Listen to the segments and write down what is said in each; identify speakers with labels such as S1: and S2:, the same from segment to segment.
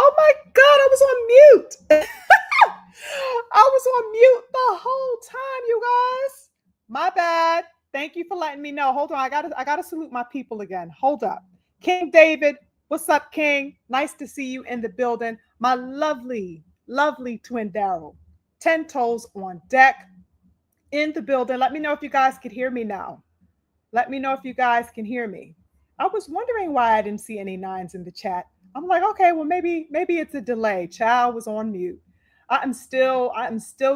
S1: Oh my God, I was on mute. I was on mute the whole time, you guys. My bad. Thank you for letting me know. Hold on, I gotta salute my people again. Hold up. King David, what's up, King? Nice to see you in the building. My lovely, lovely twin Daryl. 10 toes on deck in the building. Let me know if you guys could hear me now. Let me know if you guys can hear me. I was wondering why I didn't see any nines in the chat. I'm like, okay, well maybe it's a delay. Child was on mute. I'm still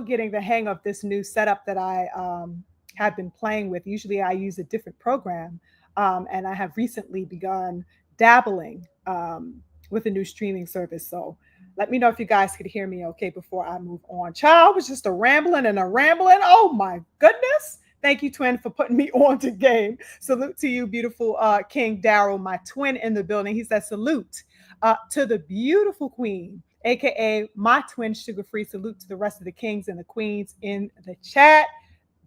S1: getting the hang of this new setup that I have been playing with. Usually I use a different program, and I have recently begun dabbling with a new streaming service. So let me know if you guys could hear me okay before I move on. Child was just a rambling and a rambling. Oh my goodness. Thank you, twin, for putting me on to game. Salute to you, beautiful King Daryl, my twin in the building. He says, salute to the beautiful queen, aka my twin Sugar Free. Salute to the rest of the kings and the queens in the chat.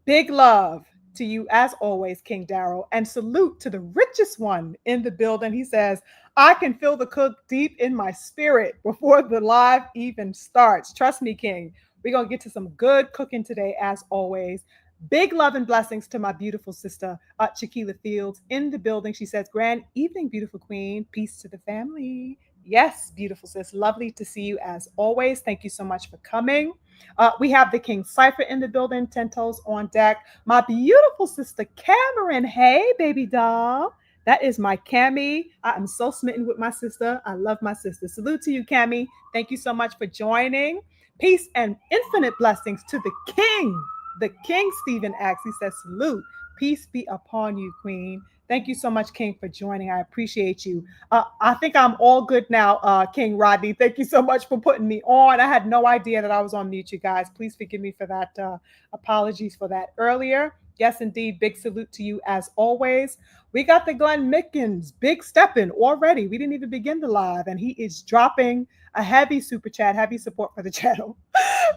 S1: Big love to you as always, King Daryl, and salute to the richest one in the building. He says, I can feel the cook deep in my spirit before the live even starts. Trust me, King. We're going to get to some good cooking today, as always. Big love and blessings to my beautiful sister, Chiquila Fields, in the building. She says, grand evening, beautiful queen. Peace to the family. Yes, beautiful sis. Lovely to see you as always. Thank you so much for coming. We have the King Cypher in the building, 10 toes on deck. My beautiful sister, Cameron. Hey, baby doll. That is my Cammy. I am so smitten with my sister. I love my sister. Salute to you, Cammy. Thank you so much for joining. Peace and infinite blessings to the King. The King Stephen Axe. He says, salute. Peace be upon you, Queen. Thank you so much, King, for joining. I appreciate you. I think I'm all good now, King Rodney. Thank you so much for putting me on. I had no idea that I was on mute, you guys. Please forgive me for that. Apologies for that earlier. Yes, indeed. Big salute to you as always. We got the Glenn Mickens, big stepping already. We didn't even begin the live, and he is dropping a heavy super chat, heavy support for the channel.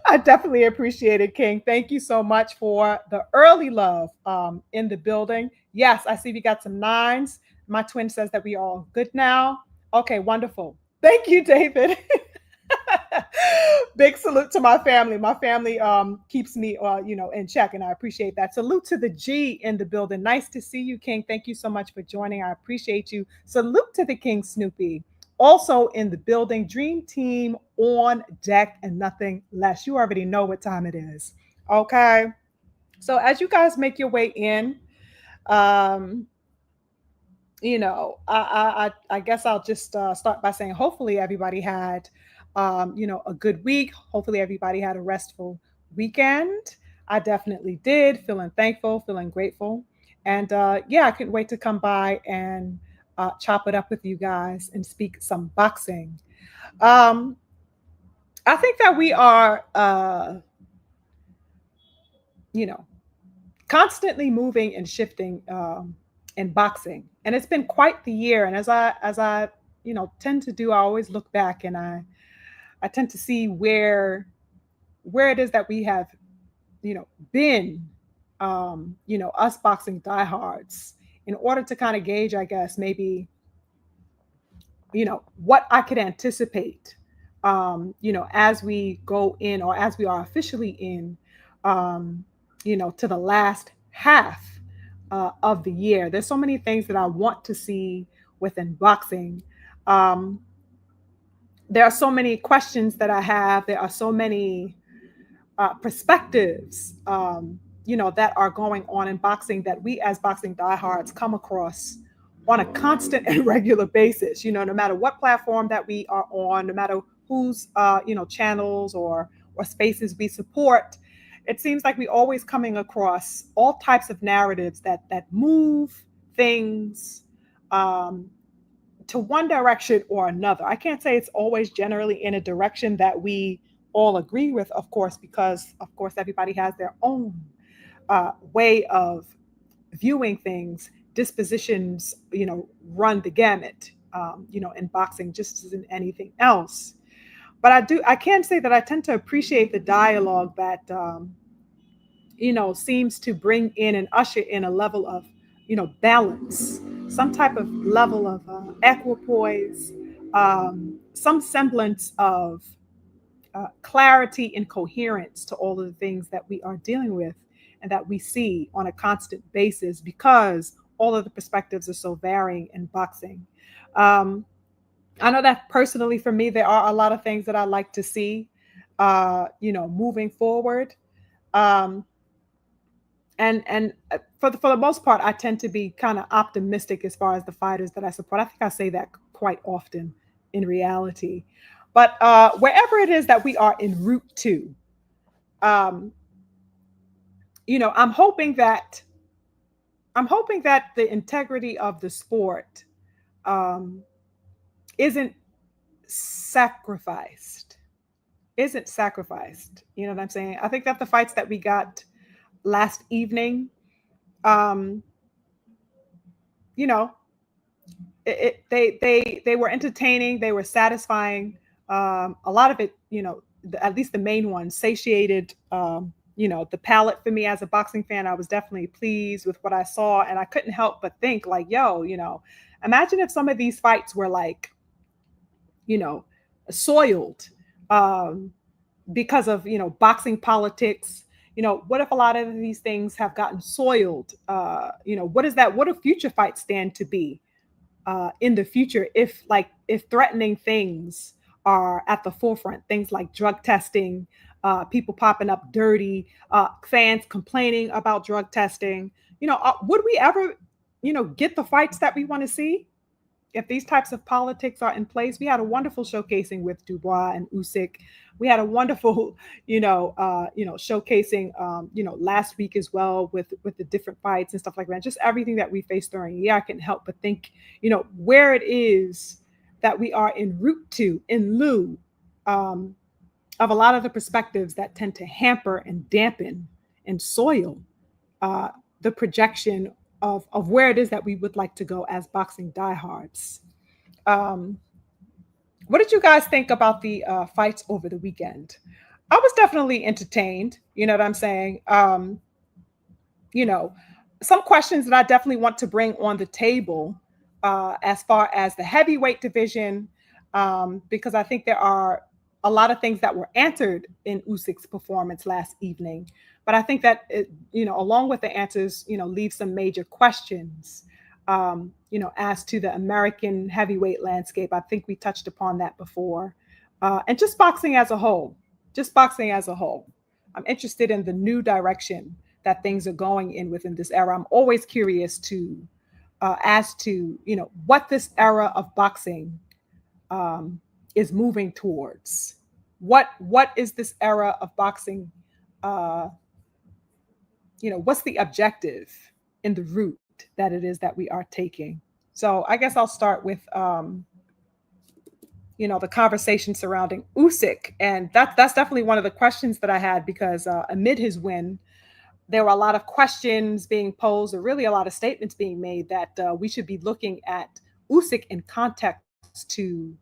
S1: I definitely appreciate it, King. Thank you so much for the early love in the building. Yes, I see we got some nines. My twin says that we are all good now. Okay, wonderful. Thank you, David. Big salute to my family. My family keeps me, in check, and I appreciate that. Salute to the G in the building. Nice to see you, King. Thank you so much for joining. I appreciate you. Salute to the King Snoopy. Also in the building, Dream Team on deck and nothing less. You already know what time it is. Okay. So as you guys make your way in, um, I guess I'll just start by saying, hopefully everybody had, a good week. Hopefully everybody had a restful weekend. I definitely did. Feeling thankful, feeling grateful, and yeah, I couldn't wait to come by and chop it up with you guys and speak some boxing. Um, I think that we are, you know, constantly moving and shifting in boxing, and it's been quite the year. And as I tend to do, I always look back and I tend to see where it is that we have been, us boxing diehards, in order to kind of gauge, I guess, maybe what I could anticipate, as we go in, or as we are officially in, to the last half of the year. There's so many things that I want to see within boxing. Um, there are so many questions that I have. There are so many perspectives, that are going on in boxing, that we as boxing diehards come across on a constant and regular basis. No matter what platform that we are on, no matter whose channels or spaces we support, it seems like we always coming across all types of narratives that move things um, to one direction or another. I can't say it's always generally in a direction that we all agree with, of course, because of course everybody has their own way of viewing things. Dispositions, run the gamut, in boxing just as in anything else. But I can say that I tend to appreciate the dialogue that, seems to bring in and usher in a level of, balance, some type of level of equipoise, some semblance of clarity and coherence to all of the things that we are dealing with and that we see on a constant basis because all of the perspectives are so varying in boxing. Um, I know that personally for me, there are a lot of things that I like to see, moving forward. Um, and for the most part, I tend to be kind of optimistic as far as the fighters that I support. I think I say that quite often in reality. But wherever it is that we are en route to, um, I'm hoping that the integrity of the sport um, isn't sacrificed. Isn't sacrificed. You know what I'm saying? I think that the fights that we got last evening, um, you know, they were entertaining, they were satisfying. A lot of it, at least the main ones, satiated. The palate for me as a boxing fan. I was definitely pleased with what I saw, and I couldn't help but think, like, yo, imagine if some of these fights were like, you know, soiled um, because of boxing politics. What if a lot of these things have gotten soiled? What is that? What do future fights stand to be? In the future if threatening things are at the forefront, things like drug testing, people popping up dirty, fans complaining about drug testing. Would we ever get the fights that we want to see if these types of politics are in place? We had a wonderful showcasing with Dubois and Usyk. We had a wonderful, showcasing, last week as well with the different fights and stuff like that. Just everything that we faced during. Yeah, I couldn't help but think, where it is that we are en route to, in lieu um, of a lot of the perspectives that tend to hamper and dampen and soil uh, the projection of where it is that we would like to go as boxing diehards. Um, what did you guys think about the fights over the weekend? I was definitely entertained. You know what I'm saying? You know, some questions that I definitely want to bring on the table as far as the heavyweight division, because I think there are a lot of things that were answered in Usyk's performance last evening. But I think that, along with the answers, leave some major questions, as to the American heavyweight landscape. I think we touched upon that before. And just boxing as a whole, just boxing as a whole. I'm interested in the new direction that things are going in within this era. I'm always curious to as to what this era of boxing is moving towards. What is this era of boxing? Uh, what's the objective in the route that it is that we are taking? So I guess I'll start with the conversation surrounding Usyk, and that's definitely one of the questions that I had because amid his win, there were a lot of questions being posed, or really a lot of statements being made that we should be looking at Usyk in context to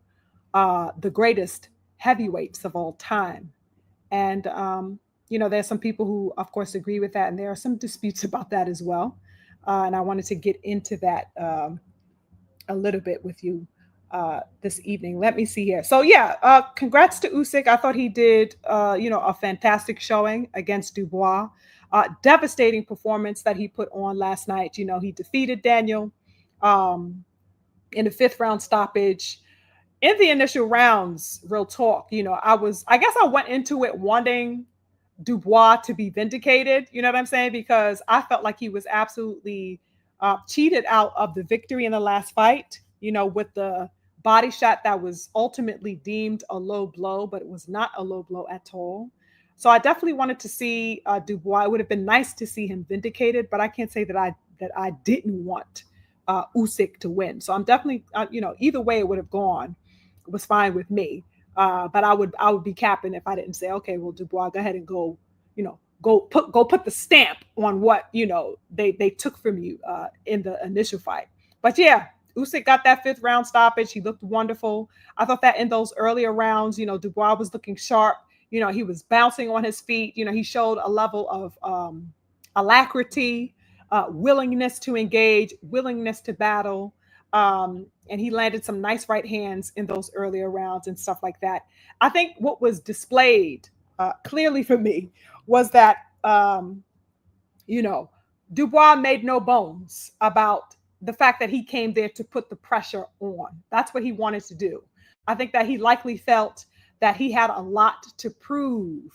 S1: the greatest heavyweights of all time. And, there's some people who, of course, agree with that. And there are some disputes about that as well. And I wanted to get into that a little bit with you this evening. Let me see here. So, yeah, congrats to Usyk. I thought he did, a fantastic showing against Dubois. Devastating performance that he put on last night. He defeated Daniel um, in the fifth round stoppage. In the initial rounds, real talk, I guess I went into it wanting Dubois to be vindicated. You know what I'm saying? Because I felt like he was absolutely cheated out of the victory in the last fight, with the body shot that was ultimately deemed a low blow, but it was not a low blow at all. So I definitely wanted to see Dubois. It would have been nice to see him vindicated, but I can't say that I didn't want Usyk to win. So I'm definitely, either way it would have gone, it was fine with me. But I would be capping if I didn't say, okay, well, Dubois, go ahead and go put the stamp on what they took from you in the initial fight. But yeah, Usyk got that fifth round stoppage. He looked wonderful. I thought that in those earlier rounds, Dubois was looking sharp. He was bouncing on his feet. He showed a level of alacrity, willingness to engage, willingness to battle. and he landed some nice right hands in those earlier rounds and stuff like that. I think what was displayed clearly for me was that, you know, Dubois made no bones about the fact that he came there to put the pressure on. That's what he wanted to do. I think that he likely felt that he had a lot to prove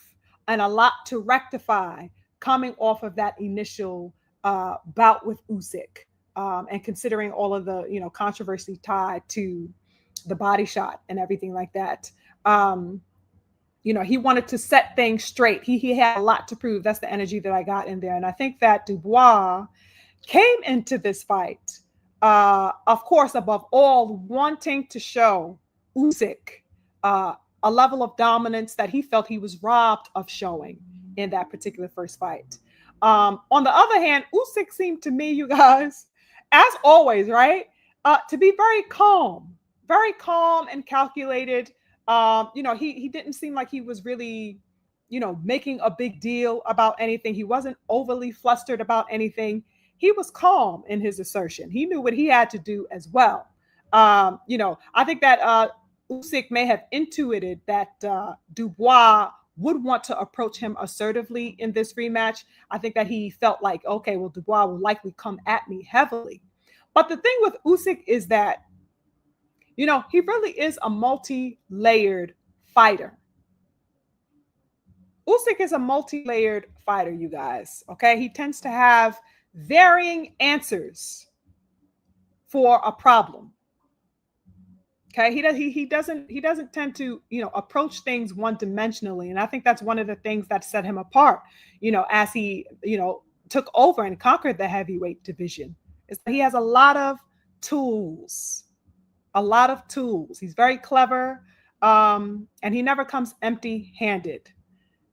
S1: and a lot to rectify coming off of that initial bout with Usyk, and considering all of the controversy tied to the body shot and everything like that. He wanted to set things straight. He had a lot to prove. That's the energy that I got in there. And I think that Dubois came into this fight, of course, above all, wanting to show Usyk a level of dominance that he felt he was robbed of showing in that particular first fight. On the other hand, Usyk seemed to me, you guys, as always, right, to be very calm and calculated. He didn't seem like he was really, making a big deal about anything. He wasn't overly flustered about anything. He was calm in his assertion. He knew what he had to do as well. I think that Usyk may have intuited that Dubois would want to approach him assertively in this rematch. I think that he felt like, okay, well, Dubois will likely come at me heavily. But the thing with Usyk is that, he really is a multi-layered fighter. Usyk is a multi-layered fighter, you guys. Okay, he tends to have varying answers for a problem. Okay, he doesn't tend to approach things one-dimensionally, and I think that's one of the things that set him apart. As he took over and conquered the heavyweight division, is that he has a lot of tools. He's very clever, and he never comes empty-handed.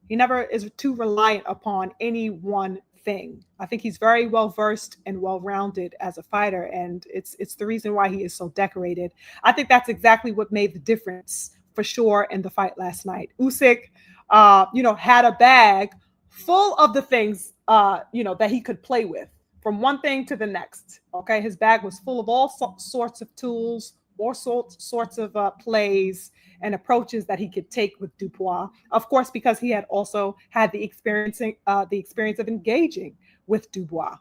S1: He never is too reliant upon any one thing. I think he's very well versed and well-rounded as a fighter, and it's the reason why he is so decorated. I think that's exactly what made the difference for sure in the fight last night. Usyk, had a bag full of the things that he could play with, from one thing to the next. Okay, his bag was full of all sorts of tools, all sorts of plays and approaches that he could take with Dubois. Of course, because he had also had the experience of engaging with Dubois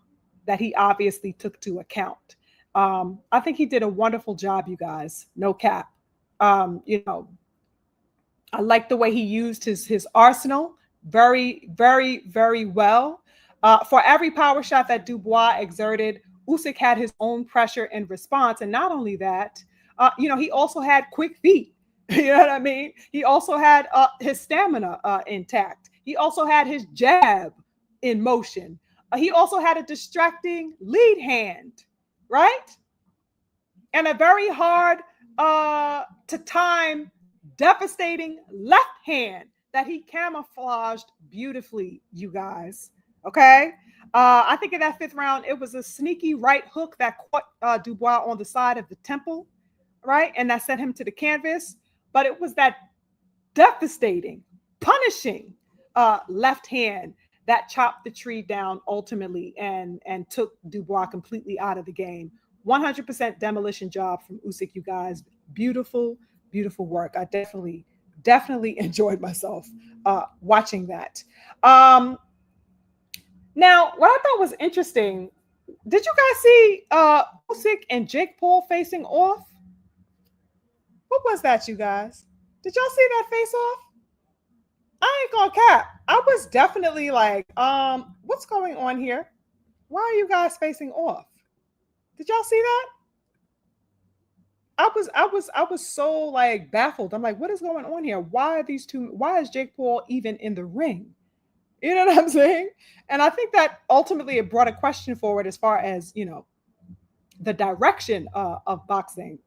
S1: that he obviously took to account. I think he did a wonderful job, you guys. No cap. I like the way he used his arsenal very, very, very well. For every power shot that Dubois exerted, Usyk had his own pressure and response. And not only that, he also had quick feet. You know what I mean? He also had his stamina intact. He also had his jab in motion. He also had a distracting lead hand, right? And a very hard to time, devastating left hand that he camouflaged beautifully, you guys. Okay? I think in that fifth round, it was a sneaky right hook that caught Dubois on the side of the temple, right? And that sent him to the canvas. But it was that devastating, punishing left hand that chopped the tree down ultimately and took Dubois completely out of the game. 100% demolition job from Usyk, you guys. Beautiful, beautiful work. I definitely enjoyed myself watching that. Now, what I thought was interesting, did you guys see Usyk and Jake Paul facing off? What was that, you guys? Did y'all see that face off? I ain't gonna cap. I was definitely like, what's going on here? Why are you guys facing off? Did y'all see that? I was so like baffled. I'm like, what is going on here? Why is Jake Paul even in the ring? You know what I'm saying? And I think that ultimately it brought a question forward as far as, the direction of boxing.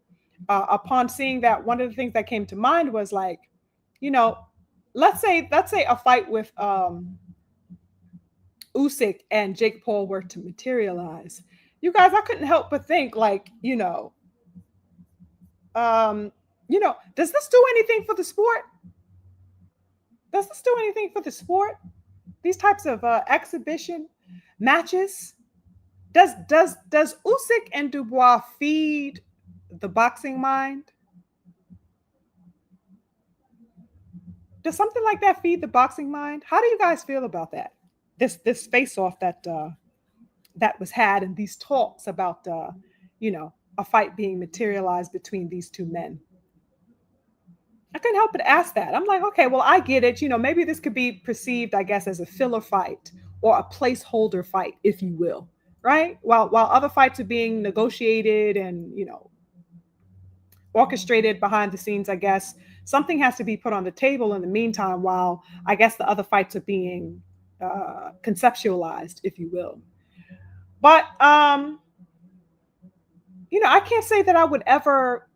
S1: Upon seeing that, one of the things that came to mind was like, let's say a fight with Usyk and Jake Paul were to materialize. You guys, I couldn't help but think like, does this do anything for the sport? Does this do anything for the sport? These types of exhibition matches? Does Usyk and Dubois feed the boxing mind? Does something like that feed the boxing mind? How do you guys feel about that? This face off that that was had and these talks about you know, a fight being materialized between these two men. I couldn't help but ask that. I'm like, okay, well, I get it. You know, maybe this could be perceived, I guess, as a filler fight or a placeholder fight, if you will, right? While other fights are being negotiated and orchestrated behind the scenes, I guess something has to be put on the table in the meantime, while I guess the other fights are being conceptualized, if you will. But I can't say that I would ever,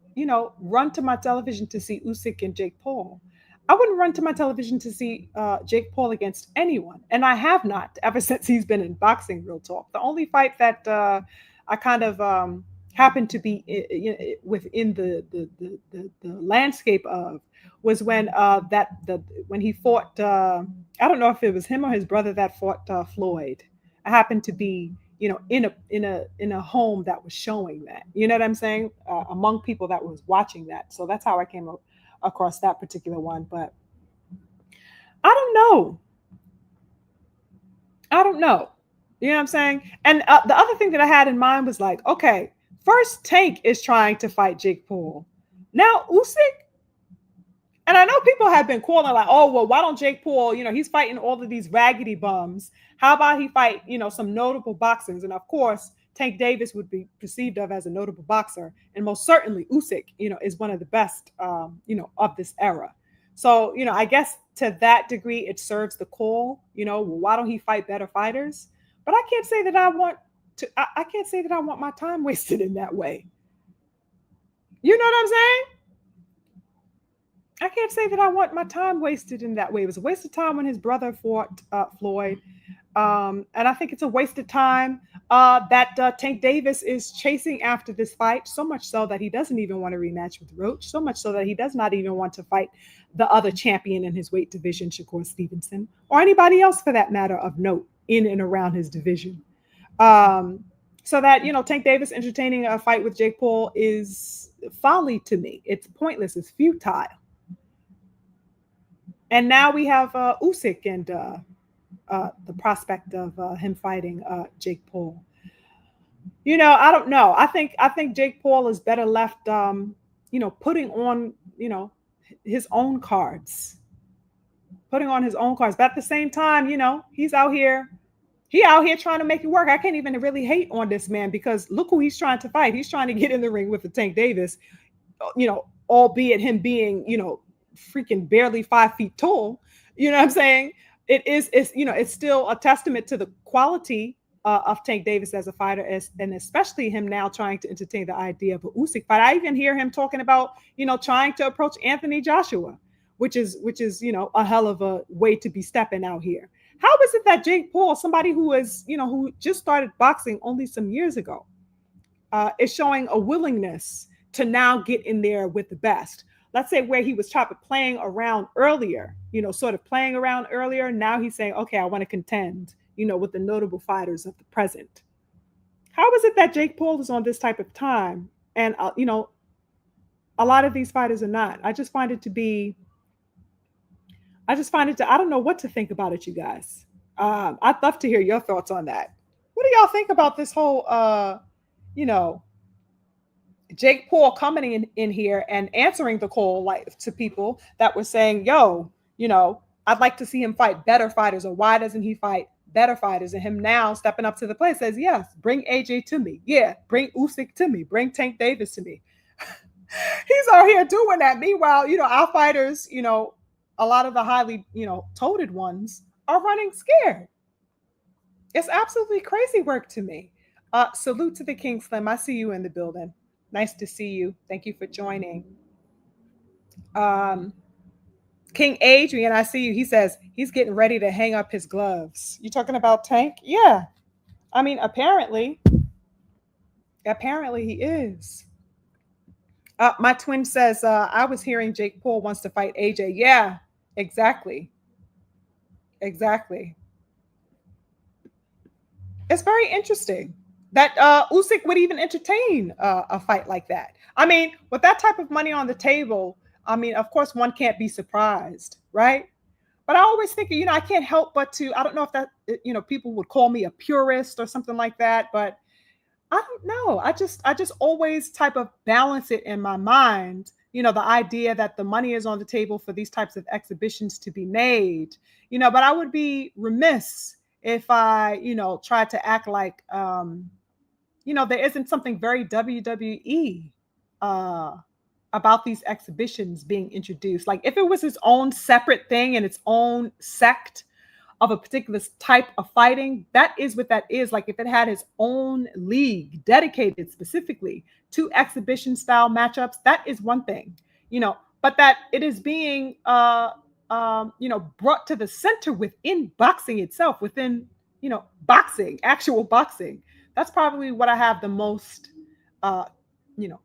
S1: run to my television to see Usyk and Jake Paul. I wouldn't run to my television to see Jake Paul against anyone, and I have not ever since he's been in boxing. Real talk. The only fight that I kind of happened to be within the landscape of was when when he fought. I don't know if it was him or his brother that fought Floyd. I happened to be in a home that was showing that, you know what I'm saying, among people that was watching that. So that's how I came across that particular one. But I don't know. You know what I'm saying? And the other thing that I had in mind was like, okay, first Tank is trying to fight Jake Paul. Now Usyk. And I know people have been calling like, oh, well, why don't Jake Paul, he's fighting all of these raggedy bums. How about he fight, some notable boxers? And of course, Tank Davis would be perceived of as a notable boxer. And most certainly Usyk, is one of the best, of this era. So, I guess to that degree, it serves the call, well, why don't he fight better fighters? But I can't say that I can't say that I want my time wasted in that way. You know what I'm saying? I can't say that I want my time wasted in that way. It was a waste of time when his brother fought Floyd. And I think it's a waste of time that Tank Davis is chasing after this fight, so much so that he doesn't even want to rematch with Roach, so much so that he does not even want to fight the other champion in his weight division, Shakur Stevenson, or anybody else for that matter of note in and around his division. So that, Tank Davis entertaining a fight with Jake Paul is folly to me. It's pointless. It's futile. And now we have Usyk and the prospect of him fighting Jake Paul. I don't know. I think Jake Paul is better left, putting on, his own cards. Putting on his own cards. But at the same time, he's out here. He out here trying to make it work. I can't even really hate on this man because look who he's trying to fight. He's trying to get in the ring with the Tank Davis, albeit him being, freaking barely 5 feet tall. You know what I'm saying? It's still a testament to the quality of Tank Davis as a fighter, and especially him now trying to entertain the idea of a Usyk fight. I even hear him talking about, trying to approach Anthony Joshua, which is a hell of a way to be stepping out here. How is it that Jake Paul, somebody who is, who just started boxing only some years ago, is showing a willingness to now get in there with the best? Let's say where he was playing around earlier, Now he's saying, okay, I want to contend, with the notable fighters of the present. How is it that Jake Paul is on this type of time? And, a lot of these fighters are not. I don't know what to think about it, you guys. I'd love to hear your thoughts on that. What do y'all think about this whole, Jake Paul coming in here and answering the call like to people that were saying, yo, I'd like to see him fight better fighters, or why doesn't he fight better fighters? And him now stepping up to the plate says, yes, bring AJ to me. Yeah, bring Usyk to me. Bring Tank Davis to me. He's out here doing that. Meanwhile, our fighters, a lot of the highly, touted ones are running scared. It's absolutely crazy work to me. Salute to the King Slim. I see you in the building. Nice to see you. Thank you for joining. King Adrian, I see you. He says he's getting ready to hang up his gloves. You talking about Tank? Yeah. I mean, apparently he is. My twin says, I was hearing Jake Paul wants to fight AJ. Yeah, exactly. It's very interesting. that Usyk would even entertain a fight like that. I mean, with that type of money on the table, I mean, of course, one can't be surprised, right? But I always think, I can't help but to, I don't know if that, people would call me a purist or something like that, but I don't know. I just always type of balance it in my mind. The idea that the money is on the table for these types of exhibitions to be made. But I would be remiss if I, tried to act like, there isn't something very WWE uh, about these exhibitions being introduced. Like if it was its own separate thing and its own sect of a particular type of fighting, that is what that is. Like if it had its own league dedicated specifically to exhibition style matchups, that is one thing, but that it is being, brought to the center within boxing itself, within, boxing, actual boxing. That's probably what I have the most,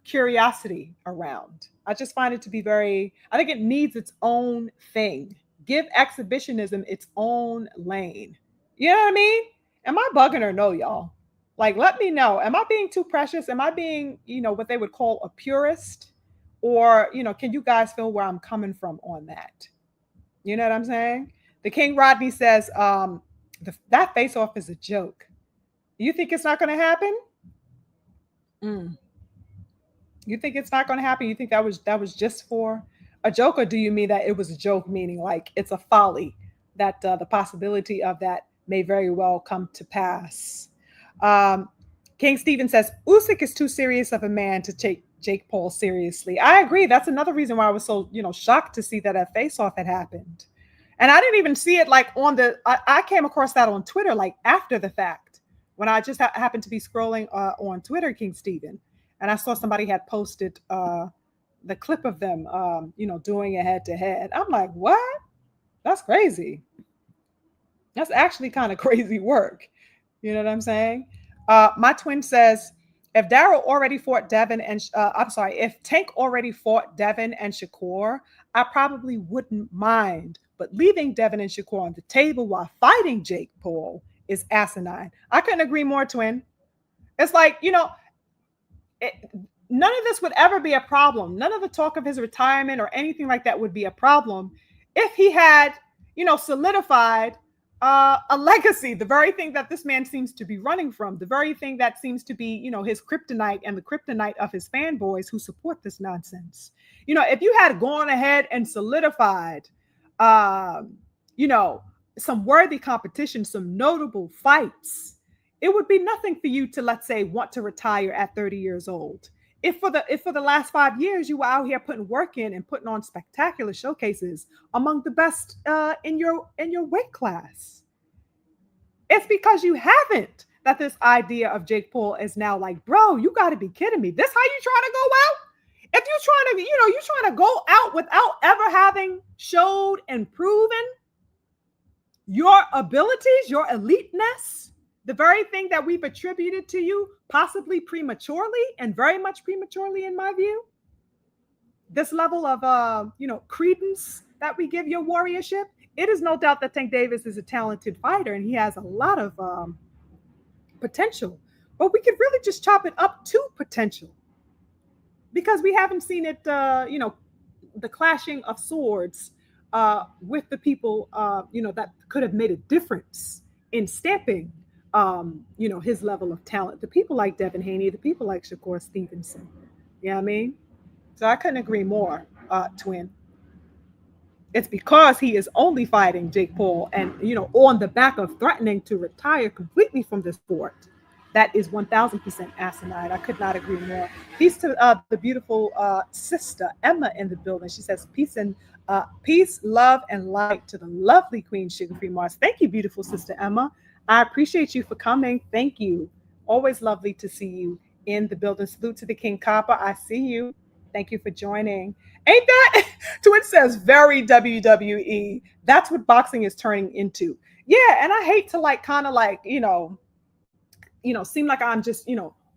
S1: curiosity around. I just find it to be I think it needs its own thing. Give exhibitionism its own lane. You know what I mean? Am I bugging or no, y'all? Like, let me know. Am I being too precious? Am I being, what they would call a purist? Or, can you guys feel where I'm coming from on that? You know what I'm saying? The King Rodney says, that face off is a joke. You think it's not going to happen? Mm. You think it's not going to happen? You think that was just for a joke, or do you mean that it was a joke, meaning like it's a folly that the possibility of that may very well come to pass? Um, King Stephen says Usyk is too serious of a man to take Jake Paul seriously. I agree. That's another reason why I was so shocked to see that a face off had happened, and I didn't even see it like on the. I came across that on Twitter like after the fact when I just happened to be scrolling on Twitter, King Stephen, and I saw somebody had posted the clip of them, doing a head to head. I'm like, what? That's crazy. That's actually kind of crazy work. You know what I'm saying? My twin says, if Daryl already fought Devin and I'm sorry, if Tank already fought Devin and Shakur, I probably wouldn't mind. But leaving Devin and Shakur on the table while fighting Jake Paul is asinine. I couldn't agree more, twin. It's like, none of this would ever be a problem. None of the talk of his retirement or anything like that would be a problem if he had, solidified a legacy, the very thing that this man seems to be running from, the very thing that seems to be, his kryptonite and the kryptonite of his fanboys who support this nonsense. If you had gone ahead and solidified, some worthy competition, some notable fights, it would be nothing for you to, let's say, want to retire at 30 years old. If for the last 5 years you were out here putting work in and putting on spectacular showcases among the best in your weight class, it's because you haven't that this idea of Jake Paul is now like, bro, you got to be kidding me. This how you trying to go out? If you're trying to, you're trying to go out without ever having showed and proven your abilities, your eliteness, the very thing that we've attributed to you, possibly prematurely and very much prematurely in my view, this level of, credence that we give your warriorship, it is no doubt that Tank Davis is a talented fighter and he has a lot of potential, but we could really just chop it up to potential because we haven't seen it, the clashing of swords with the people, that could have made a difference in stamping his level of talent. The people like Devin Haney, the people like Shakur Stevenson. You know what I mean? So I couldn't agree more, twin. It's because he is only fighting Jake Paul and, on the back of threatening to retire completely from the sport. That is 1000% asinine. I could not agree more. Peace to the beautiful sister Emma in the building. She says, peace, love, and light to the lovely Queen SugarFreeMars. Thank you, beautiful sister Emma. I appreciate you for coming. Thank you. Always lovely to see you in the building. Salute to the King Copper. I see you. Thank you for joining. Ain't that? Twitch says very WWE. That's what boxing is turning into. Yeah, and I hate to kind of seem like I'm just,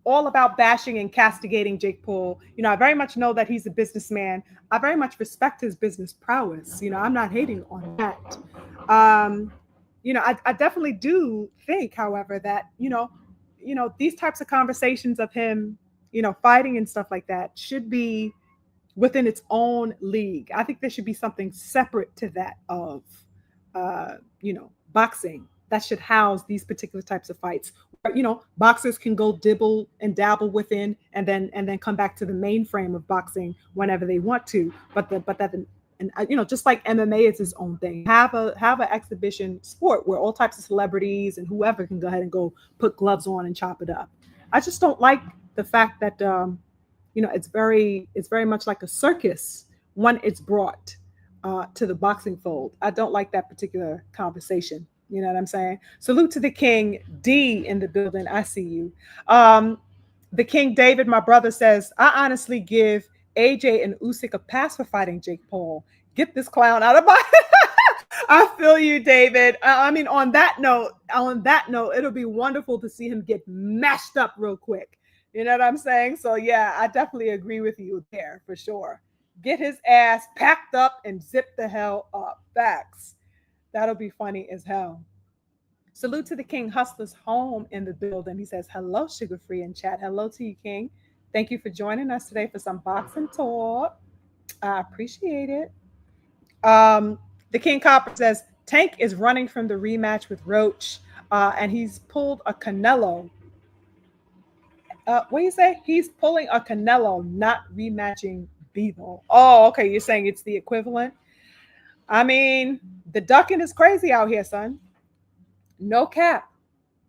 S1: all about bashing and castigating Jake Paul. I very much know that he's a businessman. I very much respect his business prowess. I'm not hating on that. I definitely do think, however, that, these types of conversations of him, fighting and stuff like that should be within its own league. I think there should be something separate to that of, boxing that should house these particular types of fights. Boxers can go dibble and dabble within, and then come back to the mainframe of boxing whenever they want to. And just like MMA is its own thing. Have an exhibition sport where all types of celebrities and whoever can go ahead and go put gloves on and chop it up. I just don't like the fact that it's very much like a circus when it's brought to the boxing fold. I don't like that particular conversation. You know what I'm saying? Salute to the King D in the building. I see you. The King David, my brother, says, I honestly give AJ and Usyk a pass for fighting Jake Paul. Get this clown out of my. I feel you, David. I mean, on that note, it'll be wonderful to see him get mashed up real quick. You know what I'm saying? So yeah, I definitely agree with you there for sure. Get his ass packed up and zip the hell up. Facts. That'll be funny as hell. Salute to the King Hustler's Home in the building. He says, hello, Sugar Free in chat. Hello to you, King. Thank you for joining us today for some boxing talk. I appreciate it. The King Copper says, Tank is running from the rematch with Roach, and he's pulled a Canelo. What do you say? He's pulling a Canelo, not rematching Bevel. Oh, okay. You're saying it's the equivalent? I mean, the ducking is crazy out here, son. No cap.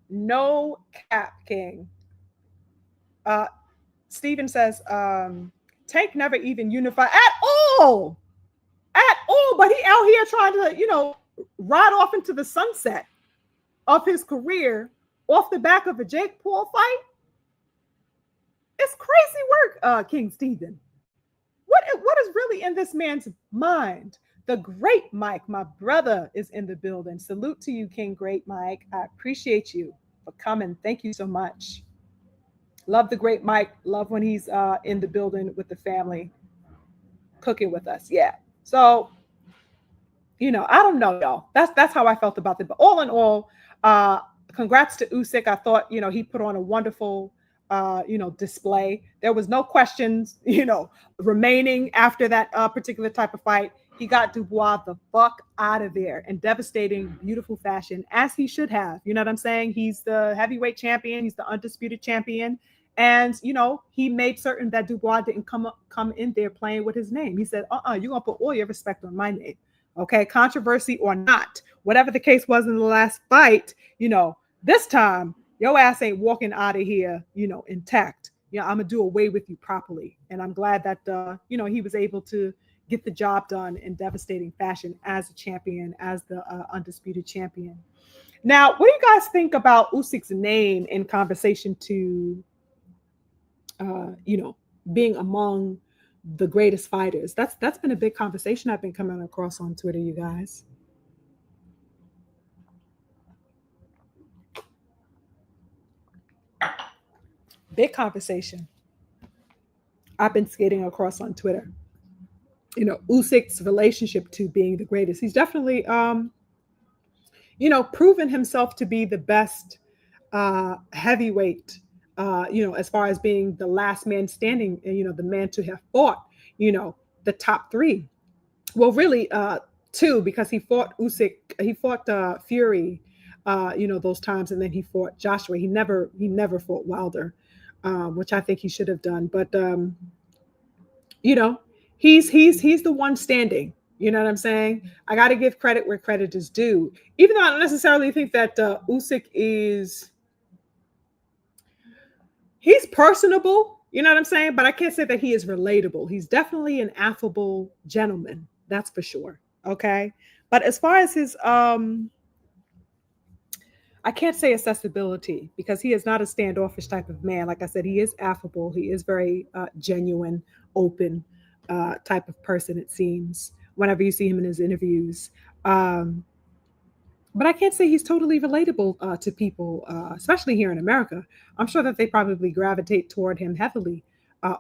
S1: No cap, King. Steven says, Tank never even unified at all. At all. But he out here trying to, ride off into the sunset of his career off the back of a Jake Paul fight. It's crazy work, King Steven. What is really in this man's mind? The Great Mike, my brother, is in the building. Salute to you, King Great Mike. I appreciate you for coming. Thank you so much. Love the Great Mike. Love when he's in the building with the family, cooking with us. Yeah. So, I don't know, y'all. That's how I felt about it. But all in all, congrats to Usyk. I thought, he put on a wonderful display. There was no questions, remaining after that particular type of fight. He got Dubois the fuck out of there in devastating, beautiful fashion, as he should have. You know what I'm saying? He's the heavyweight champion. He's the undisputed champion. And, he made certain that Dubois didn't come in there playing with his name. He said, you're going to put all your respect on my name. Okay, controversy or not, whatever the case was in the last fight, this time, your ass ain't walking out of here, intact. I'm going to do away with you properly. And I'm glad that, he was able to get the job done in devastating fashion as a champion, as the undisputed champion. Now, what do you guys think about Usyk's name in conversation to, being among the greatest fighters? That's been a big conversation I've been coming across on Twitter, you guys. Big conversation I've been skating across on Twitter. Usyk's relationship to being the greatest. He's definitely, proven himself to be the best heavyweight, as far as being the last man standing, the man to have fought, the top three. Well, really, two, because he fought Usyk, he fought Fury, those times, and then he fought Joshua. He never fought Wilder, which I think he should have done. But he's the one standing. You know what I'm saying? I got to give credit where credit is due. Even though I don't necessarily think that Usyk he's personable, you know what I'm saying? But I can't say that he is relatable. He's definitely an affable gentleman. That's for sure. Okay. But as far as his, I can't say accessibility, because he is not a standoffish type of man. Like I said, he is affable. He is very genuine, open type of person, it seems, whenever you see him in his interviews. But I can't say he's totally relatable to people, especially here in America. I'm sure that they probably gravitate toward him heavily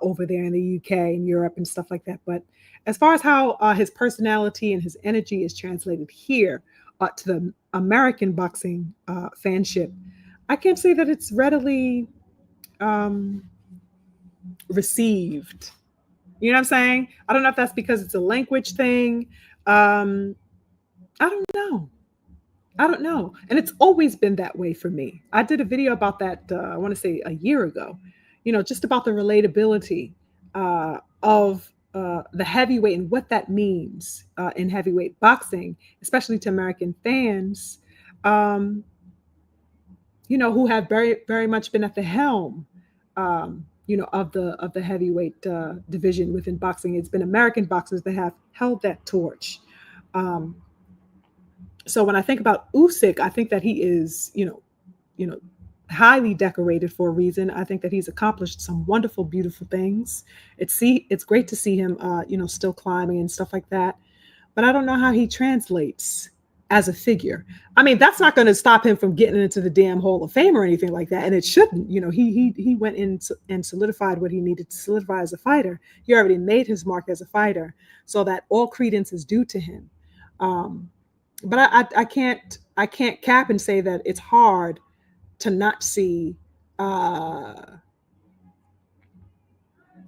S1: over there in the UK and Europe and stuff like that. But as far as how his personality and his energy is translated here to the American boxing fanship, I can't say that it's readily received. You know what I'm saying? I don't know if that's because it's a language thing. Um, I don't know. I don't know. And it's always been that way for me. I did a video about that, I want to say a year ago, just about the relatability of the heavyweight and what that means in heavyweight boxing, especially to American fans, um, who have very, very much been at the helm, of the heavyweight division within boxing. It's been American boxers that have held that torch. Um, so when I think about Usyk, I think that he is, you know, highly decorated for a reason. I think that he's accomplished some wonderful, beautiful things. It's great to see him, still climbing and stuff like that. But I don't know how he translates as a figure. I mean, that's not going to stop him from getting into the damn Hall of Fame or anything like that, and it shouldn't. He went in and solidified what he needed to solidify as a fighter. He already made his mark as a fighter, so that all credence is due to him. Um, but I can't cap and say that it's hard to not see. I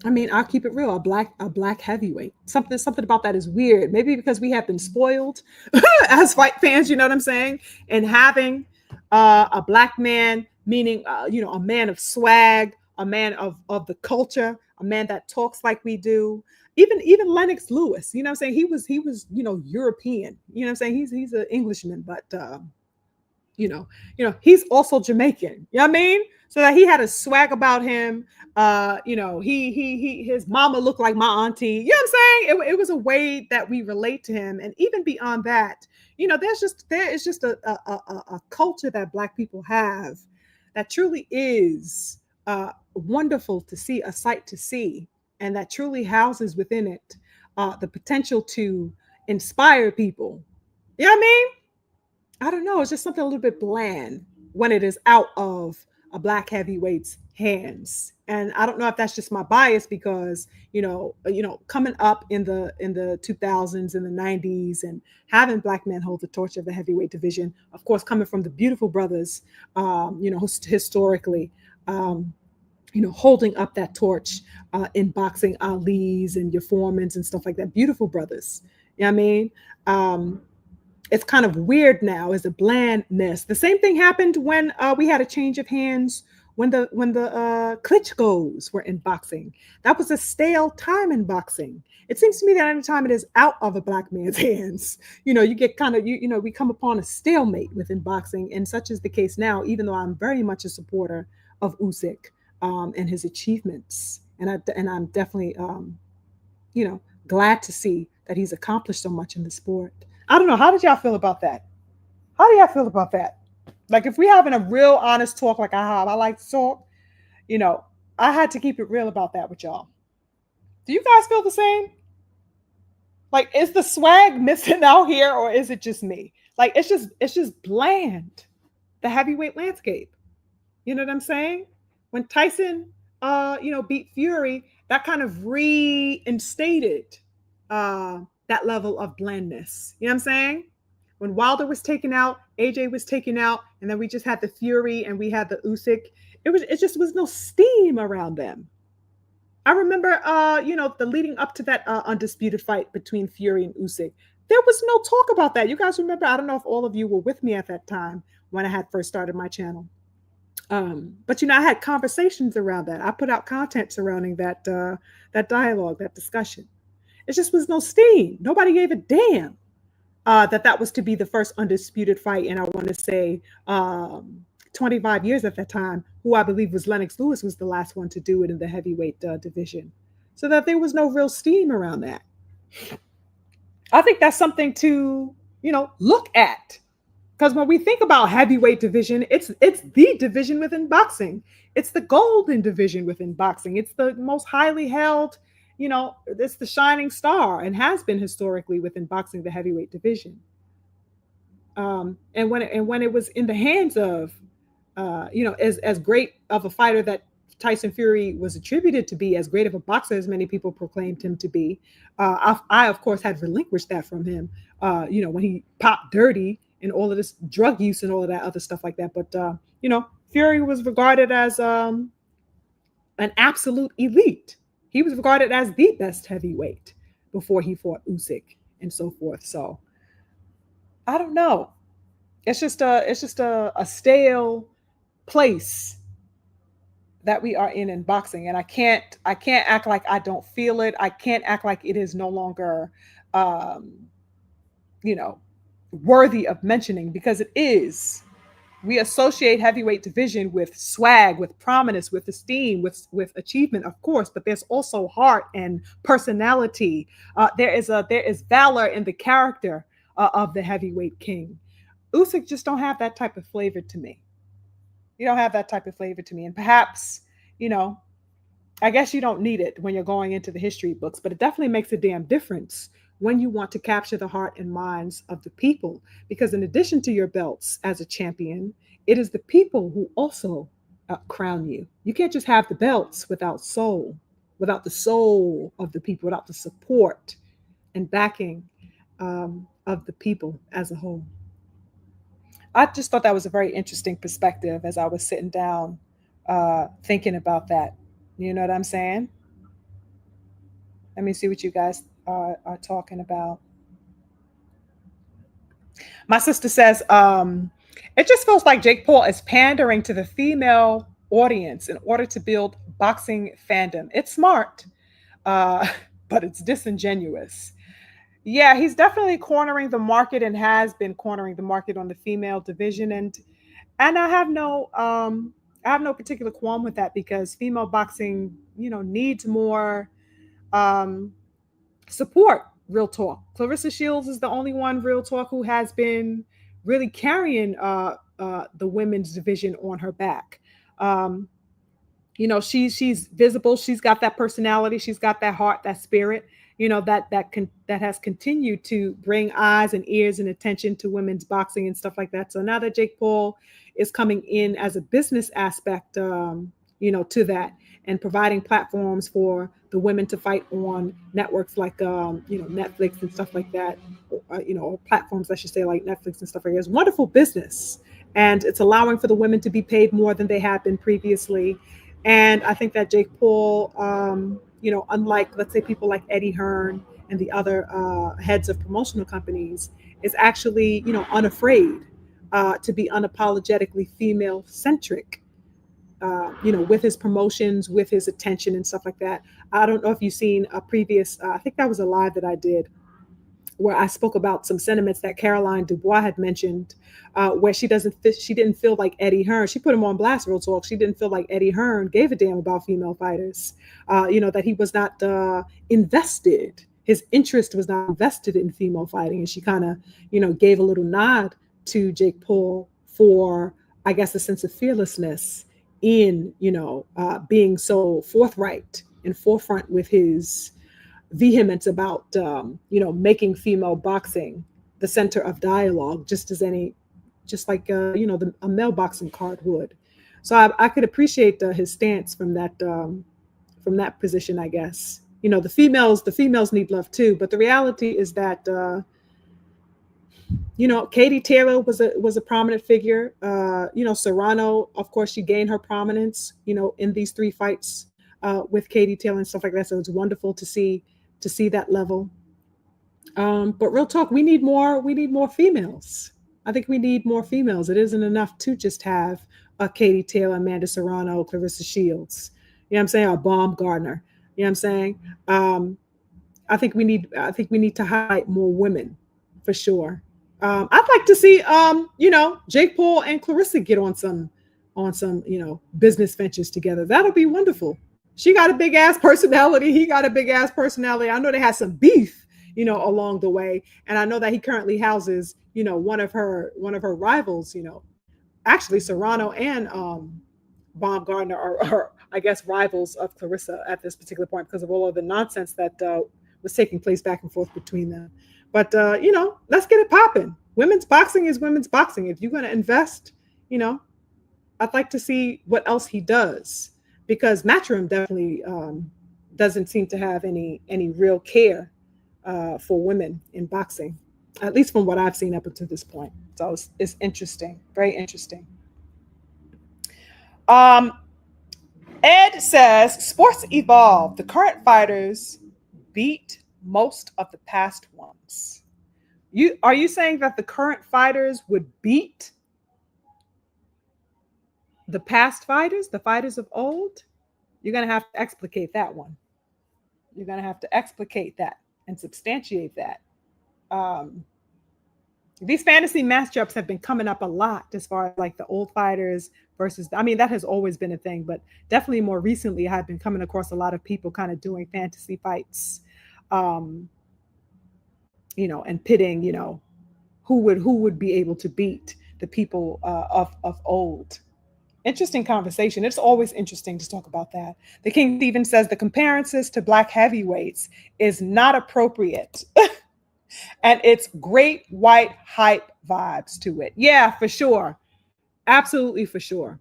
S1: mean, I'll keep it real. A black heavyweight. Something about that is weird. Maybe because we have been spoiled as fight fans. You know what I'm saying? And having a black man, meaning a man of swag, a man of the culture, a man that talks like we do. Even Lennox Lewis. You know what I'm saying? He was European. You know what I'm saying? He's an Englishman, but he's also Jamaican. You know what I mean? So that he had a swag about him. His mama looked like my auntie. You know what I'm saying? It was a way that we relate to him. And even beyond that, there is just a culture that Black people have that truly is wonderful to see, a sight to see, and that truly houses within it the potential to inspire people. You know what I mean? I don't know. It's just something a little bit bland when it is out of a black heavyweight's hands. And I don't know if that's just my bias because, coming up in the 2000s and the 90s and having black men hold the torch of the heavyweight division, of course, coming from the beautiful brothers, historically, holding up that torch in boxing, Ali's and your Foremans and stuff like that. Beautiful brothers. You know what I mean? It's kind of weird now as a blandness. The same thing happened when we had a change of hands when the Klitschko's were in boxing. That was a stale time in boxing. It seems to me that any time it is out of a black man's hands, you get kind of we come upon a stalemate within boxing, and such is the case now. Even though I'm very much a supporter of Usyk and his achievements, and I'm definitely glad to see that he's accomplished so much in the sport. I don't know. How did y'all feel about that? How do y'all feel about that? Like, if we having a real honest talk like I have, I like to talk, I had to keep it real about that with y'all. Do you guys feel the same? Like, is the swag missing out here, or is it just me? Like, it's just bland, the heavyweight landscape. You know what I'm saying? When Tyson, beat Fury, that kind of reinstated that level of blandness. You know what I'm saying? When Wilder was taken out, AJ was taken out, and then we just had the Fury and we had the Usyk. It just was no steam around them. I remember, the leading up to that undisputed fight between Fury and Usyk. There was no talk about that. You guys remember? I don't know if all of you were with me at that time when I had first started my channel. But I had conversations around that. I put out content surrounding that dialogue, that discussion. It just was no steam. Nobody gave a damn that was to be the first undisputed fight. And I want to say 25 years at that time, who I believe was Lennox Lewis, was the last one to do it in the heavyweight division. So that there was no real steam around that. I think that's something to, look at. Because when we think about heavyweight division, it's the division within boxing. It's the golden division within boxing. It's the most highly held, it's the shining star and has been historically within boxing, the heavyweight division. And when it was in the hands of, as great of a fighter that Tyson Fury was attributed to be, as great of a boxer as many people proclaimed him to be, I of course had relinquished that from him. When he popped dirty and all of this drug use and all of that other stuff like that. But Fury was regarded as an absolute elite. He was regarded as the best heavyweight before he fought Usyk and so forth. So I don't know. It's just a stale place that we are in boxing, and I can't act like I don't feel it. I can't act like it is no longer um, you know worthy of mentioning, because it is. We associate heavyweight division with swag, with prominence, with esteem, with achievement, of course, but there's also heart and personality. There is valor in the character of the heavyweight king. Usyk just don't have that type of flavor to me. You don't have that type of flavor to me, and perhaps, you know I guess you don't need it when you're going into the history books, but it definitely makes a damn difference when you want to capture the heart and minds of the people. Because in addition to your belts as a champion, it is the people who also crown you. You can't just have the belts without soul, without the soul of the people, without the support and backing of the people as a whole. I just thought that was a very interesting perspective as I was sitting down thinking about that. You know what I'm saying? Let me see what you guys are talking about. My sister says, it just feels like Jake Paul is pandering to the female audience in order to build boxing fandom. It's smart, uh, but it's disingenuous. Yeah, he's definitely cornering the market and has been cornering the market on the female division, and I have no particular qualm with that, because female boxing, needs more um, support. Real talk. Clarissa Shields is the only one, real talk, who has been really carrying the women's division on her back. Um, she's visible. She's got that personality. She's got that heart, that spirit. That has continued to bring eyes and ears and attention to women's boxing and stuff like that. So now that Jake Paul is coming in as a business aspect, to that, and providing platforms for the women to fight on networks like Netflix and stuff like that, or platforms, I should say, like Netflix and stuff like that. It's wonderful business, and it's allowing for the women to be paid more than they have been previously. And I think that Jake Paul, unlike, let's say, people like Eddie Hearn and the other heads of promotional companies, is actually, unafraid to be unapologetically female centric, with his promotions, with his attention and stuff like that. I don't know if you've seen a previous, I think that was a live that I did, where I spoke about some sentiments that Caroline Dubois had mentioned, where she didn't feel like Eddie Hearn. She put him on blast, real talk. She didn't feel like Eddie Hearn gave a damn about female fighters. That he was not invested. His interest was not invested in female fighting, and she kind of, gave a little nod to Jake Paul for, I guess, a sense of fearlessness in, being so forthright and forefront with his vehemence about making female boxing the center of dialogue, just like a male boxing card would. So I could appreciate his stance from that position, I guess. The females need love too, but the reality is that Katie Taylor was a prominent figure. Serrano, of course, she gained her prominence, in these three fights with Katie Taylor and stuff like that. So it's wonderful to see that level. But real talk, we need more. We need more females. I think we need more females. It isn't enough to just have a Katie Taylor, Amanda Serrano, Clarissa Shields. You know what I'm saying? Or Bomb Gardner. You know what I'm saying? I think we need to highlight more women, for sure. I'd like to see Jake Paul and Clarissa get on some business ventures together. That'll be wonderful. She got a big ass personality. He got a big ass personality. I know they had some beef, along the way, and I know that he currently houses, one of her rivals. Actually, Serrano and Bomb Gardner are, I guess, rivals of Clarissa at this particular point, because of all of the nonsense that was taking place back and forth between them. But let's get it popping. Women's boxing is women's boxing. If you're going to invest, I'd like to see what else he does, because Matchroom definitely doesn't seem to have any real care for women in boxing, at least from what I've seen up until this point. So it's interesting, very interesting. Ed says sports evolve. The current fighters beat most of the past ones. Are you saying that the current fighters would beat the past fighters, the fighters of old? You're going to have to explicate that one. You're going to have to explicate that and substantiate that. These fantasy matchups have been coming up a lot as far as like the old fighters versus, I mean, that has always been a thing, but definitely more recently, I've been coming across a lot of people kind of doing fantasy fights, and pitting, who would be able to beat the people of old. Interesting conversation. It's always interesting to talk about that. The King Stephen says the comparisons to black heavyweights is not appropriate. And it's great white hype vibes to it. Yeah, for sure. Absolutely, for sure.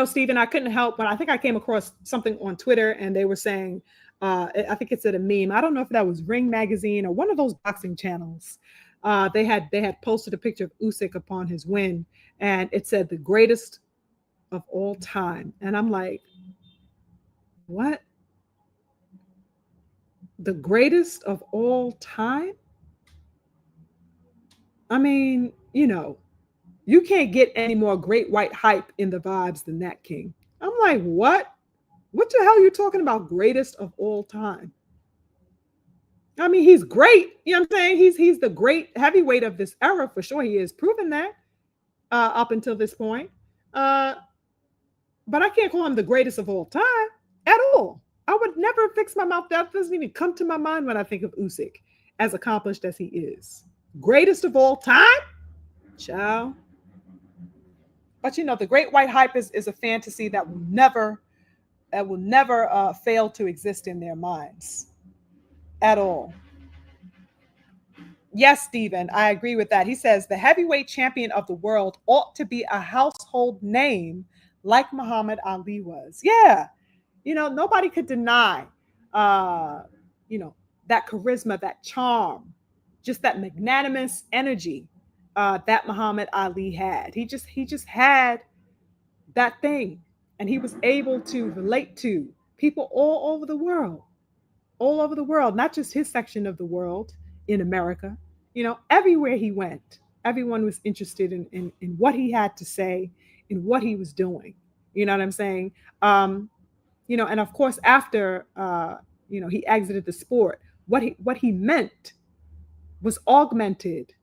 S1: Stephen, I couldn't help, but I think I came across something on Twitter and they were saying, I think it said a meme. I don't know if that was Ring Magazine or one of those boxing channels. They had posted a picture of Usyk upon his win, and it said the greatest of all time. And I'm like, what? The greatest of all time? I mean, you can't get any more great white hype in the vibes than that, King. I'm like, what? What the hell are you talking about? Greatest of all time? I mean, he's great. You know what I'm saying? He's the great heavyweight of this era for sure. He has proven that up until this point. But I can't call him the greatest of all time at all. I would never fix my mouth. That doesn't even come to my mind when I think of Usyk, as accomplished as he is. Greatest of all time? Ciao. But the great white hype is a fantasy that will never fail to exist in their minds at all. Yes, Stephen, I agree with that. He says the heavyweight champion of the world ought to be a household name like Muhammad Ali was. Yeah. Nobody could deny, that charisma, that charm, just that magnanimous energy that Muhammad Ali had. He just had that thing, and he was able to relate to people all over the world, not just his section of the world in America. Everywhere he went, everyone was interested in what he had to say, in what he was doing. You know what I'm saying? And of course, after he exited the sport, what he meant was augmented.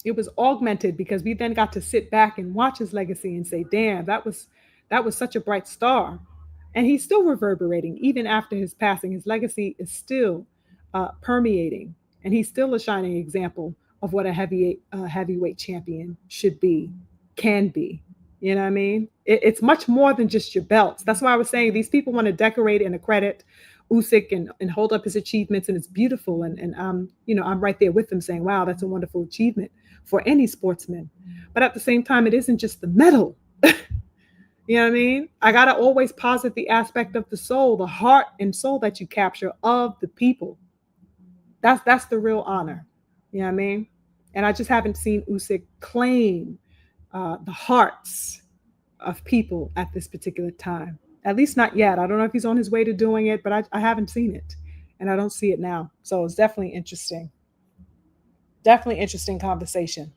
S1: It was augmented because we then got to sit back and watch his legacy and say, damn, that was such a bright star. And he's still reverberating. Even after his passing, his legacy is still permeating. And he's still a shining example of what a heavyweight champion should be, can be. You know what I mean? It's much more than just your belts. That's why I was saying these people want to decorate and accredit Usyk and hold up his achievements, and it's beautiful. And I'm right there with them saying, wow, that's a wonderful achievement for any sportsman. But at the same time, it isn't just the medal. You know what I mean? I got to always posit the aspect of the soul, the heart and soul that you capture of the people. That's the real honor. You know what I mean? And I just haven't seen Usyk claim the hearts of people at this particular time. At least not yet. I don't know if he's on his way to doing it, but I haven't seen it. And I don't see it now. So it's definitely interesting. Definitely interesting conversation.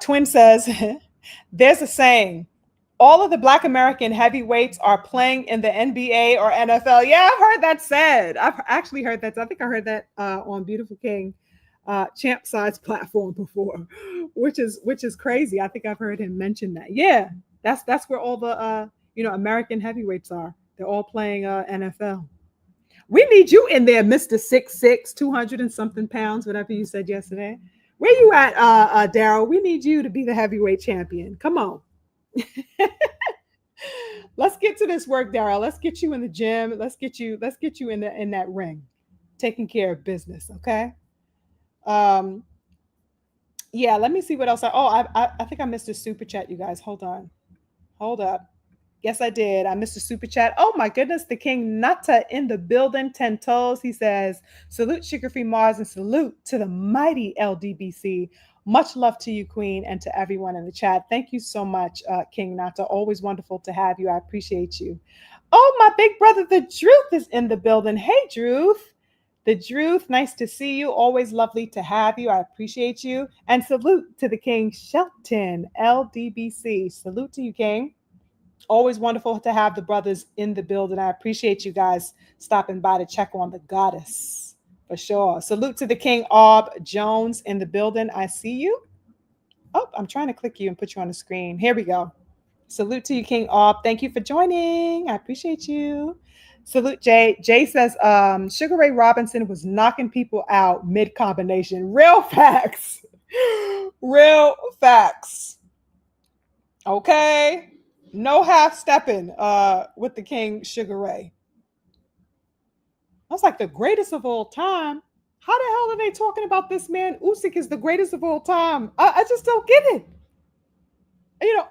S1: Twin says, there's a saying, all of the Black American heavyweights are playing in the NBA or NFL. Yeah, I've heard that said. I've actually heard that. I think I heard that on Beautiful King Champ Side's platform before, which is crazy. I think I've heard him mention that. Yeah, that's where all the American heavyweights are. They're all playing NFL. We need you in there, Mr. 6'6", 200 and something pounds, whatever you said yesterday. Where you at, Daryl? We need you to be the heavyweight champion. Come on. Let's get to this work, Daryl. Let's get you in the gym. Let's get you in that ring, taking care of business. Okay. Yeah. Let me see what else. I think I missed a super chat. You guys, hold on. Hold up. Yes, I did. I missed a super chat. Oh my goodness, the King Nutta in the building, 10 toes. He says, salute Sugar Free Mars and salute to the mighty LDBC. Much love to you, Queen, and to everyone in the chat. Thank you so much, King Nata. Always wonderful to have you. I appreciate you. Oh, my big brother, the Druth, is in the building. Hey, Druth. The Druth, nice to see you. Always lovely to have you. I appreciate you. And salute to the King Shelton, LDBC. Salute to you, King. Always wonderful to have the brothers in the building. I appreciate you guys stopping by to check on the goddess for sure. Salute to the King Ob Jones in the building. I see you. Oh, I'm trying to click you and put you on the screen. Here we go. Salute to you, King Ob. Thank you for joining. I appreciate you. Salute Jay. Jay says Sugar Ray Robinson was knocking people out mid combination. Real facts. Real facts. Okay. No half stepping with the King Sugar Ray. I was like, the greatest of all time. How the hell are they talking about this man? Usyk is the greatest of all time. I just don't get it.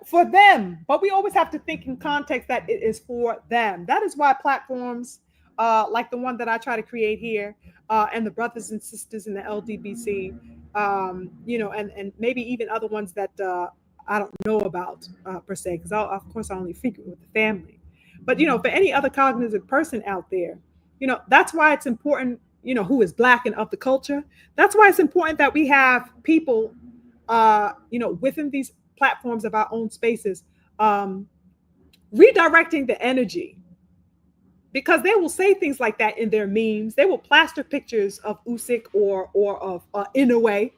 S1: For them, but we always have to think in context that it is for them. That is why platforms like the one that I try to create here, and the brothers and sisters in the LDBC, and maybe even other ones that I don't know about per se, because of course I only frequent with the family. But for any other cognizant person out there, that's why it's important. Who is Black and of the culture. That's why it's important that we have people, within these platforms of our own spaces, redirecting the energy, because they will say things like that in their memes. They will plaster pictures of Usyk or of Inoue. You know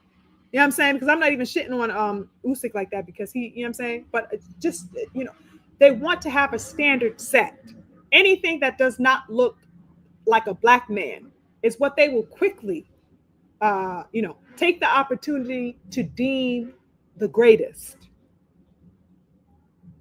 S1: what I'm saying? Because I'm not even shitting on Usyk like that, because he, you know what I'm saying? But it's just, they want to have a standard set. Anything that does not look like a Black man is what they will quickly, take the opportunity to deem the greatest.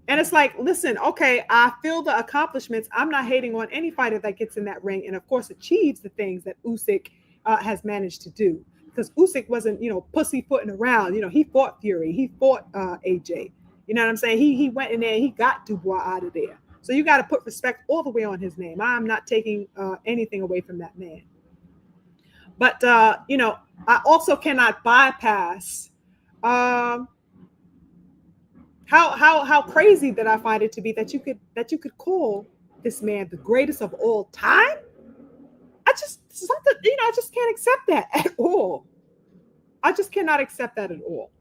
S1: And it's like, listen, okay, I feel the accomplishments. I'm not hating on any fighter that gets in that ring and, of course, achieves the things that Usyk has managed to do. Because Usyk wasn't, pussyfooting around. He fought Fury. He fought AJ. You know what I'm saying? He went in there and he got Dubois out of there. So you got to put respect all the way on his name. I'm not taking anything away from that man. But, I also cannot bypass how crazy that I find it to be that you could call this man the greatest of all time. I just can't accept that at all. I just cannot accept that at all.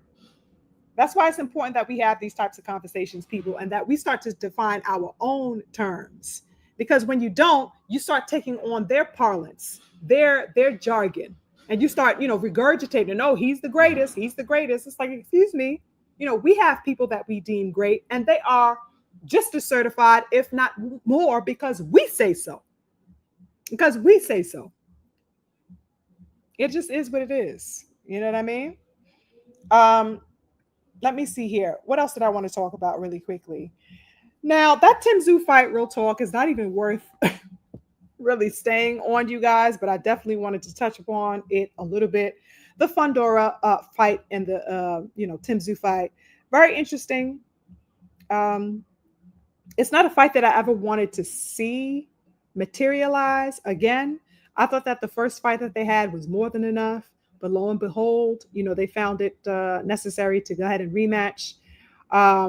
S1: That's why it's important that we have these types of conversations, people, and that we start to define our own terms. Because when you don't, you start taking on their parlance, their jargon, and you start, regurgitating, no, he's the greatest, he's the greatest. It's like, excuse me, we have people that we deem great, and they are just as certified, if not more, because we say so. Because we say so. It just is what it is. You know what I mean? Let me see here. What else did I want to talk about really quickly? Now, that Tszyu fight, real talk, is not even worth really staying on, you guys, but I definitely wanted to touch upon it a little bit. The Fundora fight and the Tszyu fight, very interesting. It's not a fight that I ever wanted to see materialize again. I thought that the first fight that they had was more than enough, but lo and behold, they found it necessary to go ahead and rematch. A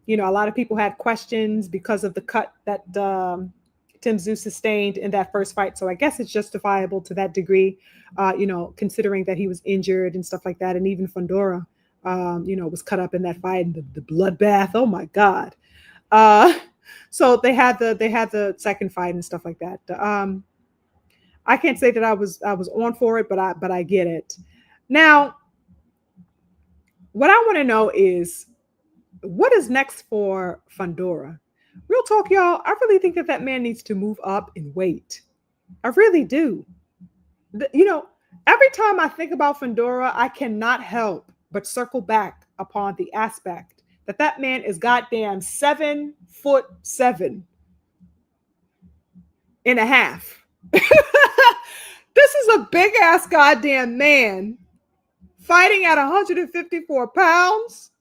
S1: lot of people had questions because of the cut that Tszyu sustained in that first fight. So I guess it's justifiable to that degree, considering that he was injured and stuff like that. And even Fundora, was cut up in that fight, and the bloodbath. Oh my God. So they had the second fight and stuff like that. I can't say that I was on for it, but I get it. Now, what I want to know is, what is next for Fundora? Real talk, y'all. I really think that man needs to move up in weight. I really do. Every time I think about Fundora, I cannot help but circle back upon the aspect that man is goddamn 7'7" and a half. This is a big ass goddamn man fighting at 154 pounds.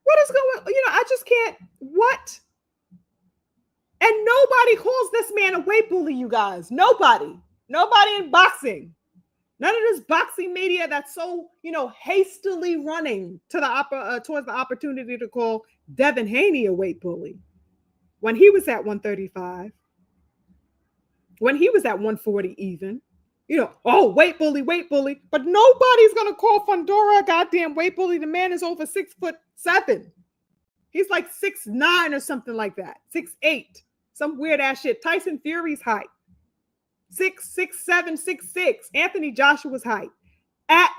S1: What is going, I just can't, what? And nobody calls this man a weight bully, you guys. Nobody in boxing. None of this boxing media that's so, hastily running to the towards the opportunity to call Devin Haney a weight bully when he was at 135, when he was at 140 even. Weight bully. But nobody's going to call Fundora a goddamn weight bully. The man is over 6'7". He's like 6'9" or something like that. 6'8". Some weird ass shit. Tyson Fury's height. 6'7", 6'6". Anthony Joshua's height. At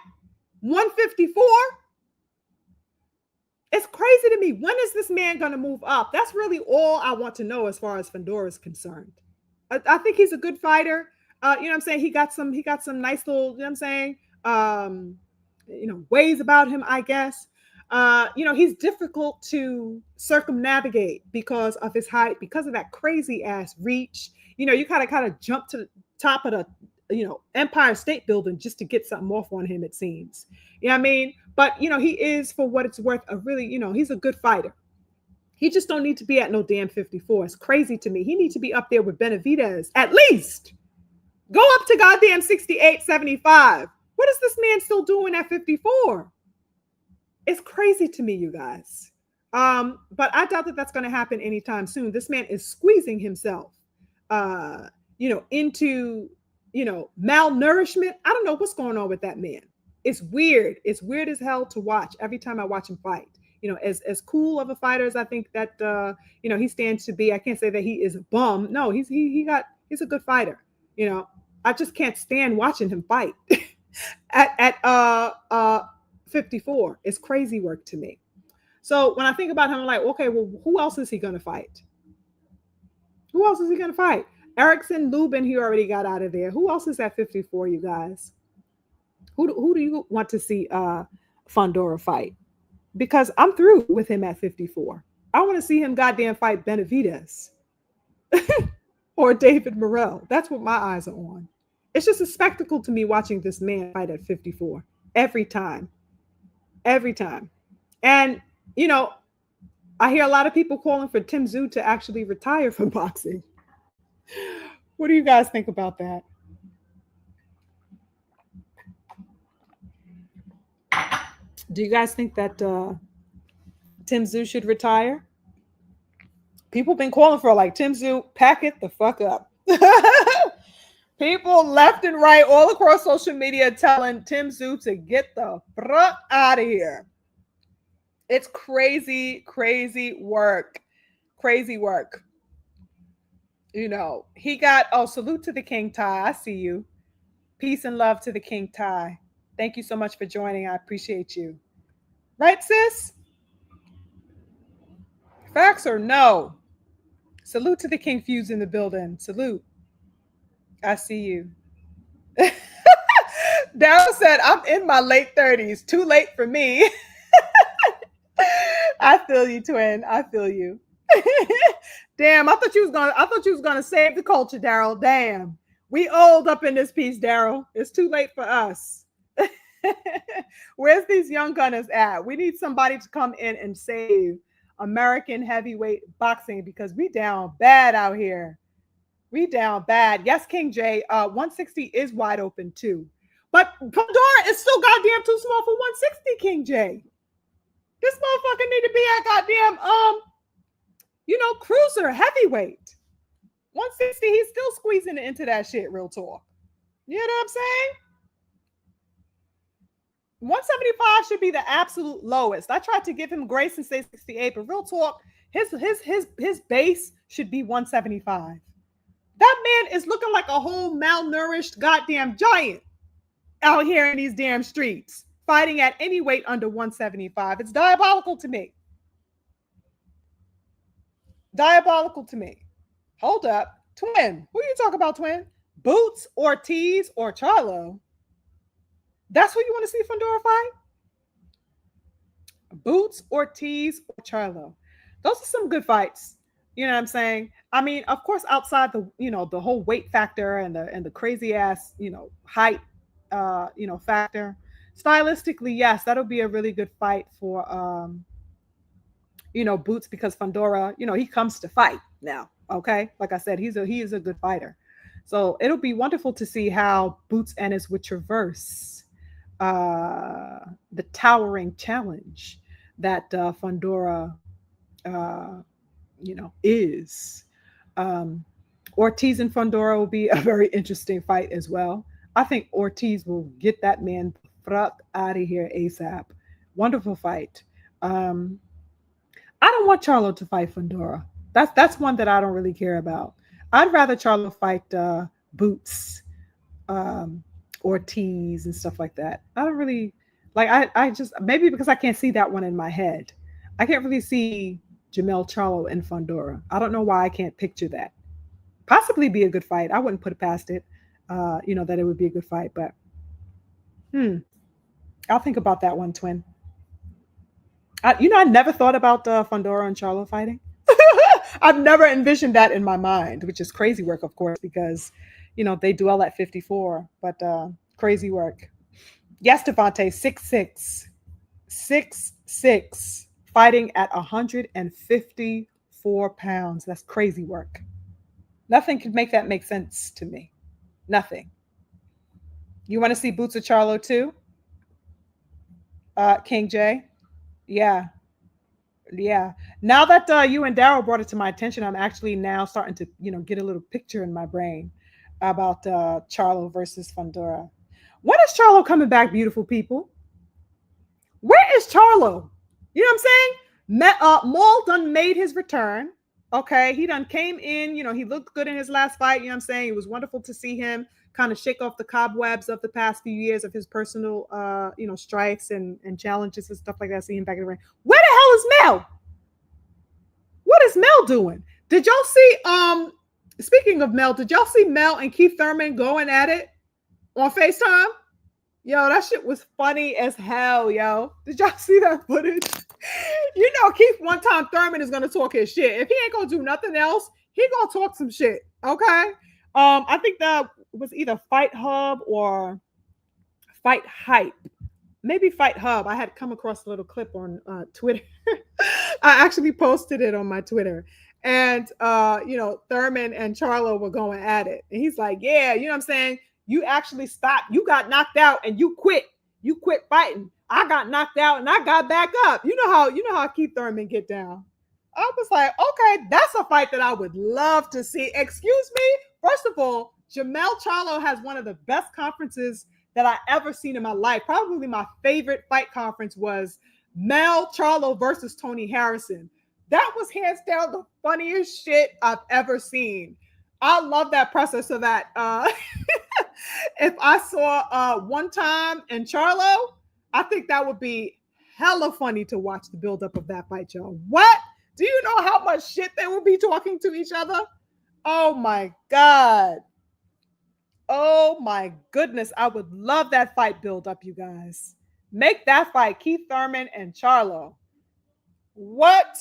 S1: 154. It's crazy to me. When is this man going to move up? That's really all I want to know as far as Fundora is concerned. I think he's a good fighter. You know what I'm saying? He got some nice little, you know what I'm saying? Ways about him, I guess. He's difficult to circumnavigate because of his height, because of that crazy ass reach. You kind of jump to the top of the, Empire State Building just to get something off on him, it seems. You know what I mean? But, he is, for what it's worth, a really, he's a good fighter. He just don't need to be at no damn 54. It's crazy to me. He needs to be up there with Benavidez, at least. Go up to goddamn 68, 75. What is this man still doing at 54? It's crazy to me, you guys. But I doubt that that's going to happen anytime soon. This man is squeezing himself, into, malnourishment. I don't know what's going on with that man. It's weird. It's weird as hell to watch every time I watch him fight. As cool of a fighter as I think that, he stands to be. I can't say that he is a bum. No, he's a good fighter. I just can't stand watching him fight at 54. It's crazy work to me. So when I think about him, I'm like, okay, well, who else is he going to fight? Who else is he going to fight? Erickson, Lubin, he already got out of there. Who else is at 54, you guys? Who do you want to see Fundora fight? Because I'm through with him at 54. I want to see him goddamn fight Benavidez or David Morrell. That's what my eyes are on. It's just a spectacle to me watching this man fight at 54 every time. Every time. And, I hear a lot of people calling for Tszyu to actually retire from boxing. What do you guys think about that? Do you guys think that Tszyu should retire? People been calling for Tszyu, pack it the fuck up. People left and right all across social media telling Tszyu to get the fuck out of here. It's crazy, crazy work. Crazy work. He got, salute to the King Ty. I see you. Peace and love to the King Ty. Thank you so much for joining. I appreciate you. Right, sis? Facts or no? Salute to the King Fuse in the building. Salute. I see you. Daryl said, I'm in my late 30s. Too late for me. I feel you, twin. I feel you. Damn, I thought you was gonna save the culture, Daryl. Damn. We old up in this piece, Daryl. It's too late for us. Where's these young gunners at? We need somebody to come in and save American heavyweight boxing because we down bad out here. We down bad. Yes, King J. 160 is wide open too. But Fundora is still goddamn too small for 160, King J. This motherfucker need to be at goddamn, cruiser heavyweight. 160, he's still squeezing it into that shit, real talk. You know what I'm saying? 175 should be the absolute lowest. I tried to give him grace and say 68, but real talk, his base should be 175. That man is looking like a whole malnourished goddamn giant out here in these damn streets, fighting at any weight under 175. It's diabolical to me. Diabolical to me. Hold up. Twin. Who you talk about, twin? Boots, Ortiz, or Charlo? That's who you want to see Fundora fight? Boots, Ortiz, or Charlo. Those are some good fights. You know what I'm saying? I mean, of course, outside the, the whole weight factor and the crazy ass, height, factor. Stylistically, yes, that'll be a really good fight for Boots, because Fundora, he comes to fight now. Okay. Like I said, he is a good fighter. So it'll be wonderful to see how Boots Ennis would traverse the towering challenge that Fundora, uh, is. Um, Ortiz and Fundora will be a very interesting fight as well. I think Ortiz will get that man the fuck out of here ASAP. Wonderful fight. Um, I don't want Charlo to fight Fundora. That's one that I don't really care about. I'd rather Charlo fight Boots, um, Ortiz, and stuff like that. I don't really like. I just, maybe because I can't see that one in my head. I can't really see Jamel Charlo and Fundora. I don't know why I can't picture that. Possibly be a good fight. I wouldn't put it past it. That it would be a good fight, but I'll think about that one, twin. I never thought about Fundora and Charlo fighting. I've never envisioned that in my mind, which is crazy work, of course, because they duel at 54, but crazy work. Yes, Devontae, 6'6", 6'6", fighting at 154 pounds. That's crazy work. Nothing could make that make sense to me. Nothing. You want to see Boots of Charlo too? King J? Yeah. Yeah. Now that you and Daryl brought it to my attention, I'm actually now starting to, get a little picture in my brain about Charlo versus Fundora. When is Charlo coming back, beautiful people? Where is Charlo? You know what I'm saying? Maul done made his return. Okay, he done came in. He looked good in his last fight. You know what I'm saying? It was wonderful to see him kind of shake off the cobwebs of the past few years of his personal, strifes and challenges and stuff like that. See him back in the ring. Where the hell is Mel? What is Mel doing? Did y'all see? Speaking of Mel, did y'all see Mel and Keith Thurman going at it on FaceTime? Yo, that shit was funny as hell, yo. Did y'all see that footage? Keith one time Thurman is gonna talk his shit. If he ain't gonna do nothing else, he gonna talk some shit. Okay. I think that was either Fight Hub or Fight Hype. Maybe Fight Hub. I had come across a little clip on Twitter. I actually posted it on my Twitter. And Thurman and Charlo were going at it. And he's like, yeah, you know what I'm saying? You actually stopped. You got knocked out and you quit. You quit fighting. I got knocked out and I got back up. You know how Keith Thurman get down. I was like, okay, that's a fight that I would love to see. Excuse me. First of all, Jamel Charlo has one of the best conferences that I ever seen in my life. Probably my favorite fight conference was Mel Charlo versus Tony Harrison. That was hands down the funniest shit I've ever seen. I love that presser so that if I saw One Time and Charlo, I think that would be hella funny to watch the buildup of that fight, y'all. What? Do you know how much shit they will be talking to each other? Oh my God. Oh my goodness. I would love that fight buildup, you guys. Make that fight Keith Thurman and Charlo. What?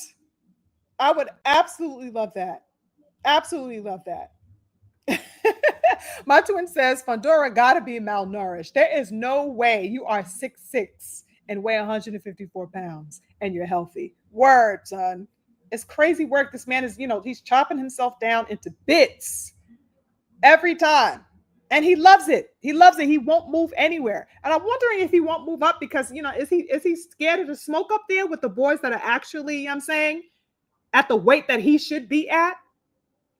S1: I would absolutely love that. Absolutely love that. My twin says Fundora gotta be malnourished. There is no way you are 6'6" and weigh 154 pounds and you're healthy. Word, son. It's crazy work. This man is, he's chopping himself down into bits every time. And he loves it. He loves it. He won't move anywhere. And I'm wondering if he won't move up because, is he scared of the smoke up there with the boys that are actually, I'm saying, at the weight that he should be at?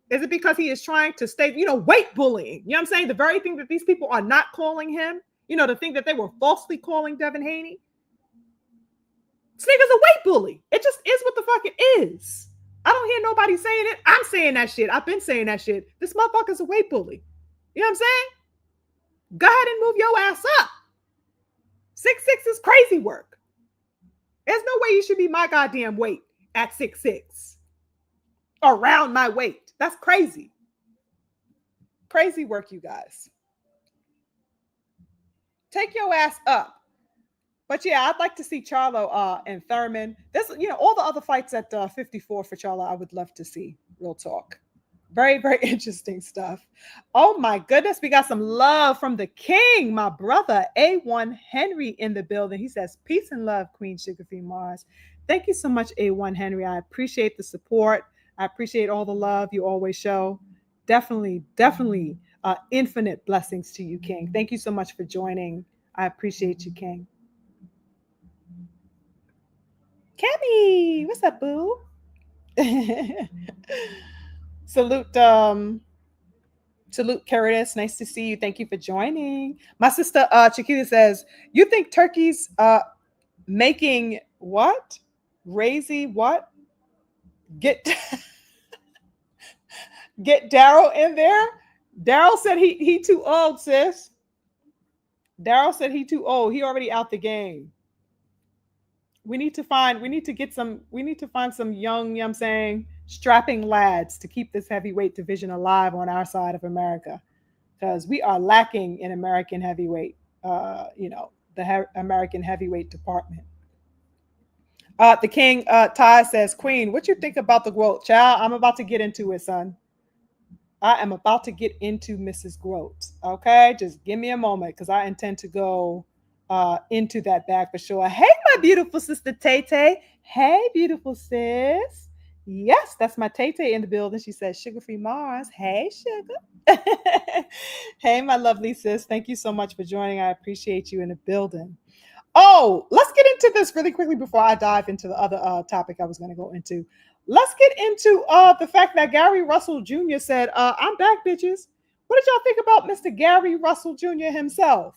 S1: Is it because he is trying to stay, weight bullying? You know what I'm saying? The very thing that these people are not calling him, the thing that they were falsely calling Devin Haney. This nigga's a weight bully. It just is what the fuck it is. I don't hear nobody saying it. I'm saying that shit. I've been saying that shit. This motherfucker's a weight bully. You know what I'm saying? Go ahead and move your ass up. 6'6" is crazy work. There's no way you should be my goddamn weight at 6'6". Around my weight. That's crazy. Crazy work, you guys. Take your ass up. But yeah, I'd like to see Charlo and Thurman. This, all the other fights at 54 for Charlo, I would love to see. Real talk. Very, very interesting stuff. Oh my goodness, we got some love from the king, my brother A1 Henry in the building. He says, peace and love, Queen SugarFreeMars. Thank you so much, A1 Henry. I appreciate the support. I appreciate all the love you always show. Definitely, definitely infinite blessings to you, King. Thank you so much for joining. I appreciate you, King. Cammy, what's up, boo? Salute, salute, Curtis. Nice to see you. Thank you for joining. My sister Chiquita says, you think Turkey's making what? Razy what? Get get Daryl in there. Daryl said he too old, sis. Daryl said he too old. He already out the game. We need to find some young, you know what I'm saying, strapping lads to keep this heavyweight division alive on our side of America. Because we are lacking in American heavyweight, American heavyweight department. The King Ty says, Queen, what you think about the growth? Child, I'm about to get into it, son. I am about to get into Mrs. Groats. Okay, just give me a moment because I intend to go into that bag for sure. Hey, my beautiful sister Tay Tay. Hey, beautiful sis. Yes, that's my Tay Tay in the building. She says, SugarFreeMars. Hey, sugar. Hey, my lovely sis. Thank you so much for joining. I appreciate you in the building. Oh, let's get into this really quickly before I dive into the other topic I was going to go into. Let's get into the fact that Gary Russell Jr. said, I'm back, bitches. What did y'all think about Mr. Gary Russell Jr. himself?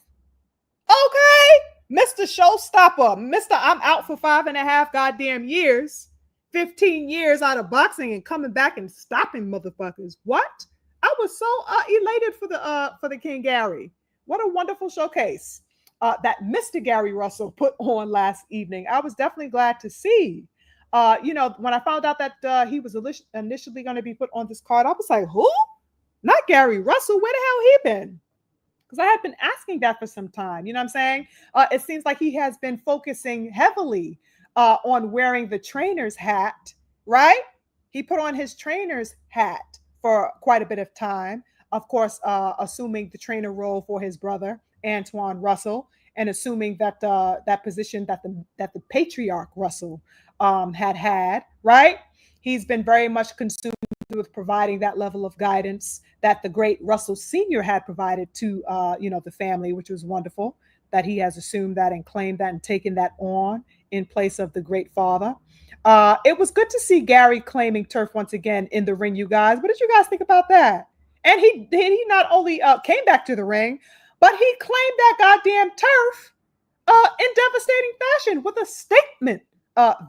S1: Okay, Mr. Showstopper, Mr. I'm out for 5.5 goddamn years, 15 years out of boxing and coming back and stopping motherfuckers. What? I was so elated for the King Gary. What a wonderful showcase that Mr. Gary Russell put on last evening. I was definitely glad to see. When I found out that he was initially going to be put on this card, I was like, who? Not Gary Russell. Where the hell he been? Because I had been asking that for some time. You know what I'm saying? It seems like he has been focusing heavily on wearing the trainer's hat, right? He put on his trainer's hat for quite a bit of time. Of course, assuming the trainer role for his brother, Antoine Russell, and assuming that that position that the patriarch Russell had, right? He's been very much consumed with providing that level of guidance that the great Russell Sr. had provided to the family, which was wonderful. That he has assumed that and claimed that and taken that on in place of the great father. It was good to see Gary claiming turf once again in the ring, you guys. What did you guys think about that? And he not only came back to the ring, but he claimed that goddamn turf in devastating fashion with a statement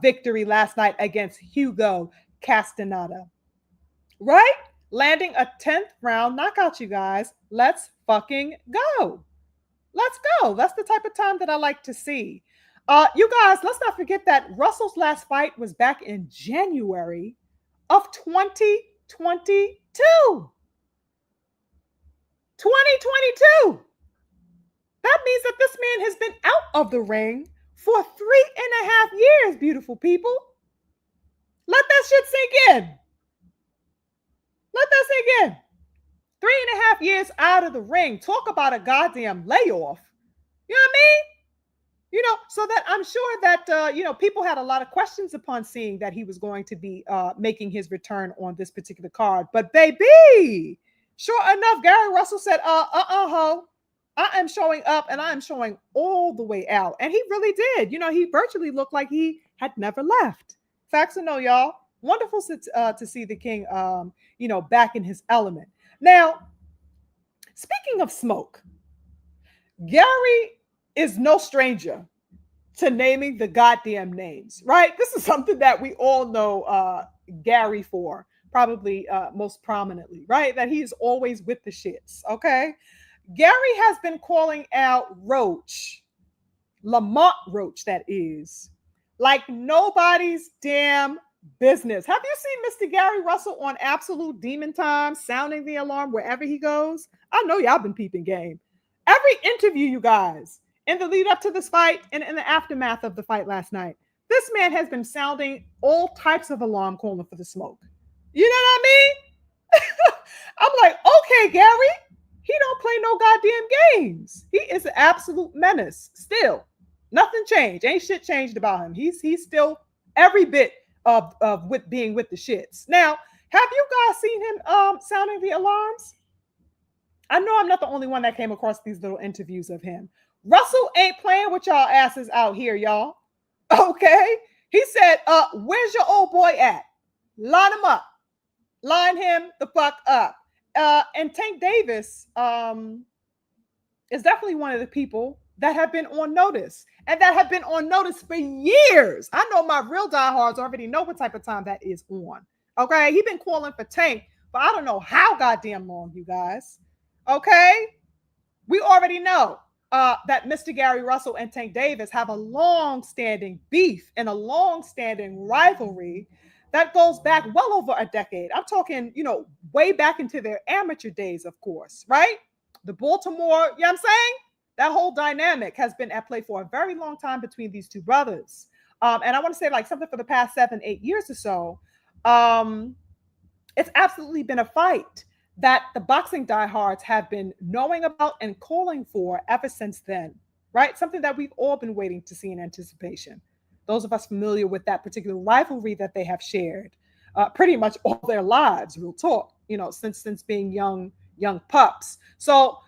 S1: victory last night against Hugo Castaneda. Right? Landing a 10th round knockout, you guys. Let's fucking go. Let's go. That's the type of time that I like to see. You guys, let's not forget that Russell's last fight was back in January of 2022. 2022. That means that this man has been out of the ring for 3.5 years, beautiful people. Let that shit sink in. Let that sink in. 3.5 years out of the ring. Talk about a goddamn layoff. You know what I mean? So that I'm sure that, people had a lot of questions upon seeing that he was going to be making his return on this particular card. But baby, sure enough, Gary Russell said, ho, I am showing up and I am showing all the way out. And he really did. He virtually looked like he had never left. Facts or no, y'all. Wonderful to see the King, back in his element. Now, speaking of smoke, Gary is no stranger to naming the goddamn names, right? This is something that we all know Gary for, probably most prominently, right? That he is always with the shits, okay? Gary has been calling out Roach, Lamont Roach, that is, like nobody's damn business. Have you seen Mr. Gary Russell on absolute demon time, sounding the alarm wherever he goes? I know y'all been peeping game. Every interview, you guys, in the lead up to this fight and in the aftermath of the fight last night, this man has been sounding all types of alarm calling for the smoke. You know what I mean? I'm like, okay, Gary, he don't play no goddamn games. He is an absolute menace still. Nothing changed. Ain't shit changed about him. He's still Every bit of with being with the shits. Now, have you guys seen him sounding the alarms? I know I'm not the only one that came across these little interviews of him. Russell ain't playing with y'all asses out here, y'all. Okay? He said, where's your old boy at? Line him up. Line him the fuck up. And Tank Davis is definitely one of the people that have been on notice, and that have been on notice for years. I know my real diehards already know what type of time that is on. Okay? He's been calling for Tank for I don't know how goddamn long, you guys. Okay? We already know that Mr. Gary Russell and Tank Davis have a long-standing beef and a long-standing rivalry that goes back well over a decade. I'm talking, way back into their amateur days, of course, right? The Baltimore, you know what I'm saying? That whole dynamic has been at play for a very long time between these two brothers. And I want to say like something for the past 7-8 years or so. It's absolutely been a fight that the boxing diehards have been knowing about and calling for ever since then, right? Something that we've all been waiting to see in anticipation. Those of us familiar with that particular rivalry that they have shared pretty much all their lives, real talk, since being young pups. So,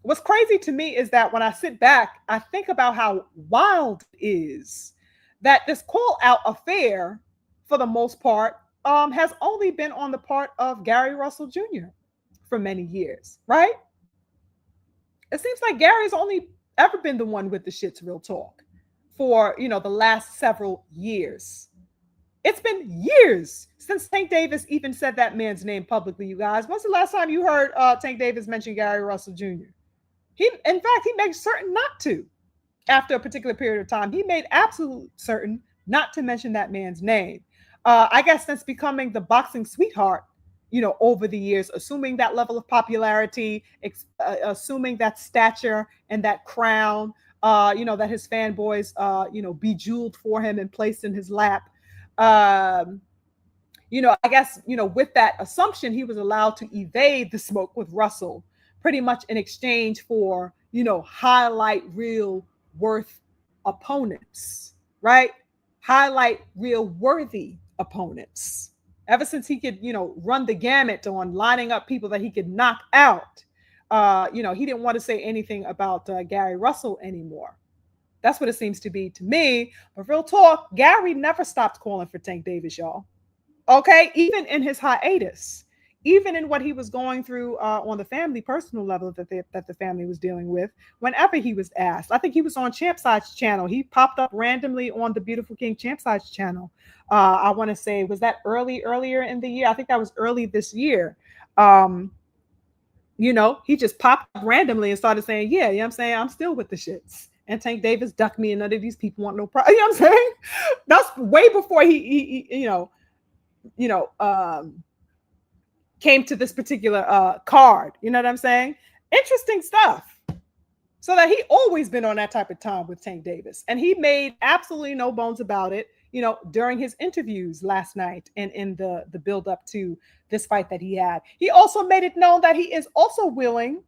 S1: what's crazy to me is that when I sit back, I think about how wild it is that this call out affair, for the most part, has only been on the part of Gary Russell Jr. for many years, right? It seems like Gary's only ever been the one with the shits, real talk, for, the last several years. It's been years since Tank Davis even said that man's name publicly, you guys. When's the last time you heard Tank Davis mention Gary Russell Jr.? In fact, he made certain not to. After a particular period of time, he made absolute certain not to mention that man's name. I guess since becoming the boxing sweetheart, over the years, assuming that level of popularity, assuming that stature and that crown, that his fanboys, bejeweled for him and placed in his lap. I guess, with that assumption, he was allowed to evade the smoke with Russell, pretty much in exchange for, highlight real worth opponents, right? Highlight real worthy opponents. Ever since he could, run the gamut on lining up people that he could knock out, he didn't want to say anything about Gary Russell anymore. That's what it seems to be to me. But real talk, Gary never stopped calling for Tank Davis, y'all. Okay, even in his hiatus, even in what he was going through on the family personal level that the family was dealing with, whenever he was asked. I think he was on Champside's channel. He popped up randomly on the Beautiful King Champside's channel. I want to say, was that earlier in the year? I think that was early this year. He just popped up randomly and started saying, yeah, I'm saying? I'm still with the shits. And Tank Davis ducked me, and none of these people want no problem. You know what I'm saying? That's way before he came to this particular card. You know what I'm saying? Interesting stuff. So that he always been on that type of time with Tank Davis. And he made absolutely no bones about it, during his interviews last night and in the build up to this fight that he had. He also made it known that he is also willing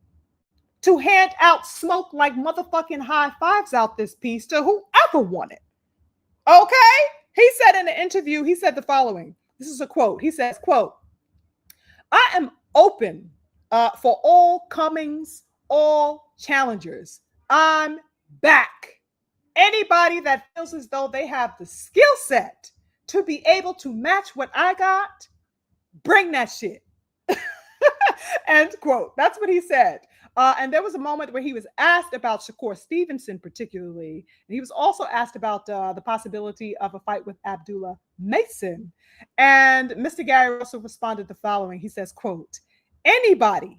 S1: to hand out smoke like motherfucking high fives out this piece to whoever want it. Okay? He said in the interview, he said the following. This is a quote. He says, quote, I am open for all comings, all challengers. I'm back. Anybody that feels as though they have the skill set to be able to match what I got, bring that shit. End quote. That's what he said. And there was a moment where he was asked about Shakur Stevenson particularly. And he was also asked about the possibility of a fight with Abdullah Mason. And Mr. Gary Russell responded the following. He says, quote, anybody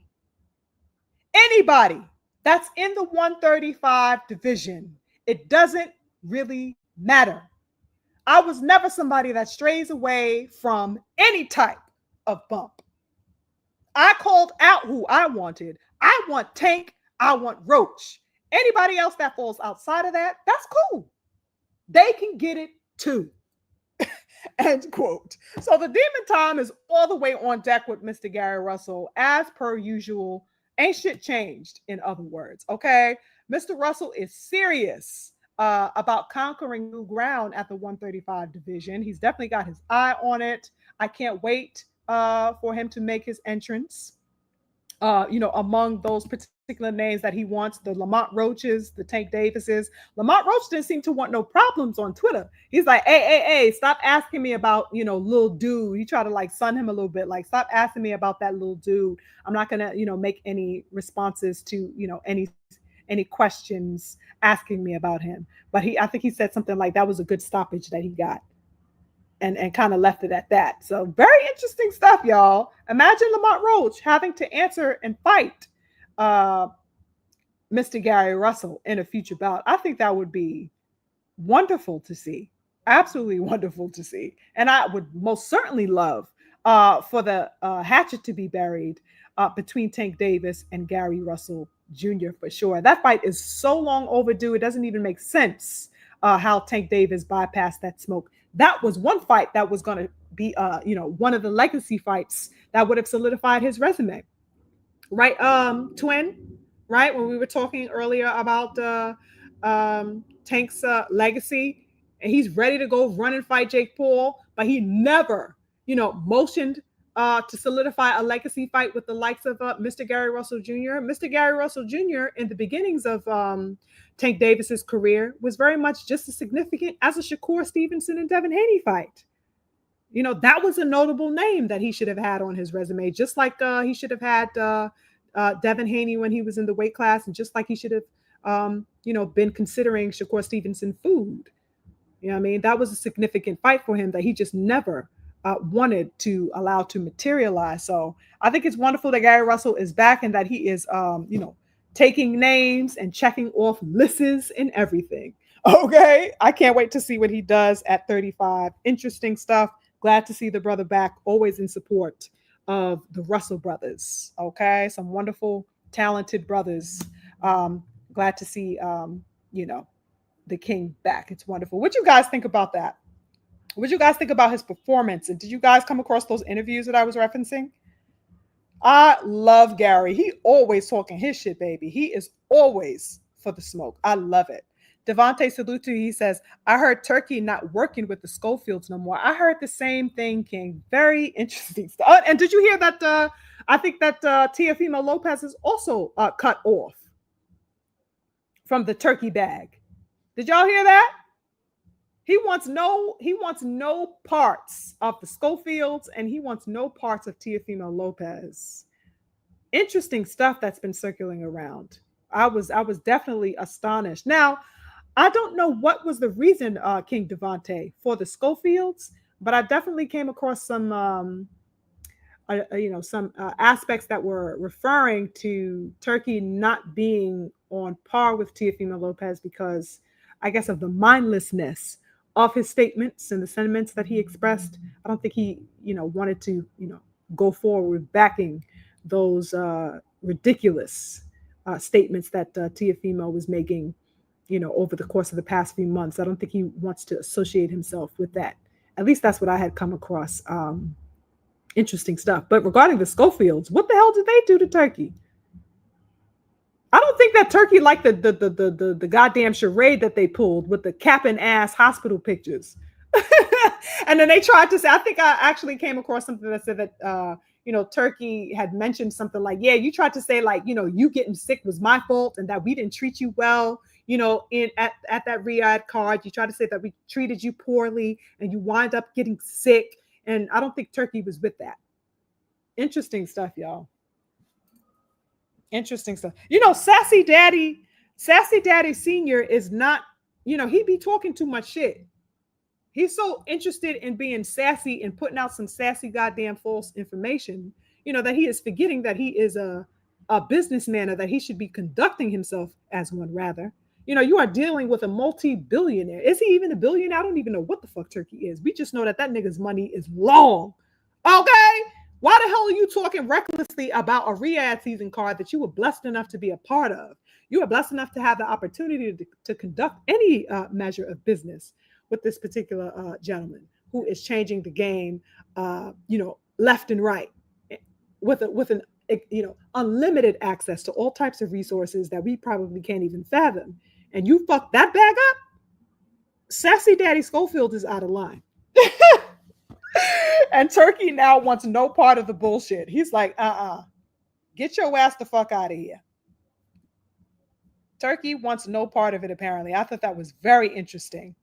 S1: that's in the 135 division, it doesn't really matter. I was never somebody that strays away from any type of bump. I called out who I wanted. I want Tank. I want Roach. Anybody else that falls outside of that, that's cool. They can get it too. End quote. So the demon time is all the way on deck with Mr. Gary Russell, as per usual. Ain't shit changed, in other words. Okay. Mr. Russell is serious about conquering new ground at the 135 division. He's definitely got his eye on it. I can't wait for him to make his entrance. Among those particular names that he wants, the Lamont Roaches, the Tank Davises. Lamont Roach didn't seem to want no problems on Twitter. He's like, hey, stop asking me about, little dude. He tried to like sun him a little bit, like, stop asking me about that little dude. I'm not gonna, make any responses to, any questions asking me about him. But I think he said something like that was a good stoppage that he got. And kind of left it at that. So very interesting stuff, y'all. Imagine Lamont Roach having to answer and fight Mr. Gary Russell in a future bout. I think that would be wonderful to see. Absolutely wonderful to see. And I would most certainly love for the hatchet to be buried between Tank Davis and Gary Russell Jr. for sure. That fight is so long overdue. It doesn't even make sense how Tank Davis bypassed that smoke. That was one fight that was going to be, one of the legacy fights that would have solidified his resume, right? Twin, right? When we were talking earlier about Tank's legacy, and he's ready to go run and fight Jake Paul, but he never, motioned to solidify a legacy fight with the likes of Mr. Gary Russell Jr. Mr. Gary Russell Jr. in the beginnings of Tank Davis's career was very much just as significant as a Shakur Stevenson and Devin Haney fight. That was a notable name that he should have had on his resume, just like he should have had Devin Haney when he was in the weight class, and just like he should have, been considering Shakur Stevenson food. That was a significant fight for him that he just never wanted to allow to materialize. So I think it's wonderful that Gary Russell is back and that he is, taking names and checking off lists and everything. Okay. I can't wait to see what he does at 35. Interesting stuff. Glad to see the brother back, always in support of the Russell brothers. Okay. Some wonderful, talented brothers. Glad to see, the king back. It's wonderful. What you guys think about that? What you guys think about his performance? And did you guys come across those interviews that I was referencing? I love Gary. He always talking his shit, baby. He is always for the smoke. I love it. Devontae Salutu, he says, I heard Turkey not working with the Scofields no more. I heard the same thing, King. Very interesting stuff. And did you hear that? I think that Teofimo Lopez is also cut off from the turkey bag. Did y'all hear that? He wants no parts of the Scofields, and he wants no parts of Teofimo Lopez. Interesting stuff that's been circulating around. I was definitely astonished. Now, I don't know what was the reason, King Devontae, for the Scofields, but I definitely came across some aspects that were referring to Turkey not being on par with Teofimo Lopez because, I guess, of the mindlessness of his statements and the sentiments that he expressed. I don't think he, wanted to, go forward with backing those ridiculous statements that Teofimo was making, over the course of the past few months. I don't think he wants to associate himself with that. At least that's what I had come across. Interesting stuff. But regarding the Scofields, what the hell did they do to Turkey? I don't think that Turkey liked the goddamn charade that they pulled with the cap and ass hospital pictures. And then they tried to say, I think I actually came across something that said that, Turkey had mentioned something like, yeah, you tried to say like, you getting sick was my fault and that we didn't treat you well, at that Riyadh card. You tried to say that we treated you poorly and you wind up getting sick. And I don't think Turkey was with that. Interesting stuff, y'all. Interesting stuff. Sassy Daddy Senior is not, he be talking too much shit. He's so interested in being sassy and putting out some sassy goddamn false information, that he is forgetting that he is a businessman, or that he should be conducting himself as one, rather. You are dealing with a multi-billionaire. Is he even a billionaire? I don't even know what the fuck Turkey is. We just know that nigga's money is long. Okay? Why the hell are you talking recklessly about a Riyadh season card that you were blessed enough to be a part of? You were blessed enough to have the opportunity to conduct any measure of business with this particular gentleman who is changing the game, left and right, with an unlimited access to all types of resources that we probably can't even fathom. And you fuck that bag up? Sassy Daddy Scofield is out of line. And Turkey now wants no part of the bullshit. He's like, get your ass the fuck out of here. Turkey wants no part of it, apparently. I thought that was very interesting,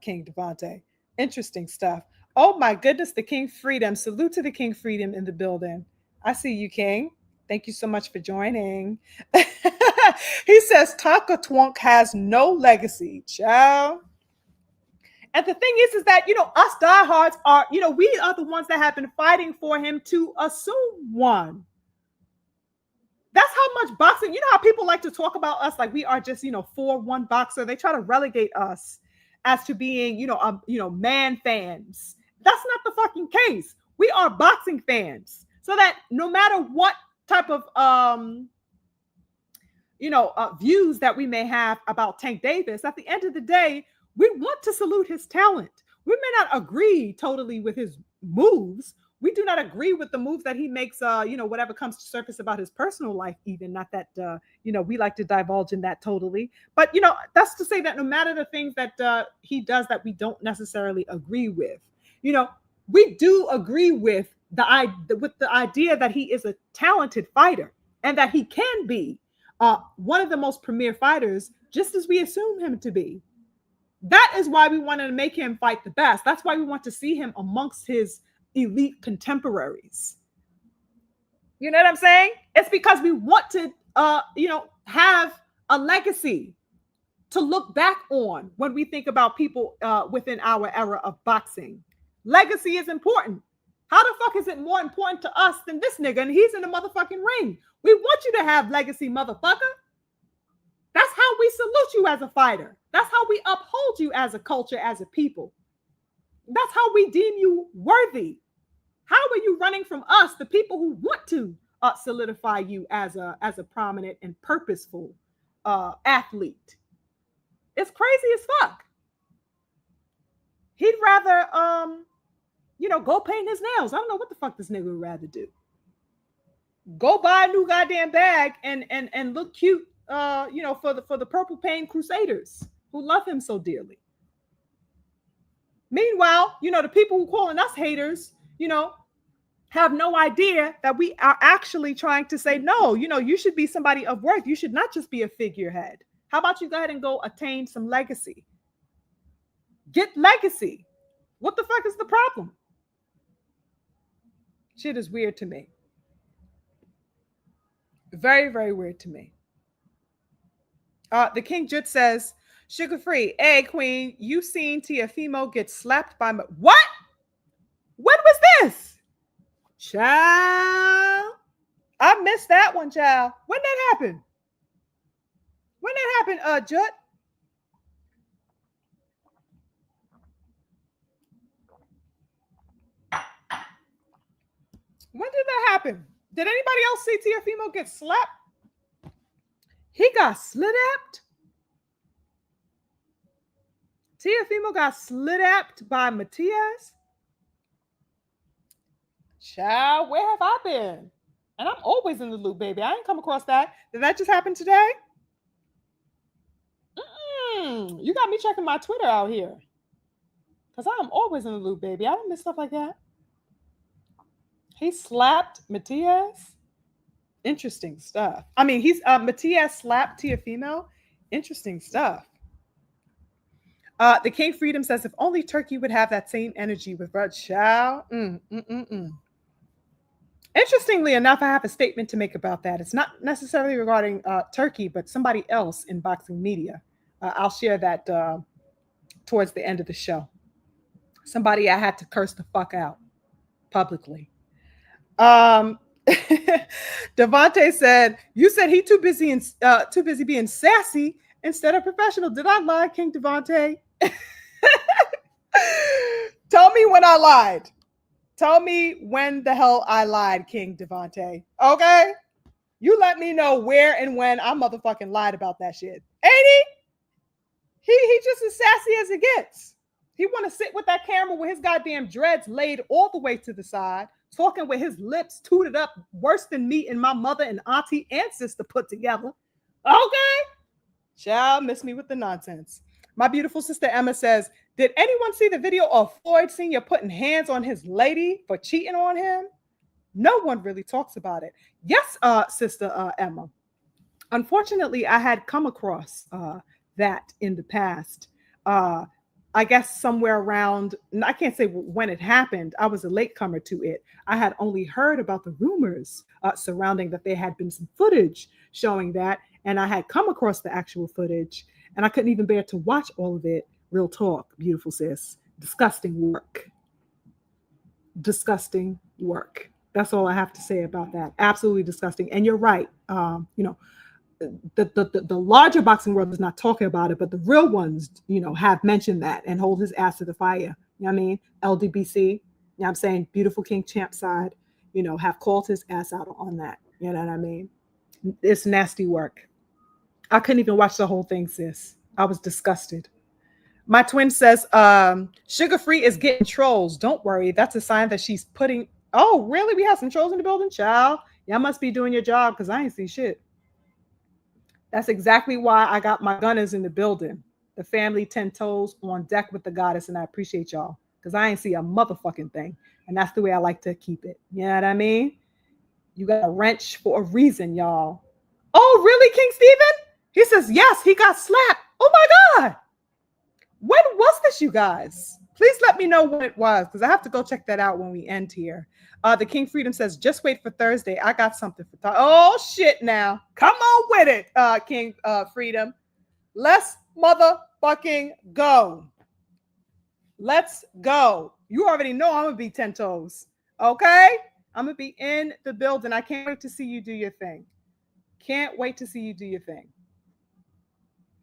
S1: King Devontae. Interesting stuff. Oh my goodness, the King Freedom. Salute to the King Freedom in the building. I see you, King. Thank you so much for joining. He says Taka Twunk has no legacy, child. And the thing is that, us diehards are, we are the ones that have been fighting for him to assume one. That's how much boxing, how people like to talk about us like we are just, 4-1 boxer. They try to relegate us as to being, man fans. That's not the fucking case. We are boxing fans. So that no matter what type of, views that we may have about Tank Davis, at the end of the day, we want to salute his talent. We may not agree totally with his moves. We do not agree with the moves that he makes, whatever comes to surface about his personal life, even. Not that, we like to divulge in that totally. But, that's to say that no matter the things that he does that we don't necessarily agree with, we do agree with the idea that he is a talented fighter and that he can be one of the most premier fighters, just as we assume him to be. That is why we wanted to make him fight the best. That's why we want to see him amongst his elite contemporaries. You know what I'm saying? It's because we want to, have a legacy to look back on when we think about people within our era of boxing. Legacy is important. How the fuck is it more important to us than this nigga? And he's in the motherfucking ring. We want you to have legacy, motherfucker. That's how we salute you as a fighter. That's how we uphold you as a culture, as a people. That's how we deem you worthy. How are you running from us, the people who want to solidify you as a prominent and purposeful athlete? It's crazy as fuck. He'd rather, go paint his nails. I don't know what the fuck this nigga would rather do. Go buy a new goddamn bag and look cute, for the Purple Pain Crusaders who love him so dearly. Meanwhile, the people who calling us haters, have no idea that we are actually trying to say, no, you should be somebody of worth. You should not just be a figurehead. How about you go ahead and go attain some legacy? Get legacy. What the fuck is the problem? Shit is weird to me. Very, very weird to me. The King Jut says, Sugar Free, hey, Queen, you seen Teofimo get slapped by what? When was this? Child. I missed that one, child. When that happened? Jut? When did that happen? Did anybody else see Teofimo get slapped? He got slit-apped? Teofimo got slit-apped by Matias? Child, where have I been? And I'm always in the loop, baby. I ain't come across that. Did that just happen today? You got me checking my Twitter out here. Because I'm always in the loop, baby. I don't miss stuff like that. He slapped Matias? Interesting stuff. I mean, Matias slapped Teofimo? Interesting stuff. The King Freedom says, if only Turkey would have that same energy with Red Chow. Interestingly enough, I have a statement to make about that. It's not necessarily regarding Turkey, but somebody else in boxing media. I'll share that towards the end of the show. Somebody I had to curse the fuck out publicly. Devontae said, you said he too busy being sassy instead of professional. Did I lie, King Devontae? Tell me when I lied. Tell me when the hell I lied, King Devontae. Okay? You let me know where and when I motherfucking lied about that shit. Ain't he? He just as sassy as it gets. He want to sit with that camera with his goddamn dreads laid all the way to the side, talking with his lips tooted up worse than me and my mother and auntie and sister put together. Okay? Child, miss me with the nonsense. My beautiful sister Emma says, did anyone see the video of Floyd Sr. putting hands on his lady for cheating on him? No one really talks about it. Yes, sister Emma. Unfortunately, I had come across that in the past. I guess somewhere around, I can't say when it happened. I was a latecomer to it. I had only heard about the rumors surrounding that there had been some footage showing that, and I had come across the actual footage, and I couldn't even bear to watch all of it. Real talk, beautiful sis. Disgusting work. Disgusting work. That's all I have to say about that. Absolutely disgusting. And you're right. You know, the larger boxing world is not talking about it, but the real ones, you know, have mentioned that and hold his ass to the fire. You know what I mean? LDBC, you know what I'm saying? Beautiful King Champ side, you know, have called his ass out on that. You know what I mean? It's nasty work. I couldn't even watch the whole thing, sis. I was disgusted. My twin says, Sugar Free is getting trolls. Don't worry. That's a sign that she's putting. Oh, really? We have some trolls in the building? Child. Y'all must be doing your job because I ain't see shit. That's exactly why I got my gunners in the building. The family 10 toes on deck with the goddess, and I appreciate y'all because I ain't see a motherfucking thing. And that's the way I like to keep it. You know what I mean? You got a wrench for a reason, y'all. Oh, really, King Steven? He says, yes, he got slapped. Oh, my God. When was this, you guys? Please let me know when it was because I have to go check that out when we end here. The King Freedom says, just wait for Thursday. I got something for Oh, shit now. Come on with it, King Freedom. Let's motherfucking go. Let's go. You already know I'm going to be 10 toes. Okay? I'm going to be in the building. I can't wait to see you do your thing. Can't wait to see you do your thing.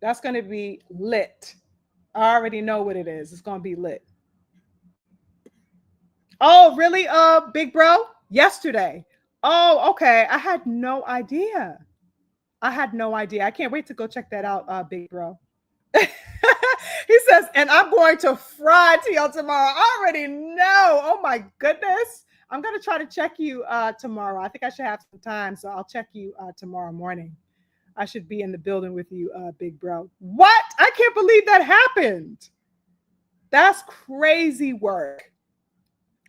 S1: That's going to be lit. I already know what it is. It's going to be lit. Oh, really, big bro? Yesterday. Oh, okay. I had no idea. I had no idea. I can't wait to go check that out, big bro. He says, and I'm going to fry TL tomorrow. I already know. Oh, my goodness. I'm going to try to check you tomorrow. I think I should have some time, so I'll check you tomorrow morning. I should be in the building with you, big bro. What? I can't believe that happened. That's crazy work.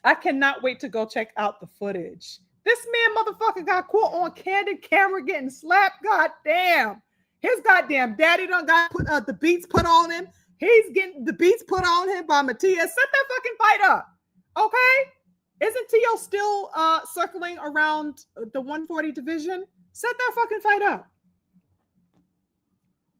S1: I cannot wait to go check out the footage. This man motherfucker got caught on candid camera getting slapped. God damn. His goddamn daddy done got put the beats put on him. He's getting the beats put on him by Matias. Set that fucking fight up. Okay? Isn't Tszyu still circling around the 140 division? Set that fucking fight up.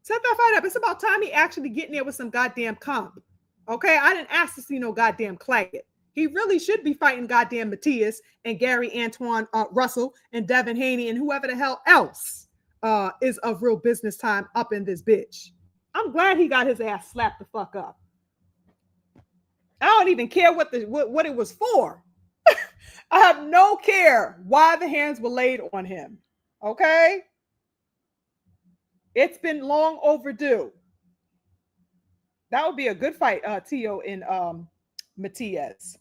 S1: Set that fight up. It's about time he actually get in there with some goddamn comp. Okay? I didn't ask to see no goddamn Claggett. He really should be fighting goddamn Matias and Gary Antoine Russell and Devin Haney and whoever the hell else is of real business time up in this bitch. I'm glad he got his ass slapped the fuck up. I don't even care what it was for. I have no care why the hands were laid on him. Okay? It's been long overdue. That would be a good fight, Tszyu and Matias.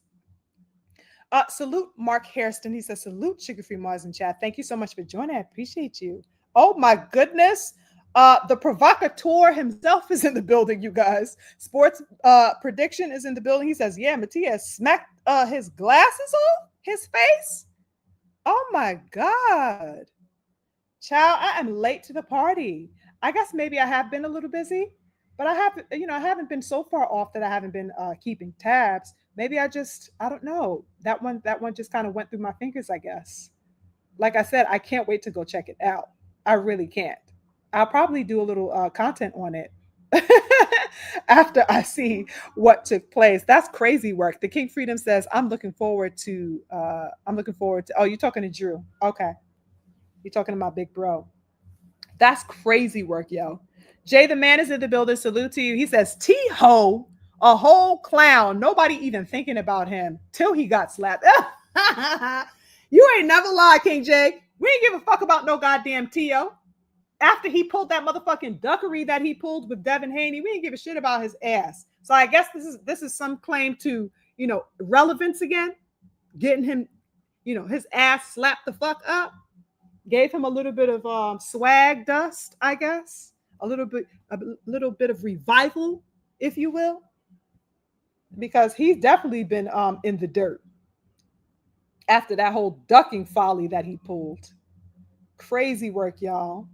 S1: Salute Mark Hairston. He says, salute SugarFreeMars in chat. Thank you so much for joining. I appreciate you. Oh my goodness. The provocateur himself is in the building, you guys. Sports prediction is in the building. He says, yeah, Matias smacked his glasses off his face. Oh my God. Child, I am late to the party. I guess maybe I have been a little busy, but I haven't been so far off that I haven't been keeping tabs. Maybe I don't know. That one just kind of went through my fingers, I guess. Like I said, I can't wait to go check it out. I really can't. I'll probably do a little content on it after I see what took place. That's crazy work. The King Freedom says, I'm looking forward to, oh, you're talking to Drew. Okay. You're talking to my big bro. That's crazy work, yo. Jay the man is in the building. Salute to you. He says, T-Ho, a whole clown. Nobody even thinking about him till he got slapped. You ain't never lied, King Jay. We ain't give a fuck about no goddamn Tszyu. After he pulled that motherfucking duckery that he pulled with Devin Haney, we didn't give a shit about his ass. So I guess this is some claim to, relevance again. Getting him, his ass slapped the fuck up. Gave him a little bit of swag dust, I guess. a little bit of revival, if you will, because he's definitely been in the dirt after that whole ducking folly that he pulled. Crazy work, y'all.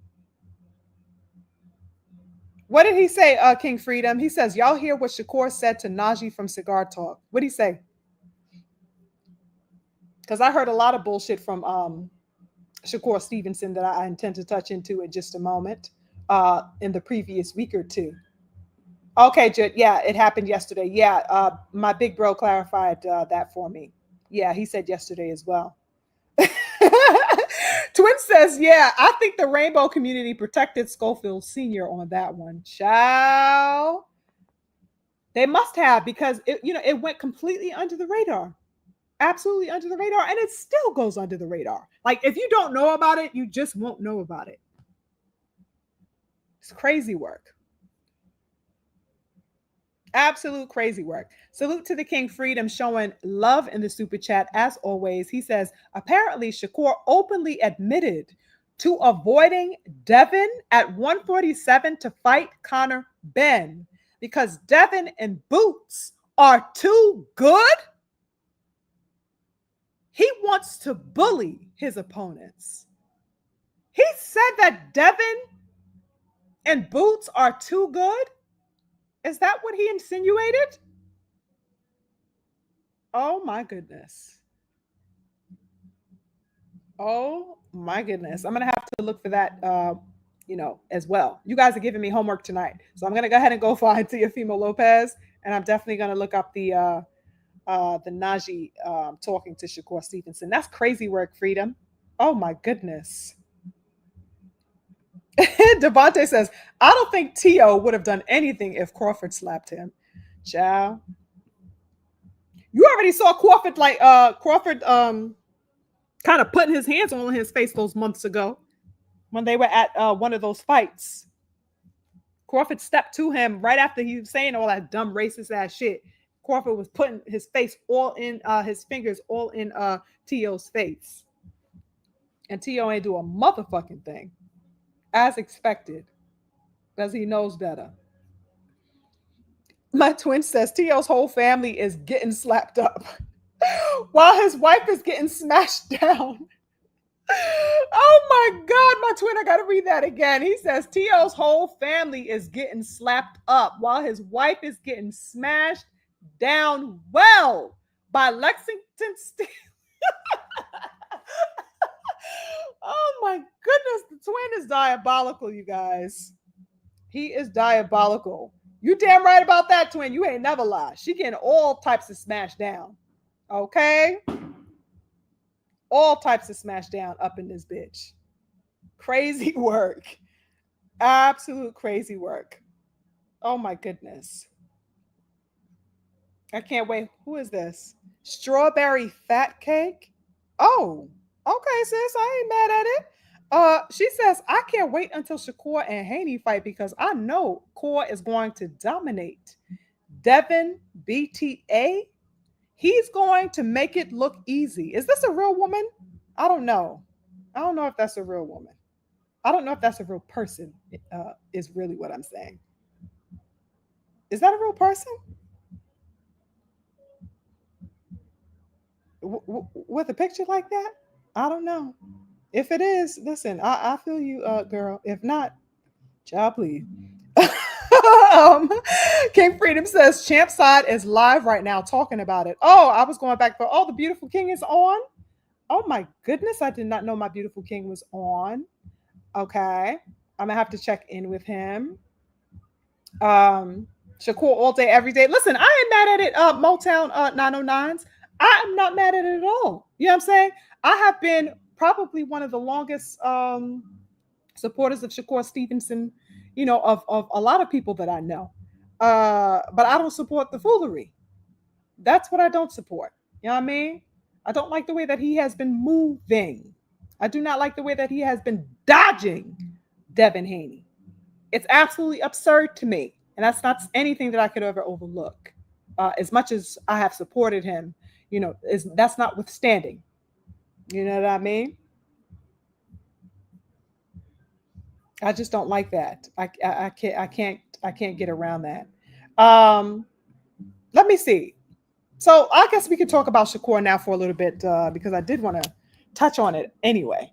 S1: What did he say, King Freedom? He says, y'all hear what Shakur said to Najee from Cigar Talk. What did he say? Because I heard a lot of bullshit from Shakur Stevenson that I intend to touch into in just a moment in the previous week or two. Okay, Jit. Yeah, it happened yesterday. Yeah, my big bro clarified that for me. Yeah, he said yesterday as well. Twin says, yeah, I think the rainbow community protected Scofield Sr. on that one. Ciao. They must have, because it went completely under the radar. Absolutely under the radar, and it still goes under the radar. Like, if you don't know about it, you just won't know about it. It's crazy work. Absolute crazy work. Salute to the King Freedom showing love in the super chat as always. He says, apparently Shakur openly admitted to avoiding Devin at 147 to fight Conor Ben because Devin and Boots are too good. He wants to bully his opponents. He said that Devin and Boots are too good. Is that what he insinuated? Oh my goodness. Oh my goodness. I'm going to have to look for that, as well. You guys are giving me homework tonight. So I'm going to go ahead and go find Teofimo Lopez. And I'm definitely going to look up the Najee talking to Shakur Stevenson. That's crazy work, Freedom. Oh my goodness. Devontae says, I don't think Tszyu would have done anything if Crawford slapped him. Ciao. You already saw Crawford kind of putting his hands on his face those months ago when they were at one of those fights. Crawford stepped to him right after he was saying all that dumb racist ass shit. Crawford was putting his face all in his fingers all in Tio's face. And Tio ain't do a motherfucking thing. As expected. Because he knows better. My twin says Tio's whole family is getting slapped up while his wife is getting smashed down. Oh my God, my twin, I gotta read that again. He says Tio's whole family is getting slapped up while his wife is getting smashed down well by Lexington Steel. Oh my goodness, the twin is diabolical, you guys. He is diabolical. You damn right about that, twin. You ain't never lie. She getting all types of smashed down. Okay? All types of smashed down up in this bitch. Crazy work. Absolute crazy work. Oh my goodness. I can't wait. Who is this? Strawberry fat cake? Oh, okay, sis. I ain't mad at it. She says, I can't wait until Shakur and Haney fight because I know Core is going to dominate. Devin BTA, he's going to make it look easy. Is this a real woman? I don't know. I don't know if that's a real woman. I don't know if that's a real person, is really what I'm saying. Is that a real person? With a picture like that? I don't know. If it is, listen, I feel you, girl. If not, child, please. King Freedom says Champ Side is live right now talking about it. Oh, I was going back for the Beautiful King is on. Oh my goodness, I did not know my Beautiful King was on. Okay, I'm gonna have to check in with him. Shakur all day, every day. Listen, I ain't mad at it. Motown 909s. I'm not mad at it at all. You know what I'm saying? I have been probably one of the longest supporters of Shakur Stevenson, of a lot of people that I know. But I don't support the foolery. That's what I don't support. You know what I mean? I don't like the way that he has been moving. I do not like the way that he has been dodging Devin Haney. It's absolutely absurd to me. And that's not anything that I could ever overlook. As much as I have supported him, that's notwithstanding. You know what I mean? I just don't like that. I can't get around that. Let me see. So I guess we could talk about Shakur now for a little bit because I did want to touch on it anyway.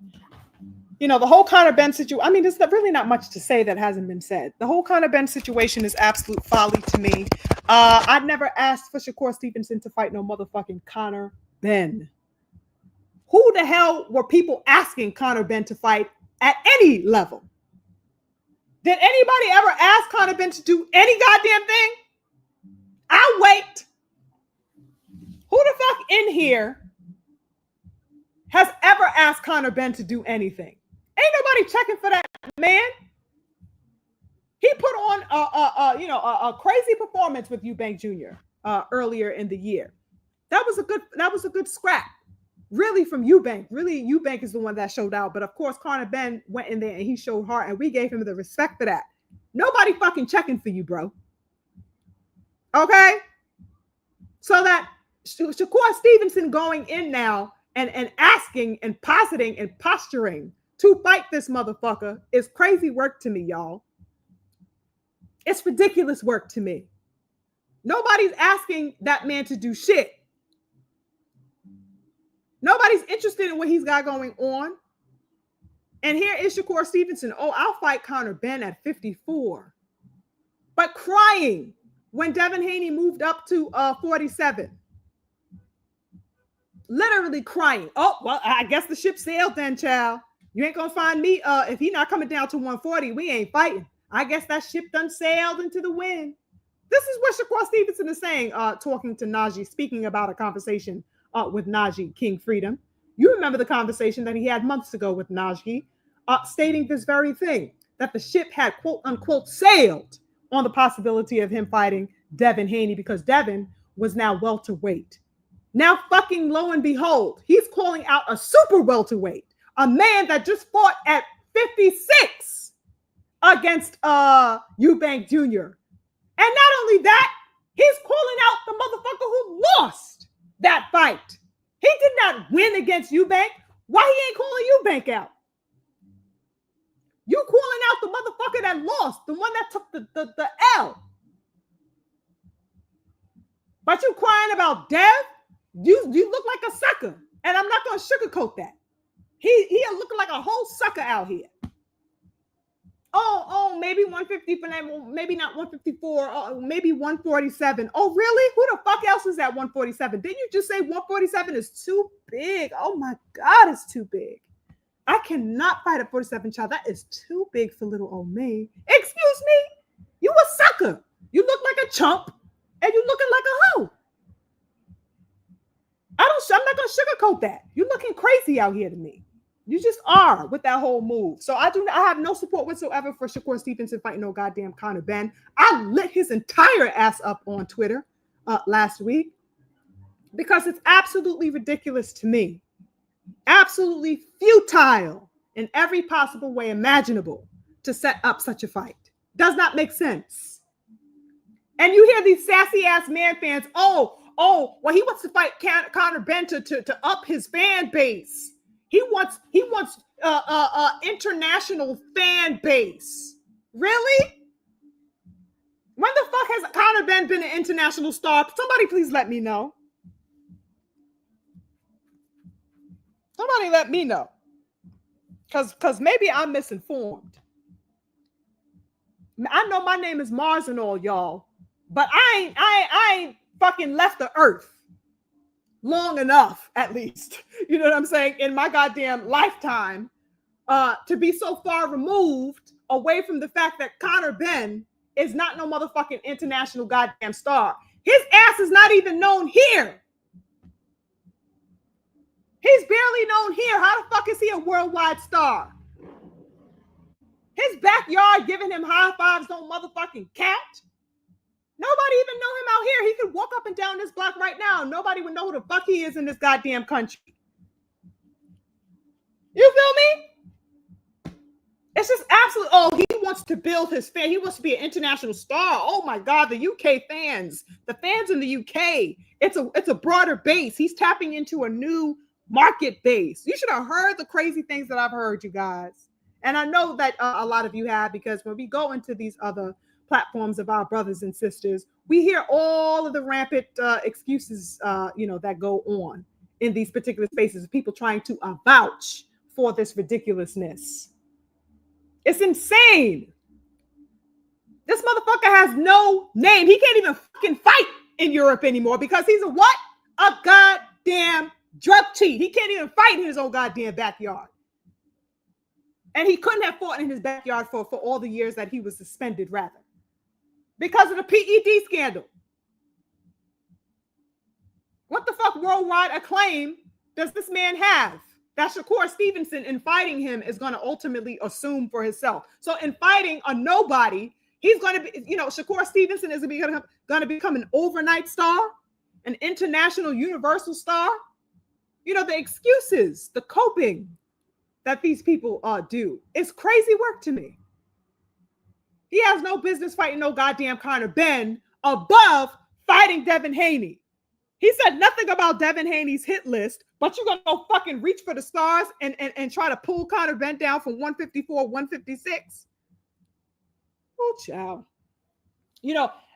S1: You know, the whole Conor Ben situation. I mean, there's really not much to say that hasn't been said. The whole Conor Ben situation is absolute folly to me. I'd never asked for Shakur Stevenson to fight no motherfucking Conor Ben. Who the hell were people asking Conor Ben to fight at any level? Did anybody ever ask Conor Ben to do any goddamn thing? I'll wait. Who the fuck in here has ever asked Conor Ben to do anything? Ain't nobody checking for that man. He put on a crazy performance with Eubank Jr. Earlier in the year. That was a good scrap. Really from Eubank. Really, Eubank is the one that showed out. But of course, Conor Ben went in there and he showed heart, and we gave him the respect for that. Nobody fucking checking for you, bro. Okay? So that Shakur Stevenson going in now and asking and positing and posturing to fight this motherfucker is crazy work to me, y'all. It's ridiculous work to me. Nobody's asking that man to do shit. Nobody's interested in what he's got going on. And here is Shakur Stevenson. Oh, I'll fight Conor Ben at 54. But crying when Devin Haney moved up to 47. Literally crying. Oh, well, I guess the ship sailed then, child. You ain't gonna find me. If he not coming down to 140, we ain't fighting. I guess that ship done sailed into the wind. This is what Shakur Stevenson is saying, talking to Najee, speaking about a conversation with Najee, King Freedom. You remember the conversation that he had months ago with Najee, stating this very thing, that the ship had quote unquote sailed on the possibility of him fighting Devin Haney because Devin was now welterweight. Now fucking lo and behold, he's calling out a super welterweight, a man that just fought at 56 against Eubank Jr. And not only that, he's calling out the motherfucker who lost that fight. He did not win against Eubank. Why he ain't calling Eubank out? You calling out the motherfucker that lost, the one that took the L. But you crying about Dev? You look like a sucker. And I'm not going to sugarcoat that. He looking like a whole sucker out here. Oh, maybe 150 for that, maybe not 154, maybe 147. Oh, really? Who the fuck else is at 147? Didn't you just say 147 is too big? Oh my God, it's too big. I cannot fight at 47, child. That is too big for little old me. Excuse me? You a sucker. You look like a chump and you looking like a hoe. I'm not going to sugarcoat that. You're looking crazy out here to me. You just are with that whole move. So I have no support whatsoever for Shakur Stevenson fighting no goddamn Conor Ben. I lit his entire ass up on Twitter last week because it's absolutely ridiculous to me. Absolutely futile in every possible way imaginable to set up such a fight. Does not make sense. And you hear these sassy ass man fans, oh, well, he wants to fight Conor Ben to up his fan base. He wants international fan base. Really? When the fuck has Conor Ben been an international star? Somebody please let me know. Somebody let me know. Because maybe I'm misinformed. I know my name is Mars and all, y'all. But I ain't fucking left the earth long enough, at least. You know what I'm saying? In my goddamn lifetime, to be so far removed away from the fact that Conor Ben is not no motherfucking international goddamn star. His ass is not even known here. He's barely known here. How the fuck is he a worldwide star? His backyard giving him high fives don't motherfucking count. Nobody even know him out here. He could walk up and down this block right now. Nobody would know who the fuck he is in this goddamn country. You feel me? It's just absolute. Oh, he wants to build his fan. He wants to be an international star. Oh my God, the UK fans, the fans in the UK. It's a broader base. He's tapping into a new market base. You should have heard the crazy things that I've heard, you guys. And I know that a lot of you have, because when we go into these other platforms of our brothers and sisters, we hear all of the rampant excuses, that go on in these particular spaces, people trying to vouch for this ridiculousness. It's insane. This motherfucker has no name. He can't even fucking fight in Europe anymore because he's a what? A goddamn drug cheat. He can't even fight in his own goddamn backyard. And he couldn't have fought in his backyard for all the years that he was suspended, rather, because of the PED scandal. What the fuck worldwide acclaim does this man have that Shakur Stevenson, in fighting him, is going to ultimately assume for himself? So in fighting a nobody, he's going to be, Shakur Stevenson is going to become an overnight star, an international universal star. The excuses, the coping that these people do, it's crazy work to me. He has no business fighting no goddamn Conor Benn above fighting Devin Haney. He said nothing about Devin Haney's hit list, but you're going to go fucking reach for the stars and try to pull Conor Benn down from 154, 156. Oh, child.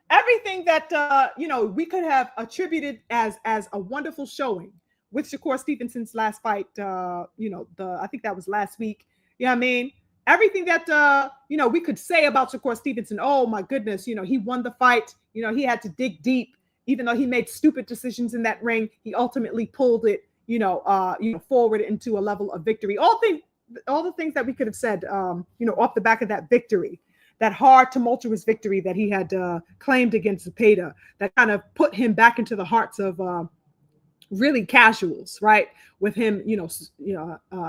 S1: Everything that, we could have attributed as a wonderful showing with Shakur Stevenson's last fight, I think that was last week. You know what I mean? Everything that, we could say about Shakur Stevenson, oh my goodness, he won the fight. He had to dig deep. Even though he made stupid decisions in that ring, he ultimately pulled it, forward into a level of victory. All the things that we could have said, off the back of that victory, that hard, tumultuous victory that he had claimed against Zepeda, that kind of put him back into the hearts of really casuals, right? With him,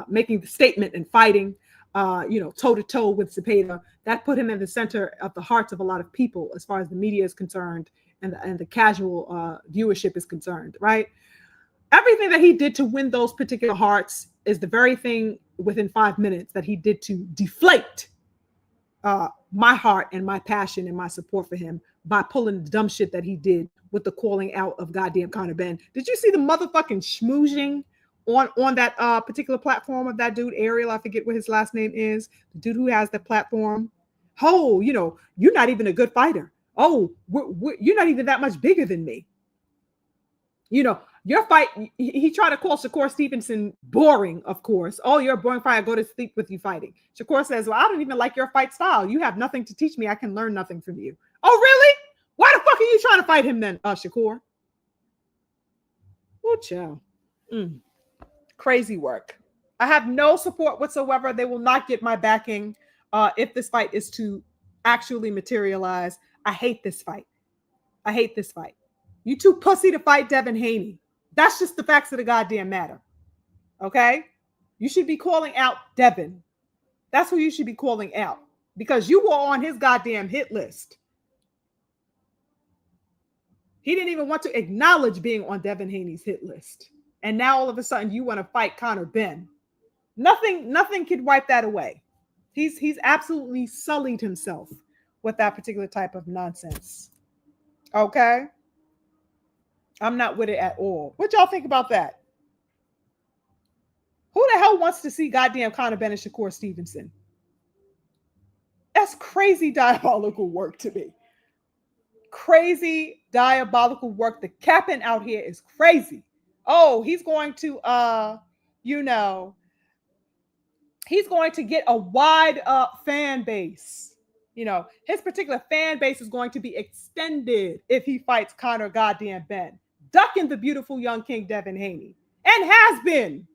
S1: making the statement and fighting, toe to toe with Zepeda. That put him in the center of the hearts of a lot of people, as far as the media is concerned and the casual viewership is concerned, right? Everything that he did to win those particular hearts is the very thing within 5 minutes that he did to deflate my heart and my passion and my support for him by pulling the dumb shit that he did with the calling out of goddamn Conor Benn. Did you see the motherfucking schmoozing on that particular platform of that dude, Ariel? I forget what his last name is. The dude who has the platform. Oh, you're not even a good fighter. Oh, you're not even that much bigger than me. Your fight, he tried to call Shakur Stevenson boring, of course. Oh, you're a boring fighter. I go to sleep with you fighting. Shakur says, well, I don't even like your fight style. You have nothing to teach me. I can learn nothing from you. Oh, really? Why the fuck are you trying to fight him then, Shakur? Oh, child. Crazy work. I have no support whatsoever. They will not get my backing if this fight is to actually materialize. I hate this fight. I hate this fight. You too pussy to fight Devin Haney. That's just the facts of the goddamn matter. Okay? You should be calling out Devin. That's who you should be calling out, because you were on his goddamn hit list. He didn't even want to acknowledge being on Devin Haney's hit list. And now all of a sudden you want to fight Conor Benn. Nothing could wipe that away. He's absolutely sullied himself with that particular type of nonsense. Okay? I'm not with it at all. What y'all think about that? Who the hell wants to see goddamn Conor Benn and Shakur Stevenson? That's crazy diabolical work to me. Crazy diabolical work. The capping out here is crazy. Oh, he's going to he's going to get a wide fan base. His particular fan base is going to be extended if he fights Conor goddamn Benn, ducking the beautiful young king Devin Haney, and has been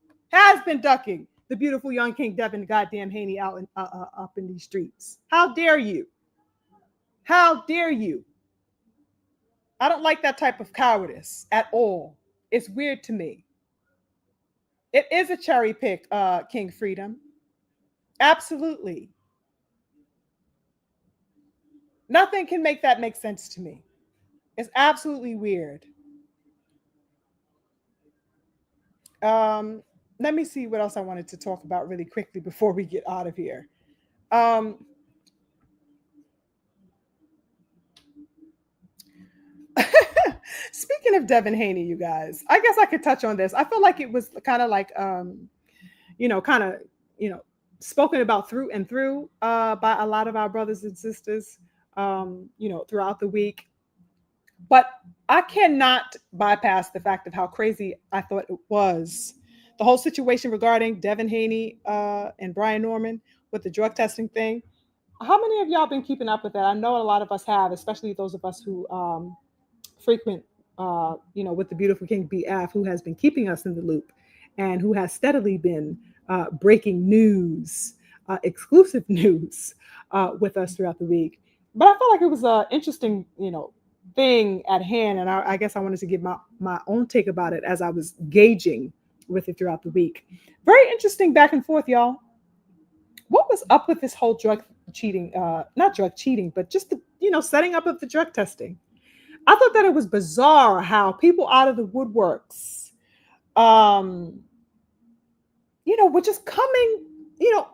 S1: ducking the beautiful young king Devin goddamn Haney out up in these streets. How dare you? How dare you? I don't like that type of cowardice at all. It's weird to me. It is a cherry pick, King Freedom. Absolutely. Nothing can make that make sense to me. It's absolutely weird. Let me see what else I wanted to talk about really quickly before we get out of here. Speaking of Devin Haney, you guys, I guess I could touch on this. I feel like it was kind of like, spoken about through and through by a lot of our brothers and sisters, throughout the week. But I cannot bypass the fact of how crazy I thought it was. The whole situation regarding Devin Haney and Brian Norman with the drug testing thing. How many of y'all been keeping up with that? I know a lot of us have, especially those of us who frequent, with the beautiful King BF, who has been keeping us in the loop and who has steadily been breaking news, exclusive news with us throughout the week. But I felt like it was an interesting, thing at hand, and I guess I wanted to give my own take about it as I was gauging with it throughout the week. Very interesting back and forth, y'all. What was up with this whole drug cheating? Not drug cheating, but just the setting up of the drug testing. I thought that it was bizarre how people out of the woodworks, were just coming,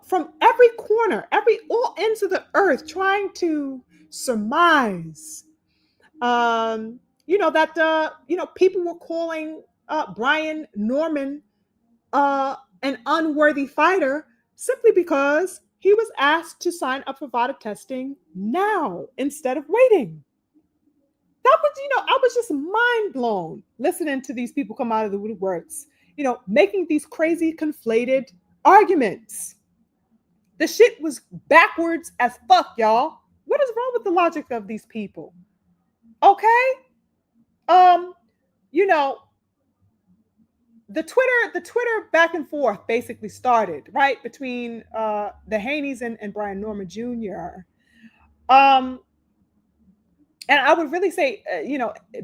S1: from every corner, all ends of the earth, trying to surmise, people were calling Brian Norman an unworthy fighter simply because he was asked to sign up for VADA testing now instead of waiting. That was, I was just mind blown listening to these people come out of the woodworks, making these crazy conflated arguments. The shit was backwards as fuck, y'all. What is wrong with the logic of these people? Okay? The Twitter back and forth basically started, right, between the Haneys and Brian Norman Jr. And I would really say,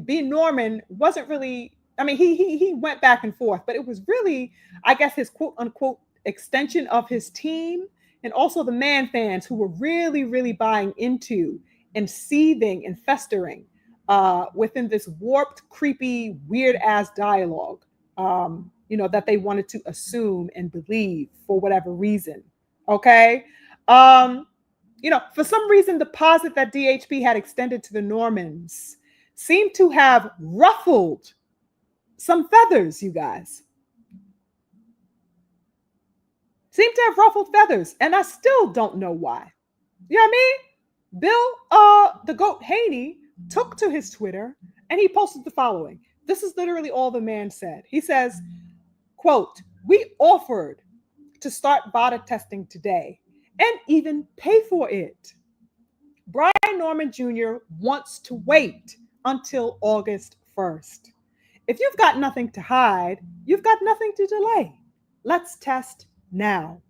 S1: B. Norman wasn't really, I mean, he went back and forth, but it was really, I guess, his quote unquote extension of his team, and also the man fans who were really, really buying into and seething and festering within this warped, creepy, weird ass dialogue, that they wanted to assume and believe for whatever reason. Okay. For some reason, the posit that DHP had extended to the Normans seemed to have ruffled some feathers, you guys. Seemed to have ruffled feathers, and I still don't know why. You know what I mean? Bill, the GOAT Haney, took to his Twitter, and he posted the following. This is literally all the man said. He says, quote, "We offered to start VADA testing today and even pay for it. Brian Norman Jr. wants to wait until August 1st. If you've got nothing to hide, you've got nothing to delay. Let's test now."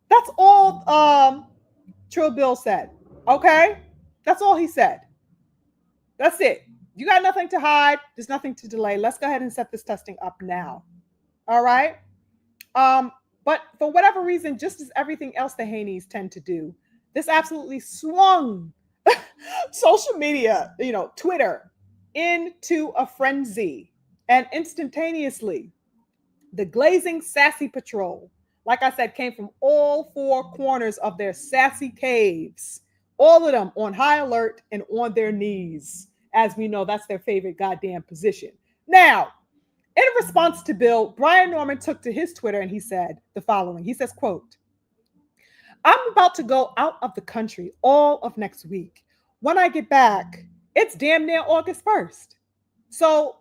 S1: That's all Trill Bill said. Okay? That's all he said. That's it. You got nothing to hide. There's nothing to delay. Let's go ahead and set this testing up now. All right? But for whatever reason, just as everything else the Haneys tend to do, this absolutely swung social media, Twitter, into a frenzy. And instantaneously, the glazing sassy patrol, like I said, came from all four corners of their sassy caves, all of them on high alert and on their knees. As we know, that's their favorite goddamn position. Now, in response to Bill, Brian Norman took to his Twitter and he said the following. He says, quote, "I'm about to go out of the country all of next week. When I get back, it's damn near August 1st. So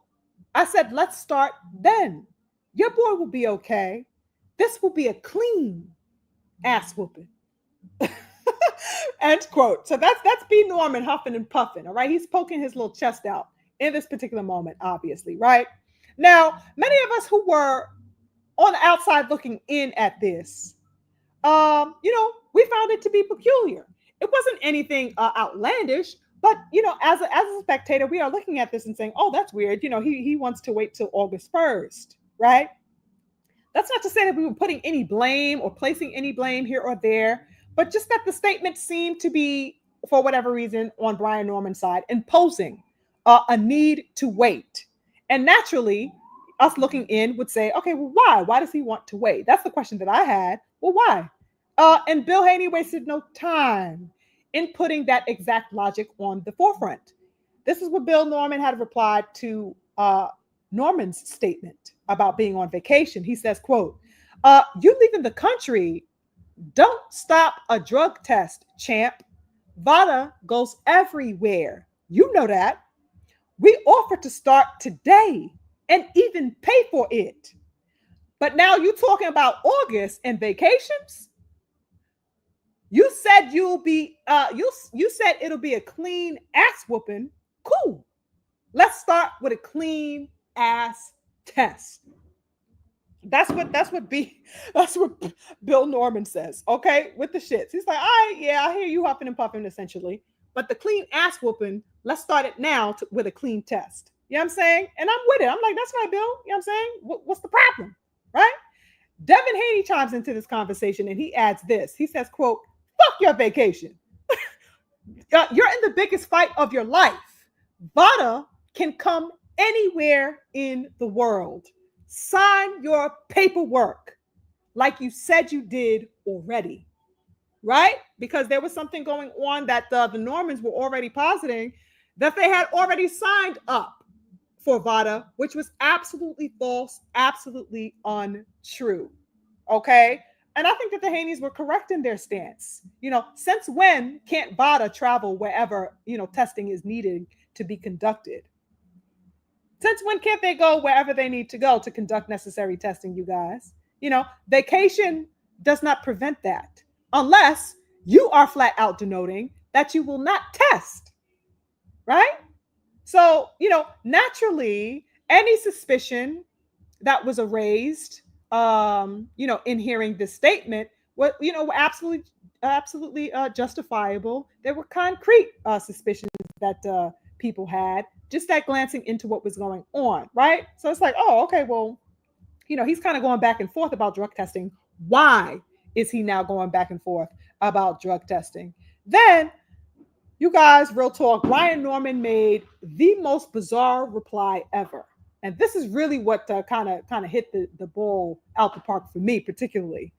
S1: I said, let's start then. Your boy will be okay. This will be a clean ass whooping." End quote. So that's B. Norman huffing and puffing. All right. He's poking his little chest out in this particular moment, obviously. Right. Now, many of us who were on the outside looking in at this, we found it to be peculiar. It wasn't anything outlandish, but, as a spectator, we are looking at this and saying, oh, that's weird. He wants to wait till August 1st, right? That's not to say that we were putting any blame or placing any blame here or there, but just that the statement seemed to be, for whatever reason, on Brian Norman's side, imposing a need to wait. And naturally, us looking in would say, okay, well, why? Why does he want to wait? That's the question that I had. Well, why? And Bill Haney wasted no time in putting that exact logic on the forefront. This is what Bill Norman had replied to Norman's statement about being on vacation. He says, quote, "You leaving the country Don't stop a drug test, champ. VADA goes everywhere. You know that. We offer to start today and even pay for it. But now you're talking about August and vacations? You said you said it'll be a clean ass whooping. Cool. Let's start with a clean ass test. That's what Bill Norman says. Okay, with the shits. He's like, all right, yeah, I hear you huffing and puffing essentially, but the clean ass whooping. Let's start it now with a clean test. You know what I'm saying? And I'm with it. I'm like, that's right, Bill. You know what I'm saying? What's the problem, right? Devin Haney chimes into this conversation and he adds this. He says, "Quote: Fuck your vacation. You're in the biggest fight of your life. VADA can come anywhere in the world. Sign your paperwork like you said you did already," right? Because there was something going on that the Normans were already positing that they had already signed up for VADA, which was absolutely false, absolutely untrue. Okay. And I think that the Haneys were correct in their stance. Since when can't VADA travel wherever, testing is needed to be conducted? Since when can't they go wherever they need to go to conduct necessary testing, you guys? Vacation does not prevent that unless you are flat out denoting that you will not test, right? So, naturally, any suspicion that was raised, in hearing this statement, were absolutely justifiable. There were concrete suspicions that people had just that glancing into what was going on, right? So it's like, oh, okay, well, he's kind of going back and forth about drug testing. Why is he now going back and forth about drug testing? Then, you guys, real talk, Ryan Norman made the most bizarre reply ever. And this is really what kind of hit the ball out the park for me, particularly.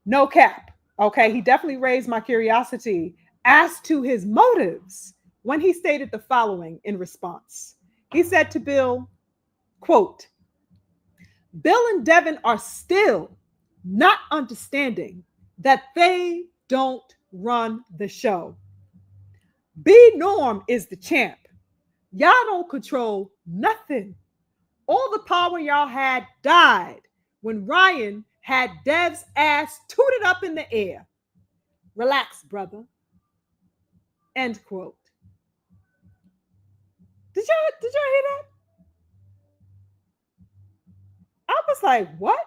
S1: No cap. Okay, he definitely raised my curiosity as to his motives when he stated the following in response. He said to Bill, quote: "Bill and Devin are still not understanding that they don't run the show. B Norm is the champ. Y'all don't control nothing. All the power y'all had died when Ryan had Dev's ass tooted up in the air. Relax, brother." End quote. Did y'all hear that? I was like, what?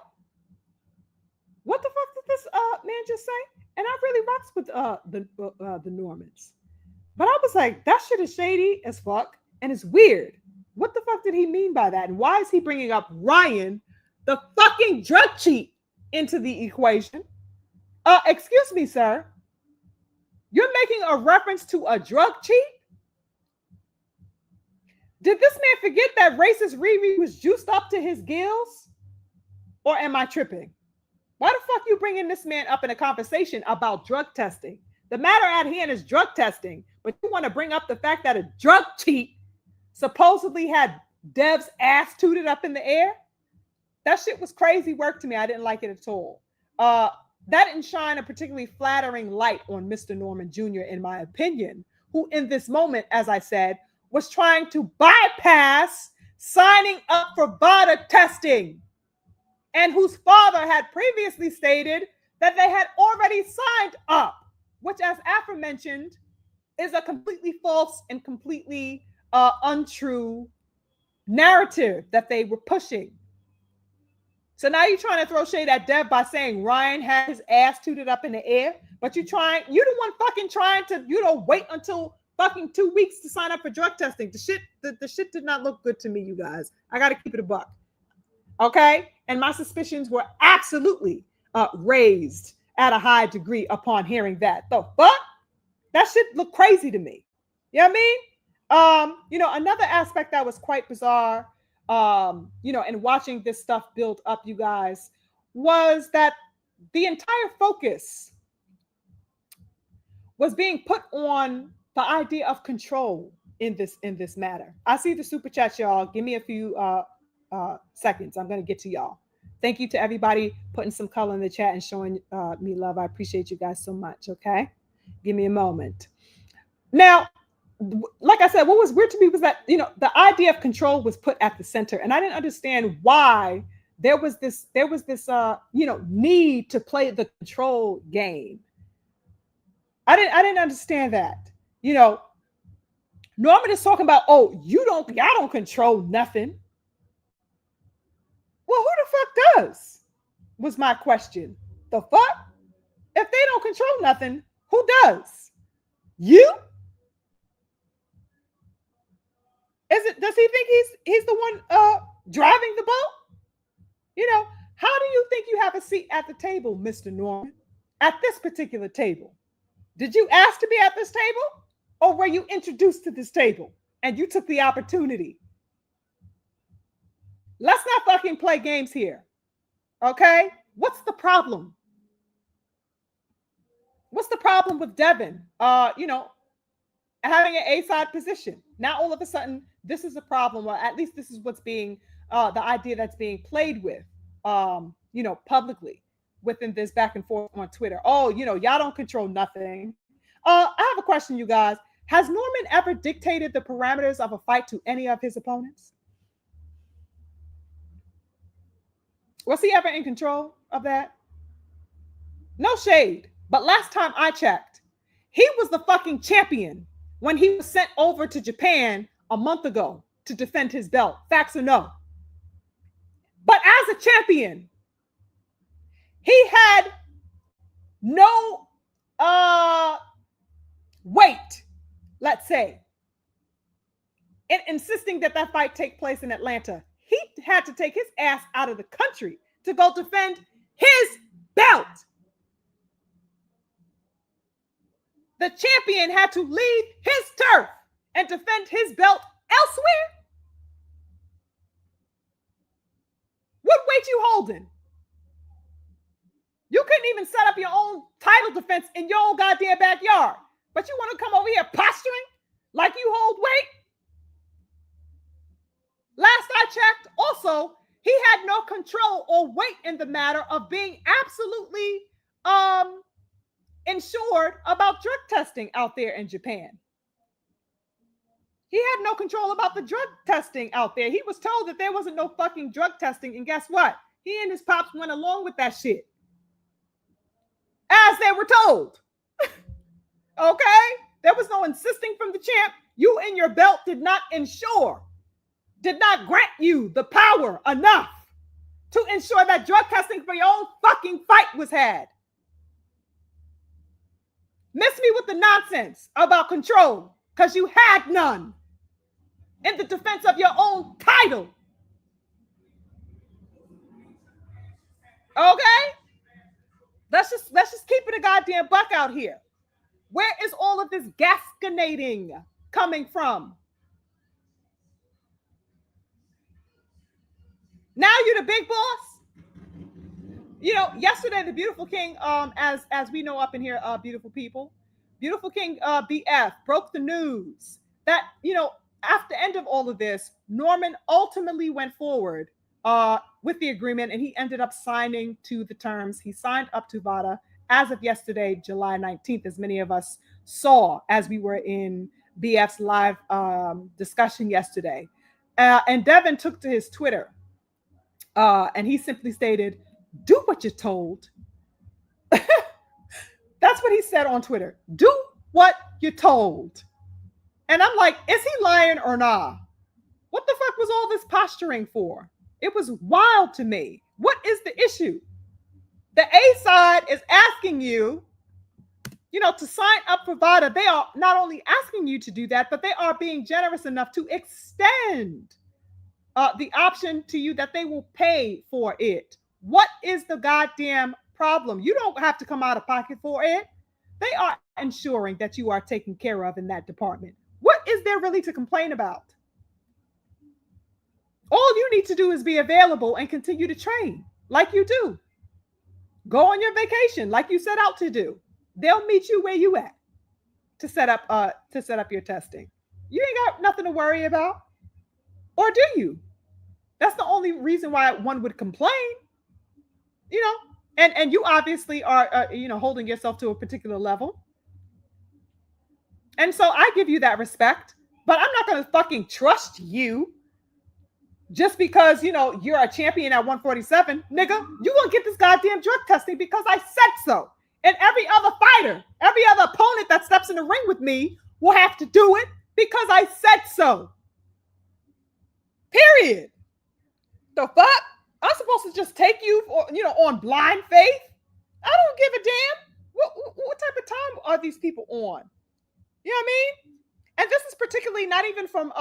S1: What the fuck did this man just say? And I really rocks with the Normans. But I was like, that shit is shady as fuck and it's weird. What the fuck did he mean by that? And why is he bringing up Ryan, the fucking drug cheat, into the equation? Excuse me, sir. You're making a reference to a drug cheat? Did this man forget that racist Riri was juiced up to his gills? Or am I tripping? Why the fuck you bringing this man up in a conversation about drug testing? The matter at hand is drug testing, but you want to bring up the fact that a drug cheat supposedly had Dev's ass tooted up in the air? That shit was crazy work to me. I didn't like it at all. That didn't shine a particularly flattering light on Mr. Norman Jr., in my opinion, who in this moment, as I said, was trying to bypass signing up for VADA testing, and whose father had previously stated that they had already signed up, which, as aforementioned, is a completely false and completely untrue narrative that they were pushing. So now you're trying to throw shade at Dev by saying Ryan had his ass tooted up in the air, but you're the one fucking trying to, wait until fucking 2 weeks to sign up for drug testing. The shit did not look good to me, you guys. I got to keep it a buck. Okay? And my suspicions were absolutely raised at a high degree upon hearing that. The fuck? That shit looked crazy to me. You know what I mean? Another aspect that was quite bizarre, and watching this stuff build up, you guys, was that the entire focus was being put on the idea of control in this matter. I see the super chat, y'all. Give me a few seconds. I'm going to get to y'all. Thank you to everybody putting some color in the chat and showing me love. I appreciate you guys so much. Okay. Give me a moment. Now, like I said, what was weird to me was that, the idea of control was put at the center. And I didn't understand why there was this need to play the control game. I didn't understand that. Norman is talking about, oh, y'all don't control nothing. Well, who the fuck does? Was my question. The fuck? If they don't control nothing, who does? You? Does he think he's the one driving the boat? How do you think you have a seat at the table, Mr. Norman? At this particular table? Did you ask to be at this table? Or were you introduced to this table and you took the opportunity? Let's not fucking play games here. Okay? What's the problem? What's the problem with Devin? Having an A-side position. Now all of a sudden, this is a problem, or at least this is what's being the idea that's being played with, publicly within this back and forth on Twitter. Oh, y'all don't control nothing. I have a question, you guys. Has Norman ever dictated the parameters of a fight to any of his opponents? Was he ever in control of that? No shade. But last time I checked, he was the fucking champion when he was sent over to Japan a month ago to defend his belt. Facts or no? But as a champion, he had no weight, let's say, in insisting that fight take place in Atlanta. He had to take his ass out of the country to go defend his belt. The champion had to leave his turf and defend his belt elsewhere. What weight you holding? You couldn't even set up your own title defense in your own goddamn backyard. But you want to come over here posturing like you hold weight? Last I checked, also, he had no control or weight in the matter of being absolutely insured about drug testing out there in Japan. He had no control about the drug testing out there. He was told that there wasn't no fucking drug testing. And guess what? He and his pops went along with that shit. As they were told. Okay? There was no insisting from the champ. You and your belt did not grant you the power enough to ensure that drug testing for your own fucking fight was had. Miss me with the nonsense about control, because you had none in the defense of your own title. Okay? Let's just keep it a goddamn buck out here. Where is all of this gascinating coming from? Now you're the big boss? Yesterday the Beautiful King, as we know up in here, beautiful people, Beautiful King BF broke the news that, after the end of all of this, Norman ultimately went forward with the agreement, and he ended up signing to the terms. He signed up to VADA as of yesterday, July 19th, as many of us saw as we were in BF's live discussion yesterday. And Devin took to his Twitter and he simply stated, "Do what you're told." That's what he said on Twitter. Do what you're told. And I'm like, is he lying or nah? What the fuck was all this posturing for? It was wild to me. What is the issue? The A side is asking you, to sign up for VADA. They are not only asking you to do that, but they are being generous enough to extend the option to you that they will pay for it. What is the goddamn problem? You don't have to come out of pocket for it. They are ensuring that you are taken care of in that department. What is there really to complain about? All you need to do is be available and continue to train like you do. Go on your vacation like you set out to do. They'll meet you where you at to set up your testing. You ain't got nothing to worry about. Or do you? That's the only reason why one would complain. you know, and you obviously are, holding yourself to a particular level. And so I give you that respect, but I'm not going to fucking trust you just because, you're a champion at 147. Nigga, you going to get this goddamn drug testing because I said so. And every other fighter, every other opponent that steps in the ring with me will have to do it because I said so. Period. The fuck? I'm supposed to just take you, on blind faith? I don't give a damn. What type of time are these people on? You know what I mean? And this is particularly not even from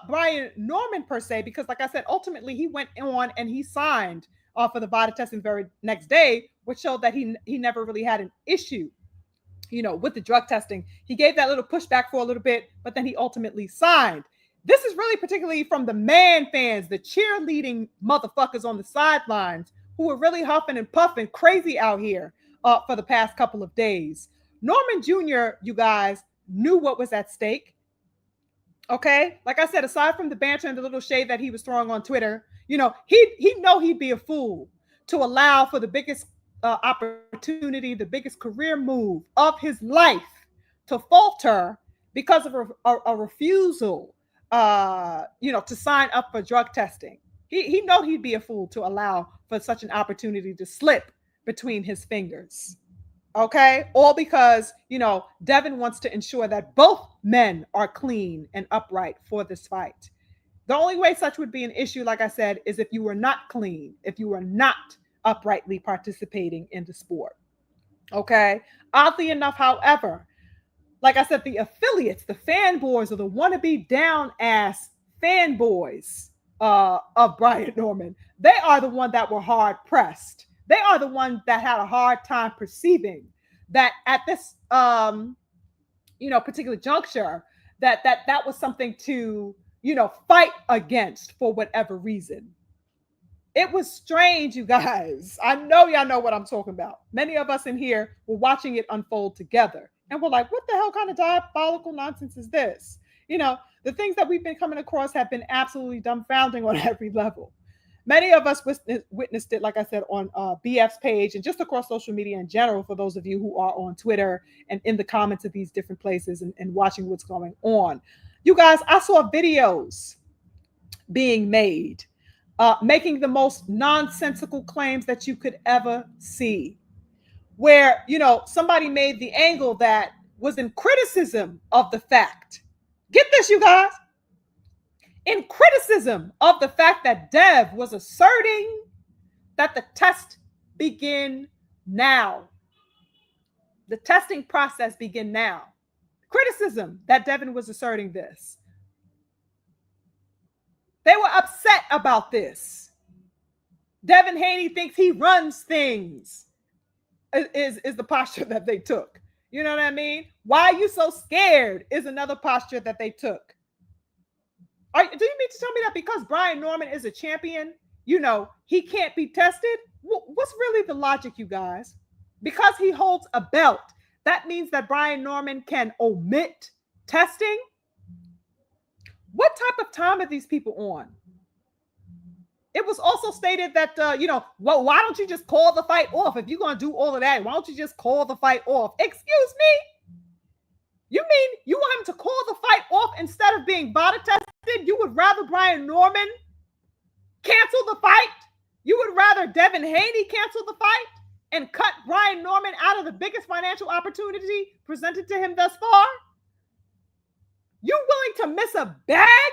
S1: Brian Norman per se, because like I said, ultimately he went on and he signed for the VADA testing the very next day, which showed that he never really had an issue, with the drug testing. He gave that little pushback for a little bit, but then he ultimately signed. This is really particularly from the man fans, the cheerleading motherfuckers on the sidelines who were really huffing and puffing crazy out here for the past couple of days. Norman Jr., you guys, knew what was at stake. Okay? Like I said, aside from the banter and the little shade that he was throwing on Twitter, he know he'd be a fool to allow for the biggest opportunity, the biggest career move of his life to falter because of a refusal, to sign up for drug testing. He know he'd be a fool to allow for such an opportunity to slip between his fingers. Okay, all because Devin wants to ensure that both men are clean and upright for this fight. The only way such would be an issue, like I said, is if you were not clean, if you were not uprightly participating in the sport. Okay, oddly enough, however, like I said, the affiliates, the fanboys, or the wannabe down ass fanboys of Brian Norman, they are the one that were hard pressed. They are the ones that had a hard time perceiving that at this, particular juncture, that was something to, fight against for whatever reason. It was strange, you guys. I know y'all know what I'm talking about. Many of us in here were watching it unfold together. And we're like, what the hell kind of diabolical nonsense is this? The things that we've been coming across have been absolutely dumbfounding on every level. Many of us witnessed it, like I said, on BF's page and just across social media in general, for those of you who are on Twitter and in the comments of these different places and watching what's going on. You guys, I saw videos being made, making the most nonsensical claims that you could ever see, where, somebody made the angle that was in criticism of the fact. Get this, you guys. In criticism of the fact that Dev was asserting that the test begin now. The testing process begin now. Criticism that Devin was asserting this. They were upset about this. Devin Haney thinks he runs things, is the posture that they took. You know what I mean? Why are you so scared is another posture that they took. Do you mean to tell me that because Brian Norman is a champion, he can't be tested? What's really the logic, you guys? Because he holds a belt, that means that Brian Norman can omit testing? What type of time are these people on? It was also stated that, well, why don't you just call the fight off? If you're going to do all of that, why don't you just call the fight off? Excuse me? You mean you want him to call the fight off instead of being VADA tested? You would rather Brian Norman cancel the fight? You would rather Devin Haney cancel the fight and cut Brian Norman out of the biggest financial opportunity presented to him thus far? You willing to miss a bag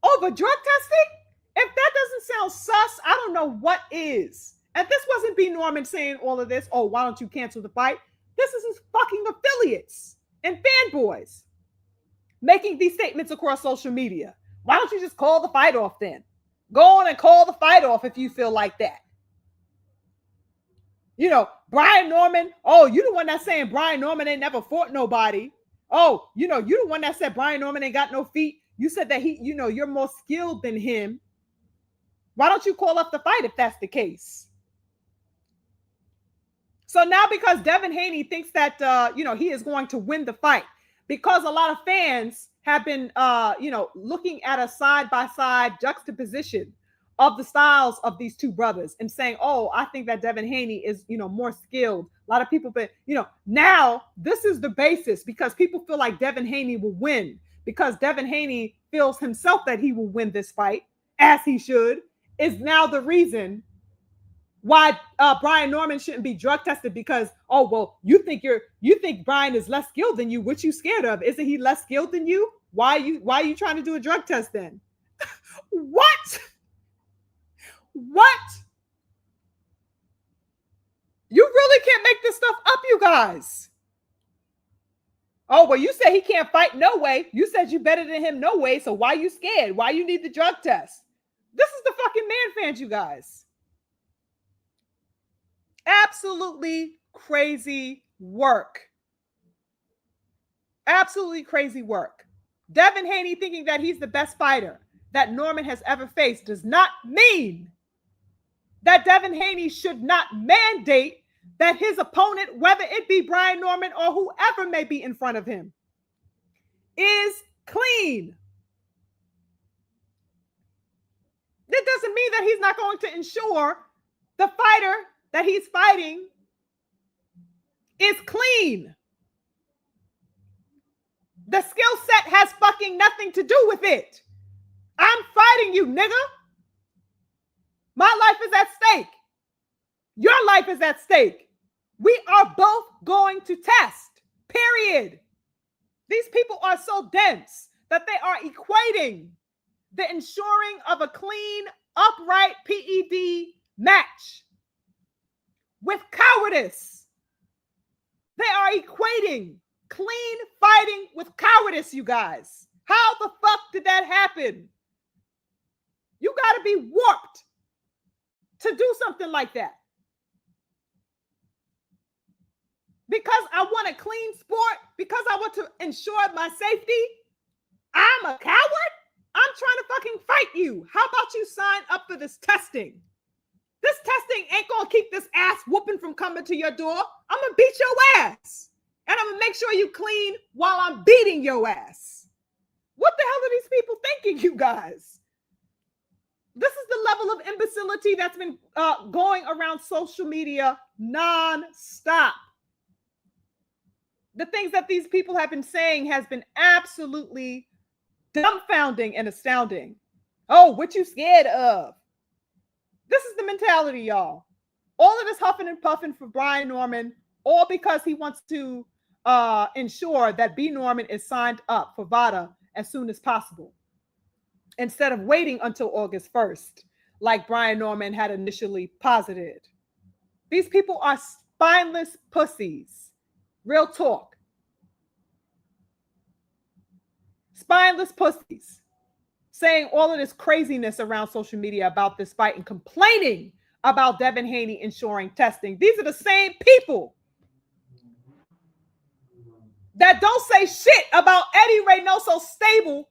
S1: over drug testing? If that doesn't sound sus, I don't know what is. And this wasn't B. Norman saying all of this, oh, why don't you cancel the fight? This is his fucking affiliates and fanboys making these statements across social media. Why don't you just call the fight off then? Go on and call the fight off if you feel like that. Brian Norman, oh, you the one that's saying Brian Norman ain't never fought nobody. Oh, you the one that said Brian Norman ain't got no feet. You said that you're more skilled than him. Why don't you call up the fight if that's the case? So now because Devin Haney thinks that, he is going to win the fight, because a lot of fans have been, looking at a side-by-side juxtaposition of the styles of these two brothers and saying, oh, I think that Devin Haney is, more skilled. A lot of people, but, now this is the basis because people feel like Devin Haney will win because Devin Haney feels himself that he will win this fight, as he should, is now the reason why Brian Norman shouldn't be drug tested because, oh, well, you think Brian is less skilled than you. What you scared of? Isn't he less skilled than you? Why are you trying to do a drug test then? What? What? You really can't make this stuff up, you guys. Oh, well, you said he can't fight no way. You said you better than him no way. So why you scared? Why you need the drug test? This is the fucking man fans, you guys. Absolutely crazy work. Absolutely crazy work. Devin Haney thinking that he's the best fighter that Norman has ever faced does not mean that Devin Haney should not mandate that his opponent, whether it be Brian Norman or whoever may be in front of him, is clean. That doesn't mean that he's not going to ensure the fighter that he's fighting is clean. The skill set has fucking nothing to do with it. I'm fighting you, nigga. My life is at stake. Your life is at stake. We are both going to test, period. These people are so dense that they are equating the ensuring of a clean, upright PED match with cowardice. They are equating clean fighting with cowardice, you guys. How the fuck did that happen? You got to be warped to do something like that. Because I want a clean sport, because I want to ensure my safety, I'm a coward? I'm trying to fucking fight you. How about you sign up for this testing? This testing ain't going to keep this ass whooping from coming to your door. I'm going to beat your ass. And I'm going to make sure you clean while I'm beating your ass. What the hell are these people thinking, you guys? This is the level of imbecility that's been going around social media non-stop. The things that these people have been saying has been absolutely dumbfounding and astounding. Oh, what you scared of? This is the mentality, y'all. All of this huffing and puffing for Brian Norman, all because he wants to ensure that B. Norman is signed up for VADA as soon as possible, instead of waiting until August 1st, like Brian Norman had initially posited. These people are spineless pussies. Real talk. Spineless pussies saying all of this craziness around social media about this fight and complaining about Devin Haney ensuring testing. These are the same people that don't say shit about Eddie Reynoso stable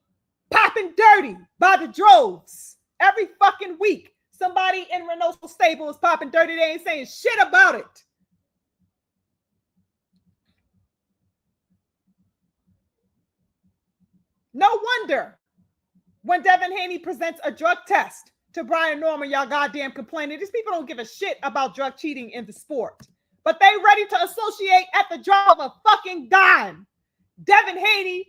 S1: popping dirty by the droves. Every fucking week, somebody in Reynoso stable is popping dirty. They ain't saying shit about it. No wonder when Devin Haney presents a drug test to Brian Norman, y'all goddamn complaining. These people don't give a shit about drug cheating in the sport, but they ready to associate at the drop of a fucking dime Devin Haney,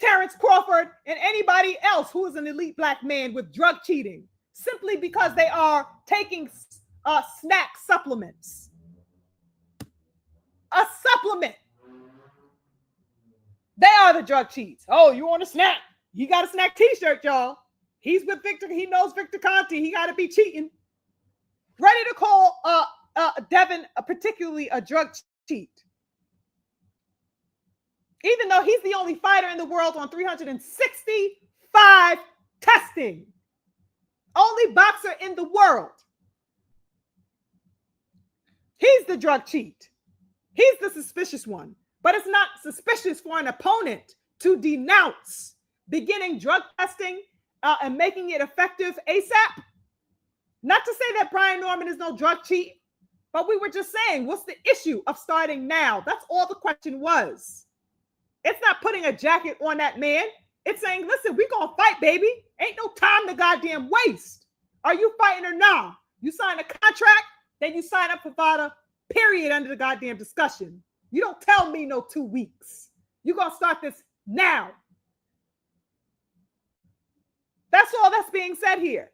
S1: Terrence Crawford, and anybody else who is an elite black man with drug cheating simply because they are taking snack supplements. A supplement. They are the drug cheats. Oh, you want a snack? You got a snack t-shirt, y'all. He's with Victor. He knows Victor Conti. He got to be cheating. Ready to call Devin particularly a drug cheat. Even though he's the only fighter in the world on 365 testing. Only boxer in the world. He's the drug cheat. He's the suspicious one. But it's not suspicious for an opponent to denounce beginning drug testing and making it effective ASAP. Not to say that Brian Norman is no drug cheat, but we were just saying, what's the issue of starting now? That's all the question was. It's not putting a jacket on that man. It's saying, listen, we're going to fight, baby. Ain't no time to goddamn waste. Are you fighting or not? You sign a contract, then you sign up for VADA, period, under the goddamn discussion. You don't tell me no 2 weeks. You're going to start this now. That's all that's being said here.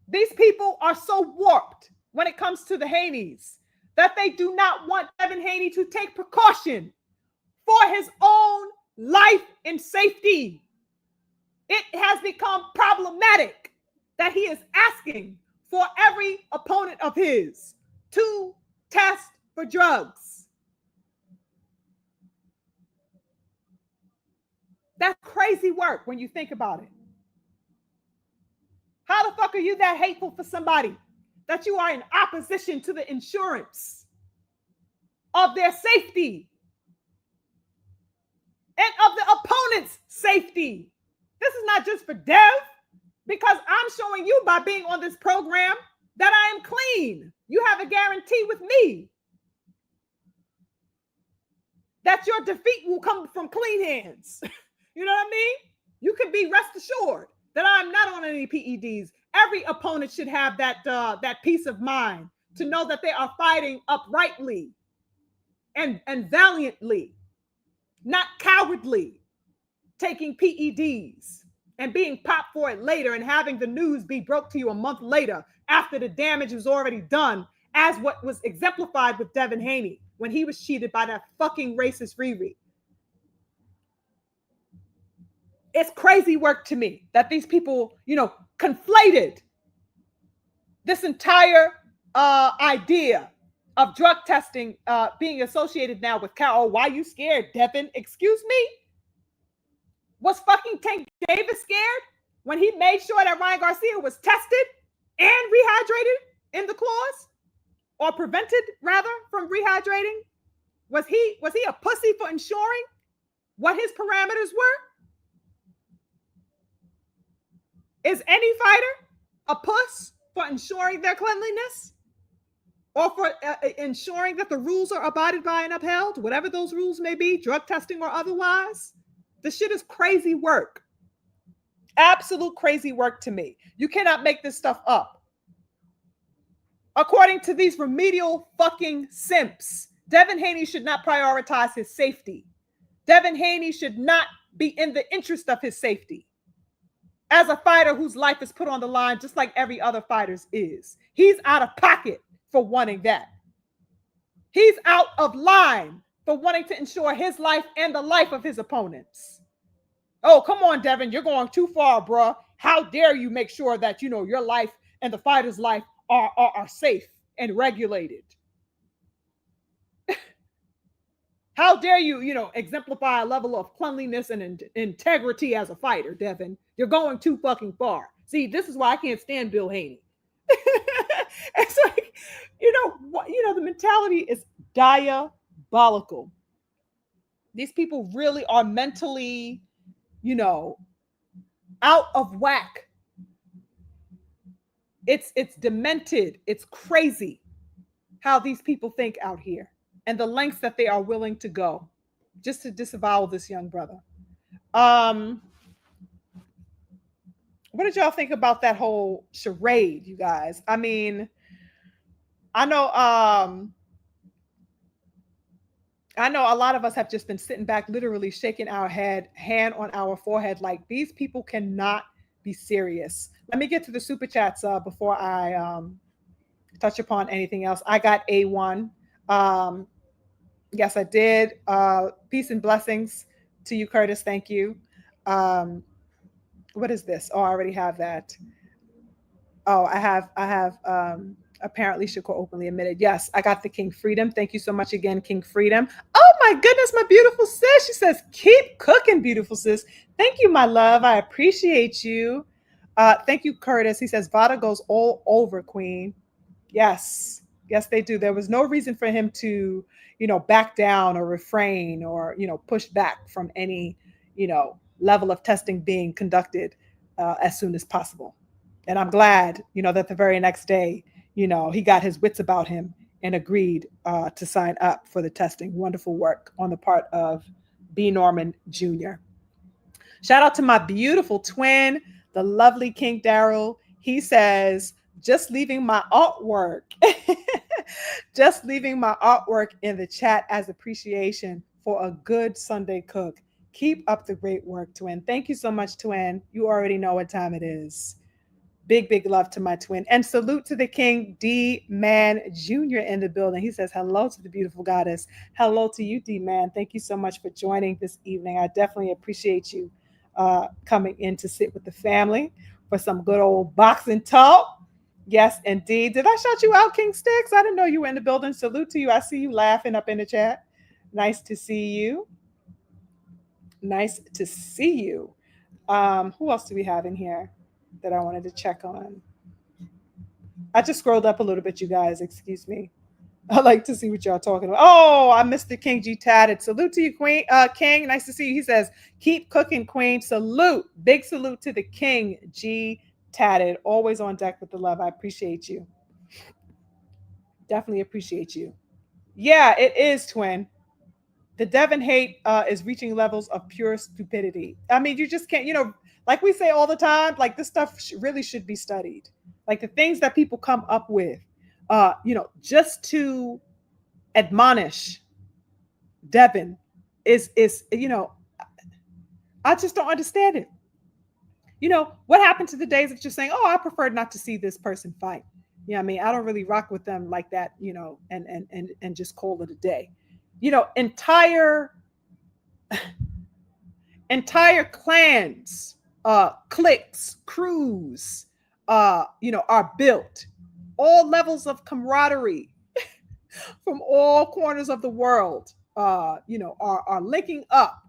S1: These people are so warped when it comes to the Haneys that they do not want Devin Haney to take precaution for his own life and safety. It has become problematic that he is asking for every opponent of his to test for drugs. That's crazy work when you think about it. How the fuck are you that hateful for somebody that you are in opposition to the insurance of their safety and of the opponent's safety? This is not just for Dev, because I'm showing you by being on this program that I am clean. You have a guarantee with me that your defeat will come from clean hands. You know what I mean? You can be rest assured that I'm not on any PEDs. Every opponent should have that peace of mind to know that they are fighting uprightly and valiantly, not cowardly, taking PEDs and being popped for it later and having the news be broke to you a month later after the damage was already done, as what was exemplified with Devin Haney when he was cheated by that fucking racist Riri. It's crazy work to me that these people, conflated this entire idea of drug testing being associated now with cow. Oh, why you scared, Devin? Excuse me? Was fucking Tank Davis scared when he made sure that Ryan Garcia was tested and rehydrated in the clause, or prevented rather from rehydrating? Was he a pussy for ensuring what his parameters were? Is any fighter a puss for ensuring their cleanliness, or for ensuring that the rules are abided by and upheld, whatever those rules may be, drug testing or otherwise? This shit is crazy work. Absolute crazy work to me. You cannot make this stuff up. According to these remedial fucking simps, Devin Haney should not prioritize his safety. Devin Haney should not be in the interest of his safety as a fighter whose life is put on the line just like every other fighter's is. He's out of pocket for wanting that. He's out of line for wanting to ensure his life and the life of his opponents. Oh, come on, Devin, you're going too far, bruh. How dare you make sure that, your life and the fighter's life are safe and regulated? How dare you, exemplify a level of cleanliness and integrity as a fighter, Devin? You're going too fucking far. See, this is why I can't stand Bill Haney. It's like, the mentality is diabolical. These people really are mentally, out of whack. It's demented. It's crazy how these people think out here and the lengths that they are willing to go just to disavow this young brother. What did y'all think about that whole charade, you guys? I mean, I know a lot of us have just been sitting back, literally shaking our hand on our forehead, like these people cannot be serious. Let me get to the super chats before I touch upon anything else. I got A1. Yes, I did. Peace and blessings to you, Curtis. Thank you. What is this? Oh, I already have that. Oh, I have apparently Shakur openly admitted. Yes, I got the King Freedom. Thank you so much again, King Freedom. Oh my goodness, my beautiful sis. She says, keep cooking, beautiful sis. Thank you, my love. I appreciate you. Thank you, Curtis. He says, VADA goes all over, Queen. Yes. Yes, they do. There was no reason for him to, back down or refrain or, push back from any, level of testing being conducted as soon as possible. And I'm glad, that the very next day, he got his wits about him and agreed to sign up for the testing. Wonderful work on the part of B. Norman Jr. Shout out to my beautiful twin, The lovely King Daryl, he says, just leaving my artwork. Just leaving my artwork in the chat as appreciation for a good Sunday cook. Keep up the great work, twin. Thank you so much, twin. You already know what time it is. Big, big love to my twin. And salute to the King D Man Jr. in the building. He says, hello to the beautiful goddess. Hello to you, D Man. Thank you so much for joining this evening. I definitely appreciate you coming in to sit with the family for some good old boxing talk. Yes, indeed. Did I shout you out, King Sticks? I didn't know you were in the building. Salute to you. I see you laughing up in the chat. Nice to see you. Nice to see you. Who else do we have in here that I wanted to check on? I just scrolled up a little bit, you guys. Excuse me. I like to see what y'all talking about. Oh, I missed the King G tatted. Salute to you, Queen. King, nice to see you. He says, keep cooking, Queen. Salute. Big salute to the King G tatted. Always on deck with the love. I appreciate you. Definitely appreciate you. Yeah, it is, twin. The Devin hate is reaching levels of pure stupidity. I mean, you just can't, like we say all the time, like this stuff really should be studied. Like the things that people come up with, just to admonish Devin is, I just don't understand it. What happened to the days of just saying, oh, I prefer not to see this person fight. I mean, I don't really rock with them like that, and just call it a day. Entire clans, cliques, crews, are built. All levels of camaraderie from all corners of the world, are linking up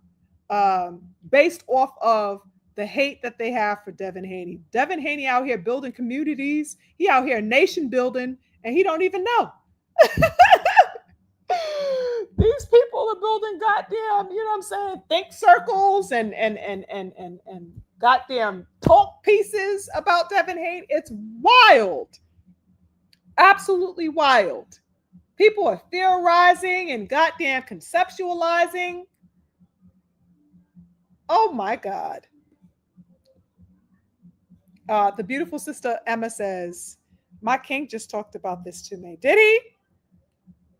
S1: based off of the hate that they have for Devin Haney. Devin Haney out here building communities. He out here nation building, and he don't even know. These people are building goddamn, think circles and goddamn talk pieces about Devin Haney. It's wild. Absolutely wild. People are theorizing and goddamn conceptualizing. Oh my God. The beautiful sister Emma says, my king just talked about this to me. Did he?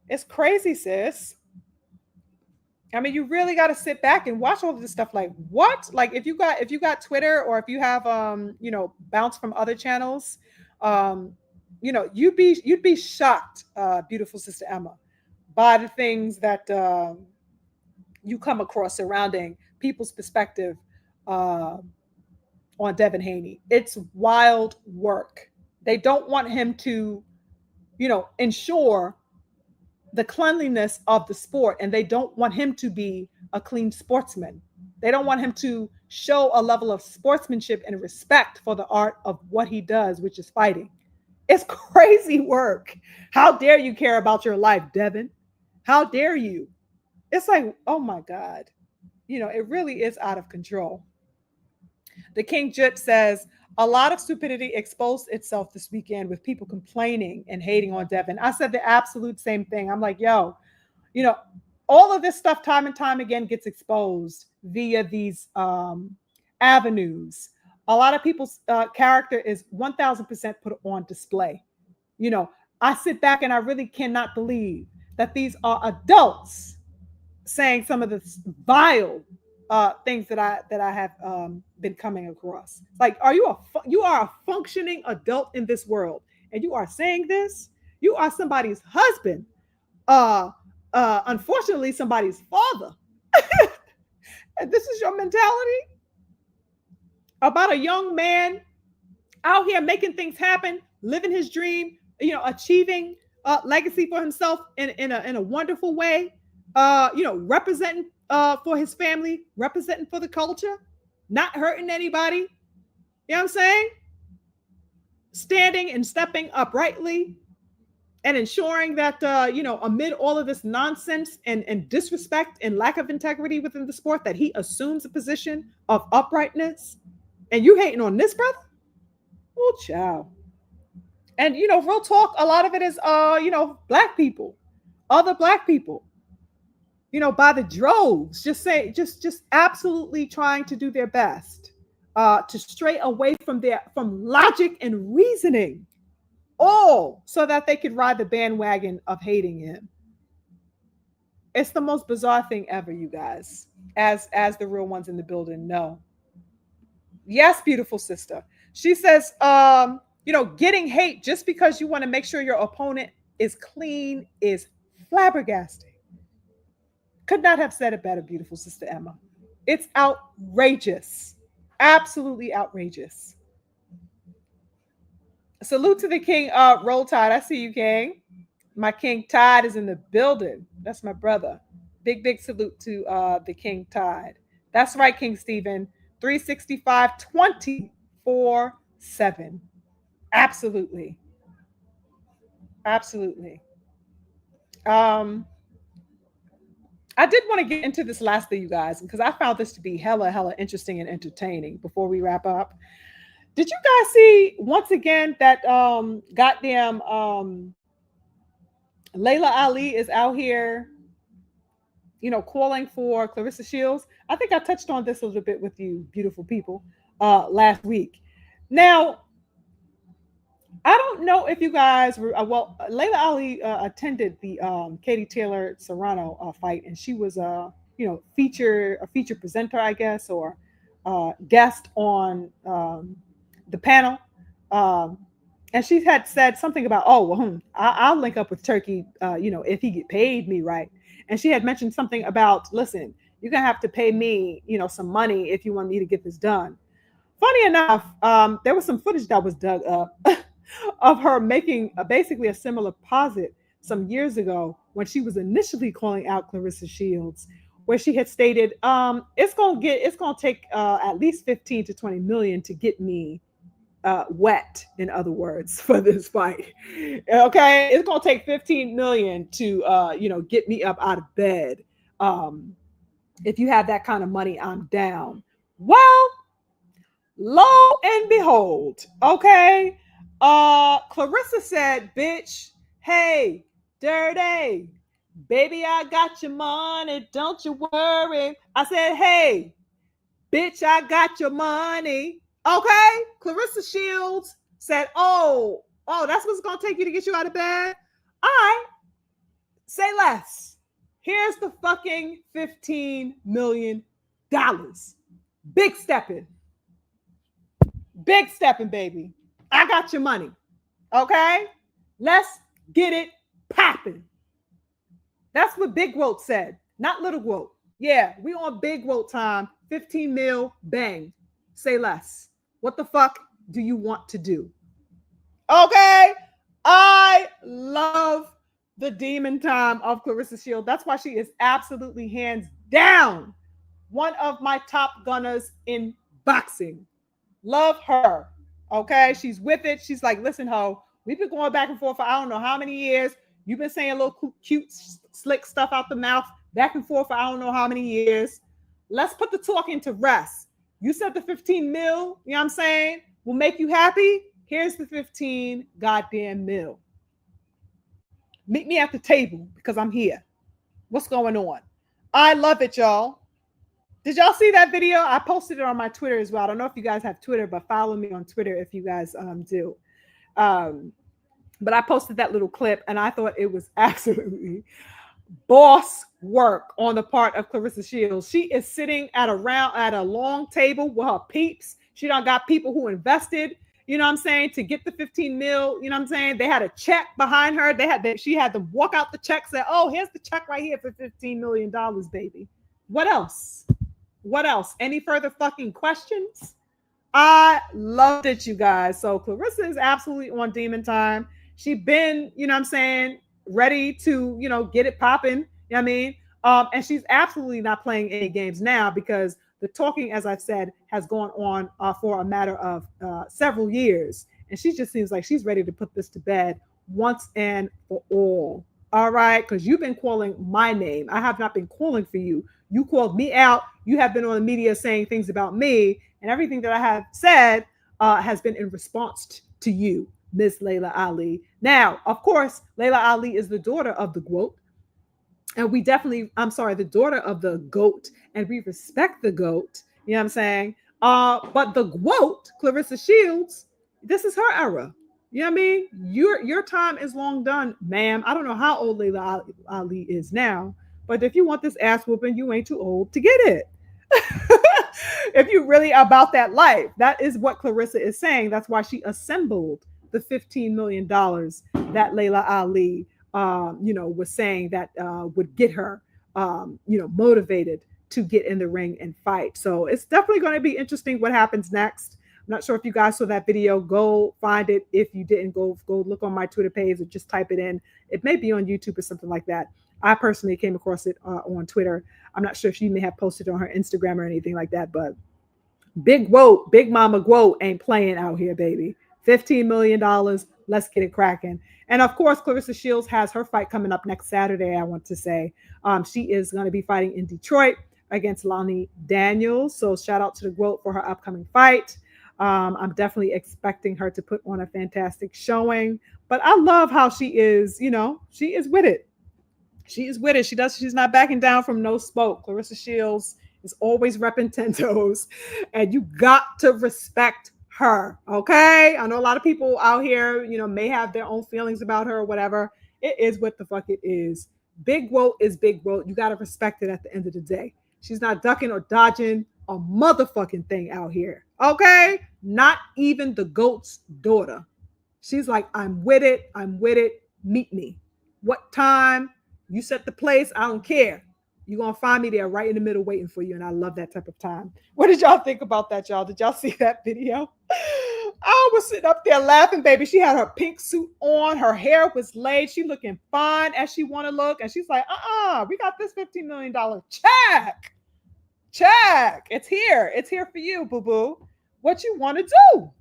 S1: It's crazy, sis. I mean, you really got to sit back and watch all of this stuff. Like, what? Like, if you got Twitter, or if you have bounce from other channels, you'd be shocked, beautiful sister Emma, by the things that you come across surrounding people's perspective on Devin Haney. It's wild work. They don't want him to, ensure the cleanliness of the sport, and they don't want him to be a clean sportsman. They don't want him to show a level of sportsmanship and respect for the art of what he does, which is fighting. It's crazy work. How dare you care about your life, Devin? How dare you? It's like, oh my God. It really is out of control. The King Jit says, a lot of stupidity exposed itself this weekend with people complaining and hating on Devin. I said the absolute same thing. I'm like, yo, all of this stuff time and time again gets exposed via these avenues. A lot of people's character is 1000% put on display. I sit back and I really cannot believe that these are adults saying some of the vile things that I have been coming across. Like, you are a functioning adult in this world, and you are saying this? You are somebody's husband. Unfortunately, somebody's father. And this is your mentality about a young man out here making things happen, living his dream, achieving legacy for himself in a wonderful way, representing for his family, representing for the culture, not hurting anybody. You know what I'm saying? Standing and stepping uprightly and ensuring that, amid all of this nonsense and disrespect and lack of integrity within the sport, that he assumes a position of uprightness. And you hating on this brother? Oh, child. And, real talk, a lot of it is, Black people, other Black people, by the droves, just absolutely trying to do their best to stray away from logic and reasoning, all so that they could ride the bandwagon of hating him. It's the most bizarre thing ever, you guys, as the real ones in the building know. Yes, beautiful sister. She says, getting hate just because you want to make sure your opponent is clean is flabbergasting. Could not have said it better, beautiful sister Emma. It's outrageous. Absolutely outrageous. Salute to the King, Roll Tide. I see you, King. My King Tide is in the building. That's my brother. Big salute to the King Tide. That's right, King Stephen. 365, 24/7. Absolutely. Absolutely. I did want to get into this last thing, you guys, because I found this to be hella interesting and entertaining before we wrap up. Did you guys see once again that goddamn Layla Ali is out here, calling for Clarissa Shields? I think I touched on this a little bit with you, beautiful people, last week. Now, I don't know if you guys were, Layla Ali attended the Katie Taylor Serrano fight, and she was a feature presenter, I guess, or guest on the panel. And she had said something about, I'll link up with Turkey, if he paid me right. And she had mentioned something about, listen, you're gonna have to pay me, some money if you want me to get this done. Funny enough, there was some footage that was dug up of her making basically a similar posit some years ago when she was initially calling out Clarissa Shields, where she had stated, it's gonna take at least 15 to 20 million to get me wet, in other words, for this fight. Okay, it's gonna take 15 million to get me up out of bed. If you have that kind of money, I'm down. Well, lo and behold, okay, Clarissa said, bitch, hey, dirty, baby, I got your money, don't you worry. I said, hey, bitch, I got your money. Okay, Clarissa Shields said, oh, that's what's going to take you to get you out of bed? All right, say less. Here's the fucking $15 million. Big stepping. Big stepping, baby. I got your money. Okay? Let's get it popping. That's what Big Wolt said, not Little Wolt. Yeah, we on Big Wolt time. 15 mil, bang. Say less. What the fuck do you want to do? Okay? I love the demon time of Clarissa Shields. That's why she is absolutely hands down one of my top gunners in boxing. Love her. Okay? She's with it. She's like, listen, ho, we've been going back and forth for I don't know how many years. You've been saying a little cute, slick stuff out the mouth back and forth for I don't know how many years. Let's put the talking to rest. You said the 15 mil, you know what I'm saying, will make you happy. Here's the 15 goddamn mil. Meet me at the table because I'm here. What's going on? I love it, y'all. Did y'all see that video? I posted it on my Twitter as well. I don't know if you guys have Twitter, but follow me on Twitter if you guys do. But I posted that little clip, and I thought it was absolutely boss work on the part of Clarissa Shields. She is sitting at a long table with her peeps. She done got people who invested, you know what I'm saying, to get the 15 mil, you know what I'm saying? They had a check behind her. She had to walk out the check, say, oh, here's the check right here for $15 million, baby. What else? What else? Any further fucking questions? I loved it, you guys. So Clarissa is absolutely on demon time. She been, you know what I'm saying, ready to, get it popping. You know what I mean? And she's absolutely not playing any games now because the talking, as I've said, has gone on for a matter of several years. And she just seems like she's ready to put this to bed once and for all. All right? Because you've been calling my name. I have not been calling for you. You called me out. You have been on the media saying things about me. And everything that I have said has been in response to you, Miss Layla Ali. Now, of course, Layla Ali is the daughter of the GOAT. And the daughter of the GOAT. And we respect the GOAT. You know what I'm saying? But the GWOAT, Clarissa Shields, this is her era. You know what I mean? Your time is long done, ma'am. I don't know how old Layla Ali is now, but if you want this ass whooping, you ain't too old to get it. If you really about that life, that is what Clarissa is saying. That's why she assembled the $15 million that Layla Ali, was saying that would get her, motivated to get in the ring and fight. So it's definitely going to be interesting what happens next. I'm not sure if you guys saw that video. Go find it. If you didn't, go look on my Twitter page or just type it in. It may be on YouTube or something like that. I personally came across it on Twitter. I'm not sure if she may have posted on her Instagram or anything like that, but Big Woe, Big Mama Guo ain't playing out here, baby. $15 million. Let's get it cracking. And of course, Clarissa Shields has her fight coming up next Saturday, I want to say. She is going to be fighting in Detroit against Lonnie Daniels. So shout out to the GWOAT for her upcoming fight. I'm definitely expecting her to put on a fantastic showing. But I love how she is, she is with it. She is with it. She's not backing down from no smoke. Clarissa Shields is always repping 10 toes. And you got to respect her. Okay. I know a lot of people out here, may have their own feelings about her or whatever. It is what the fuck it is. Big GWOAT is Big GWOAT. You got to respect it at the end of the day. She's not ducking or dodging a motherfucking thing out here. Okay. Not even the GOAT's daughter. She's like, I'm with it. I'm with it. Meet me. What time? You set the place. I don't care. You're going to find me there right in the middle waiting for you. And I love that type of time. What did y'all think about that, y'all? Did y'all see that video? I was sitting up there laughing, baby. She had her pink suit on. Her hair was laid. She looking fine as she want to look. And she's like, we got this $15 million check. Check. It's here. It's here for you, boo-boo. What you want to do?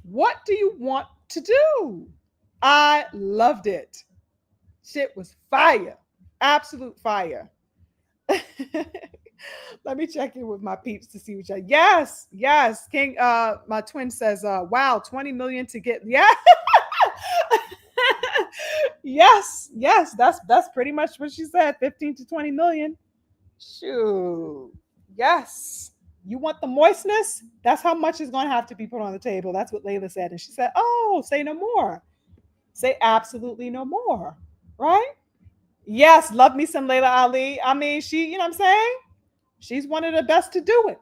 S1: What do you want to do? I loved it. Shit was fire. Absolute fire. Let me check in with my peeps to see what y'all. Yes. King, my twin says, wow, 20 million to get. Yeah. yes. That's pretty much what she said. 15 to 20 million. Shoot. Yes. You want the moistness? That's how much is going to have to be put on the table. That's what Layla said. And she said, oh, say no more. Say absolutely no more. Right? Yes, love me some Layla Ali. I mean, she, you know what I'm saying? She's one of the best to do it.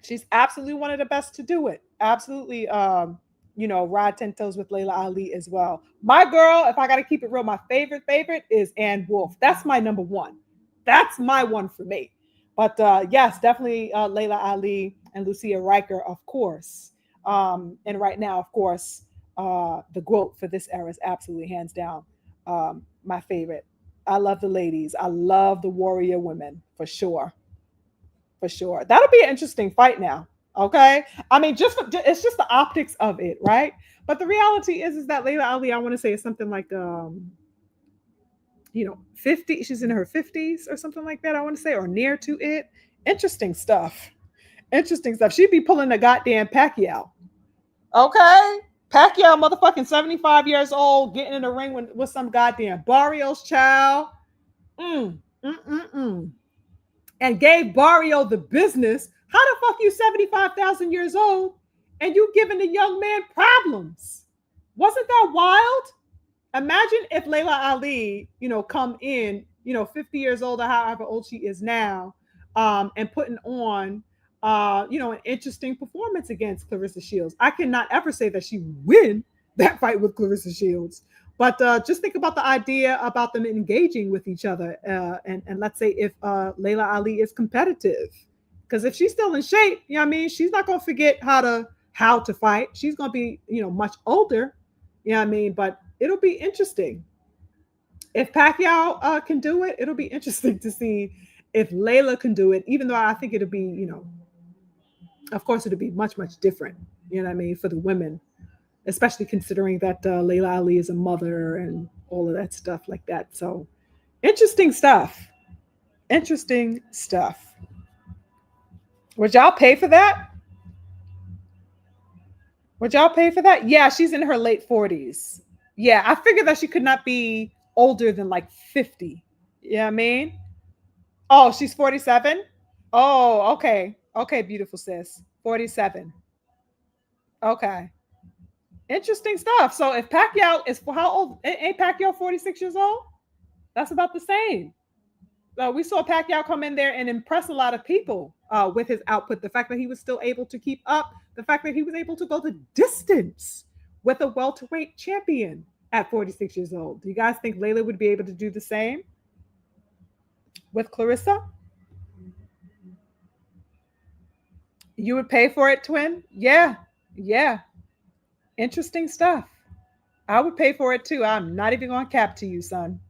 S1: She's absolutely one of the best to do it. Absolutely, ride 10 toes with Layla Ali as well. My girl, if I got to keep it real, my favorite is Ann Wolfe. That's my number one. That's my one for me. But yes, definitely Layla Ali and Lucia Riker, of course. And right now, of course, the GWOAT for this era is absolutely hands down my favorite. I love the ladies. I love the warrior women for sure. For sure. That'll be an interesting fight now. Okay. I mean, it's just the optics of it, right? But the reality is that Layla Ali, I want to say, is something like 50. She's in her 50s or something like that, I want to say, or near to it. Interesting stuff. She'd be pulling the goddamn Pacquiao. Okay. Pacquiao, motherfucking 75 years old, getting in the ring with some goddamn Barrios child. And gave Barrio the business. How the fuck you 75,000 years old and you giving the young man problems? Wasn't that wild? Imagine if Layla Ali, come in, 50 years old or however old she is now, and putting on an interesting performance against Clarissa Shields. I cannot ever say that she win that fight with Clarissa Shields, but just think about the idea about them engaging with each other. And let's say if Layla Ali is competitive, because if she's still in shape, she's not going to forget how to fight. She's going to be, much older, but it'll be interesting. If Pacquiao can do it, it'll be interesting to see if Layla can do it, even though I think it'll be, of course, it'll be much, much different, for the women, especially considering that Layla Ali is a mother and all of that stuff like that. So interesting stuff. Would y'all pay for that? Yeah, she's in her late 40s. Yeah, I figured that she could not be older than like 50. You know what I mean? Oh, she's 47? Oh, okay. Okay, beautiful sis. 47. Okay. Interesting stuff. So if Pacquiao is for how old? Ain't Pacquiao 46 years old? That's about the same. We saw Pacquiao come in there and impress a lot of people with his output. The fact that he was still able to keep up, the fact that he was able to go the distance with a welterweight champion at 46 years old. Do you guys think Layla would be able to do the same with Clarissa? You would pay for it, twin? Yeah. Yeah. Interesting stuff. I would pay for it too. I'm not even going to cap to you, son.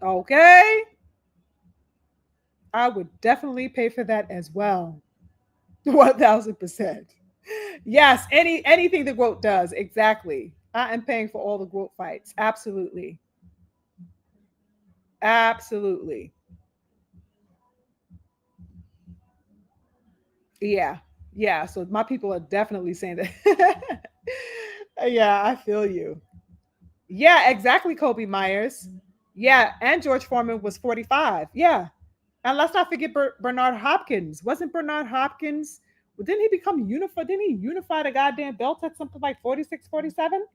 S1: Okay. I would definitely pay for that as well. 1000%. Yes, anything the GOAT does, exactly. I am paying for all the GOAT fights. Absolutely. Absolutely. Yeah. Yeah. So my people are definitely saying that. Yeah, I feel you. Yeah, exactly, Kobe Myers. Yeah, and George Foreman was 45. Yeah. And let's not forget Bernard Hopkins. Wasn't Bernard Hopkins? Didn't he become unified? Didn't he unify the goddamn belt at something like 46, 47?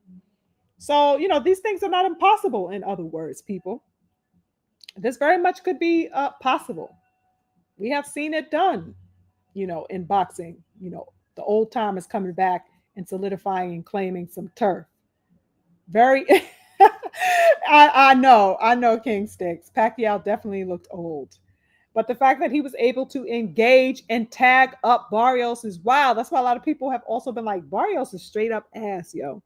S1: So, these things are not impossible, in other words, people. This very much could be possible. We have seen it done, in boxing. The old time is coming back and solidifying and claiming some turf. Very, I know, King Sticks. Pacquiao definitely looked old. But the fact that he was able to engage and tag up Barrios is wild. That's why a lot of people have also been like, Barrios is straight up ass, yo.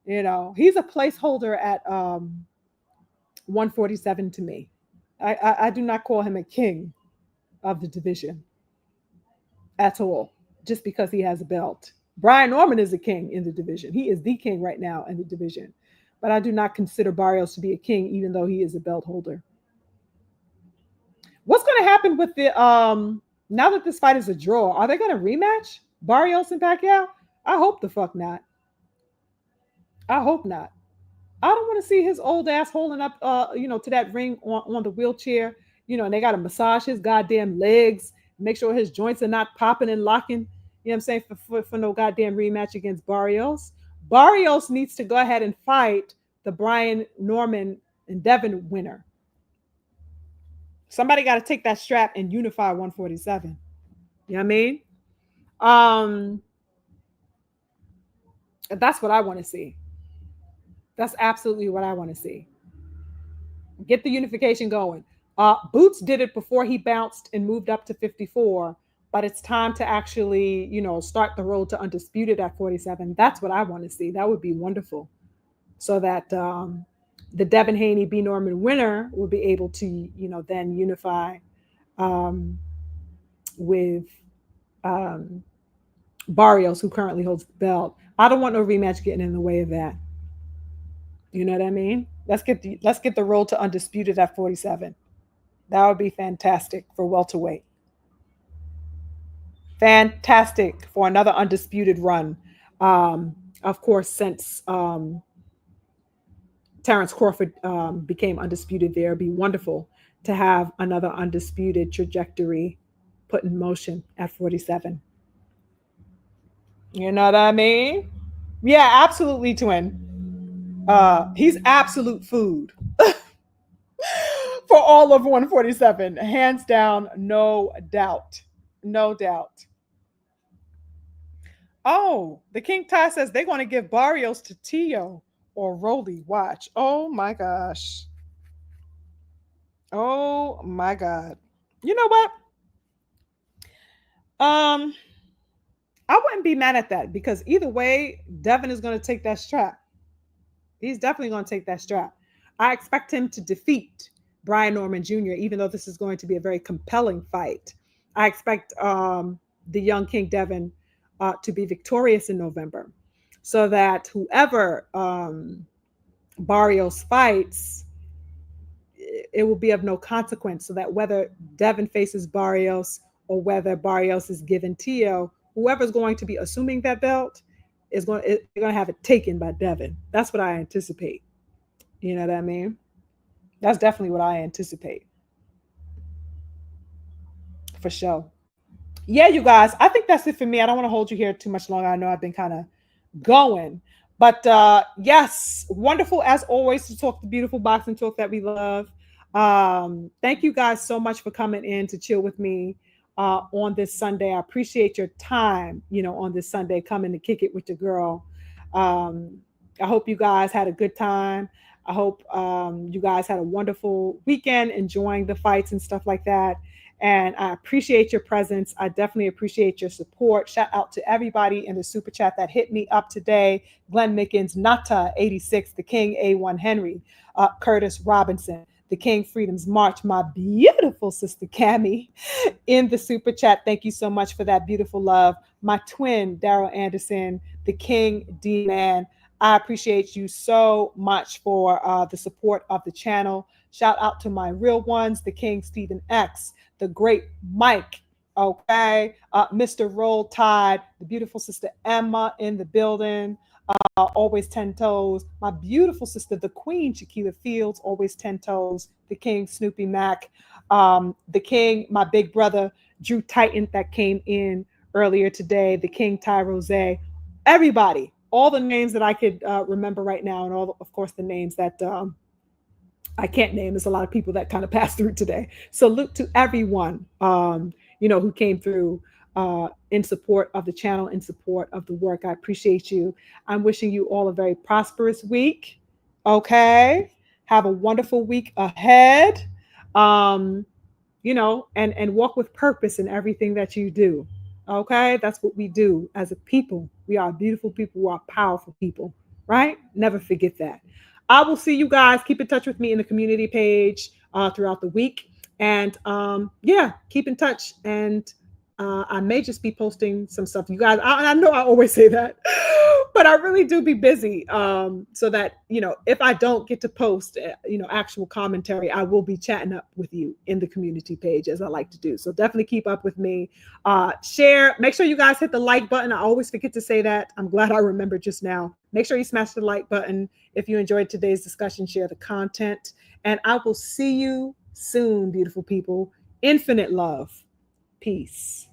S1: He's a placeholder at 147 to me. I do not call him a king of the division at all, just because he has a belt. Brian Norman is a king in the division. He is the king right now in the division. But I do not consider Barrios to be a king, even though he is a belt holder. What's going to happen with the now that this fight is a draw? Are they going to rematch Barrios and Pacquiao? I hope the fuck not. I hope not. I don't want to see his old ass holding up, to that ring on the wheelchair, and they got to massage his goddamn legs, make sure his joints are not popping and locking. You know what I'm saying? For no goddamn rematch against Barrios. Barrios needs to go ahead and fight the Brian Norman and Devin winner. Somebody got to take that strap and unify 147. You know what I mean? Um, that's what I want to see. That's absolutely what I want to see. Get the unification going. Boots did it before he bounced and moved up to 54, but it's time to actually, start the road to undisputed at 47. That's what I want to see. That would be wonderful, so that the Devin Haney B Norman winner will be able to, then unify with Barrios, who currently holds the belt. I don't want no rematch getting in the way of that. You know what I mean? Let's get the road to undisputed at 47. That would be fantastic for welterweight. Fantastic for another undisputed run. Of course, since Terrence Crawford became undisputed, there, it'd be wonderful to have another undisputed trajectory put in motion at 47. You know what I mean? Yeah, absolutely, twin. He's absolute food for all of 147, hands down, no doubt, no doubt. Oh, the King Ty says they're going to give Barrios to Tszyu or Rolly. Watch. Oh my gosh. Oh my God. You know what? Um, I wouldn't be mad at that, because either way, Devin is going to take that strap. He's definitely going to take that strap. I expect him to defeat Brian Norman Jr., even though this is going to be a very compelling fight. I expect the young King Devin to be victorious in November, so that whoever Barrios fights, it will be of no consequence. So that whether Devin faces Barrios or whether Barrios is given Tszyu, whoever's going to be assuming that belt they're going to have it taken by Devin. That's what I anticipate. You know what I mean? That's definitely what I anticipate, for sure. Yeah, you guys, I think that's it for me. I don't want to hold you here too much longer. I know I've been kind of going. But yes, wonderful as always to talk the beautiful boxing talk that we love. Thank you guys so much for coming in to chill with me on this Sunday. I appreciate your time, on this Sunday, coming to kick it with your girl. Um, I hope you guys had a good time. I hope you guys had a wonderful weekend enjoying the fights and stuff like that. And I appreciate your presence. I definitely appreciate your support. Shout out to everybody in the super chat that hit me up today. Glenn Mickens, Nata 86, the King A1 Henry, Curtis Robinson, the King Freedom's March, my beautiful sister Cammie in the super chat. Thank you so much for that beautiful love. My twin, Daryl Anderson, the King D-Man. I appreciate you so much for the support of the channel. Shout out to my real ones, the King Stephen X, the great Mike, okay, Mr. Roll Tide, the beautiful sister Emma in the building, always 10 toes, my beautiful sister, the Queen Shaquilla Fields, always 10 toes, the King Snoopy Mac, the King, my big brother, Drew Titan that came in earlier today, the King Ty Rose, everybody, all the names that I could remember right now, and all, of course, the names that I can't name. There's a lot of people that kind of passed through today. Salute to everyone, who came through in support of the channel, in support of the work. I appreciate you. I'm wishing you all a very prosperous week. Okay. Have a wonderful week ahead. And walk with purpose in everything that you do. Okay. That's what we do as a people. We are beautiful people. We are powerful people, right? Never forget that. I will see you guys. Keep in touch with me in the community page throughout the week. And yeah, keep in touch. And I may just be posting some stuff. You guys, I know I always say that, but I really do be busy. So that, if I don't get to post, actual commentary, I will be chatting up with you in the community page as I like to do. So definitely keep up with me. Share. Make sure you guys hit the like button. I always forget to say that. I'm glad I remembered just now. Make sure you smash the like button. If you enjoyed today's discussion, share the content. And I will see you soon, beautiful people. Infinite love. Peace.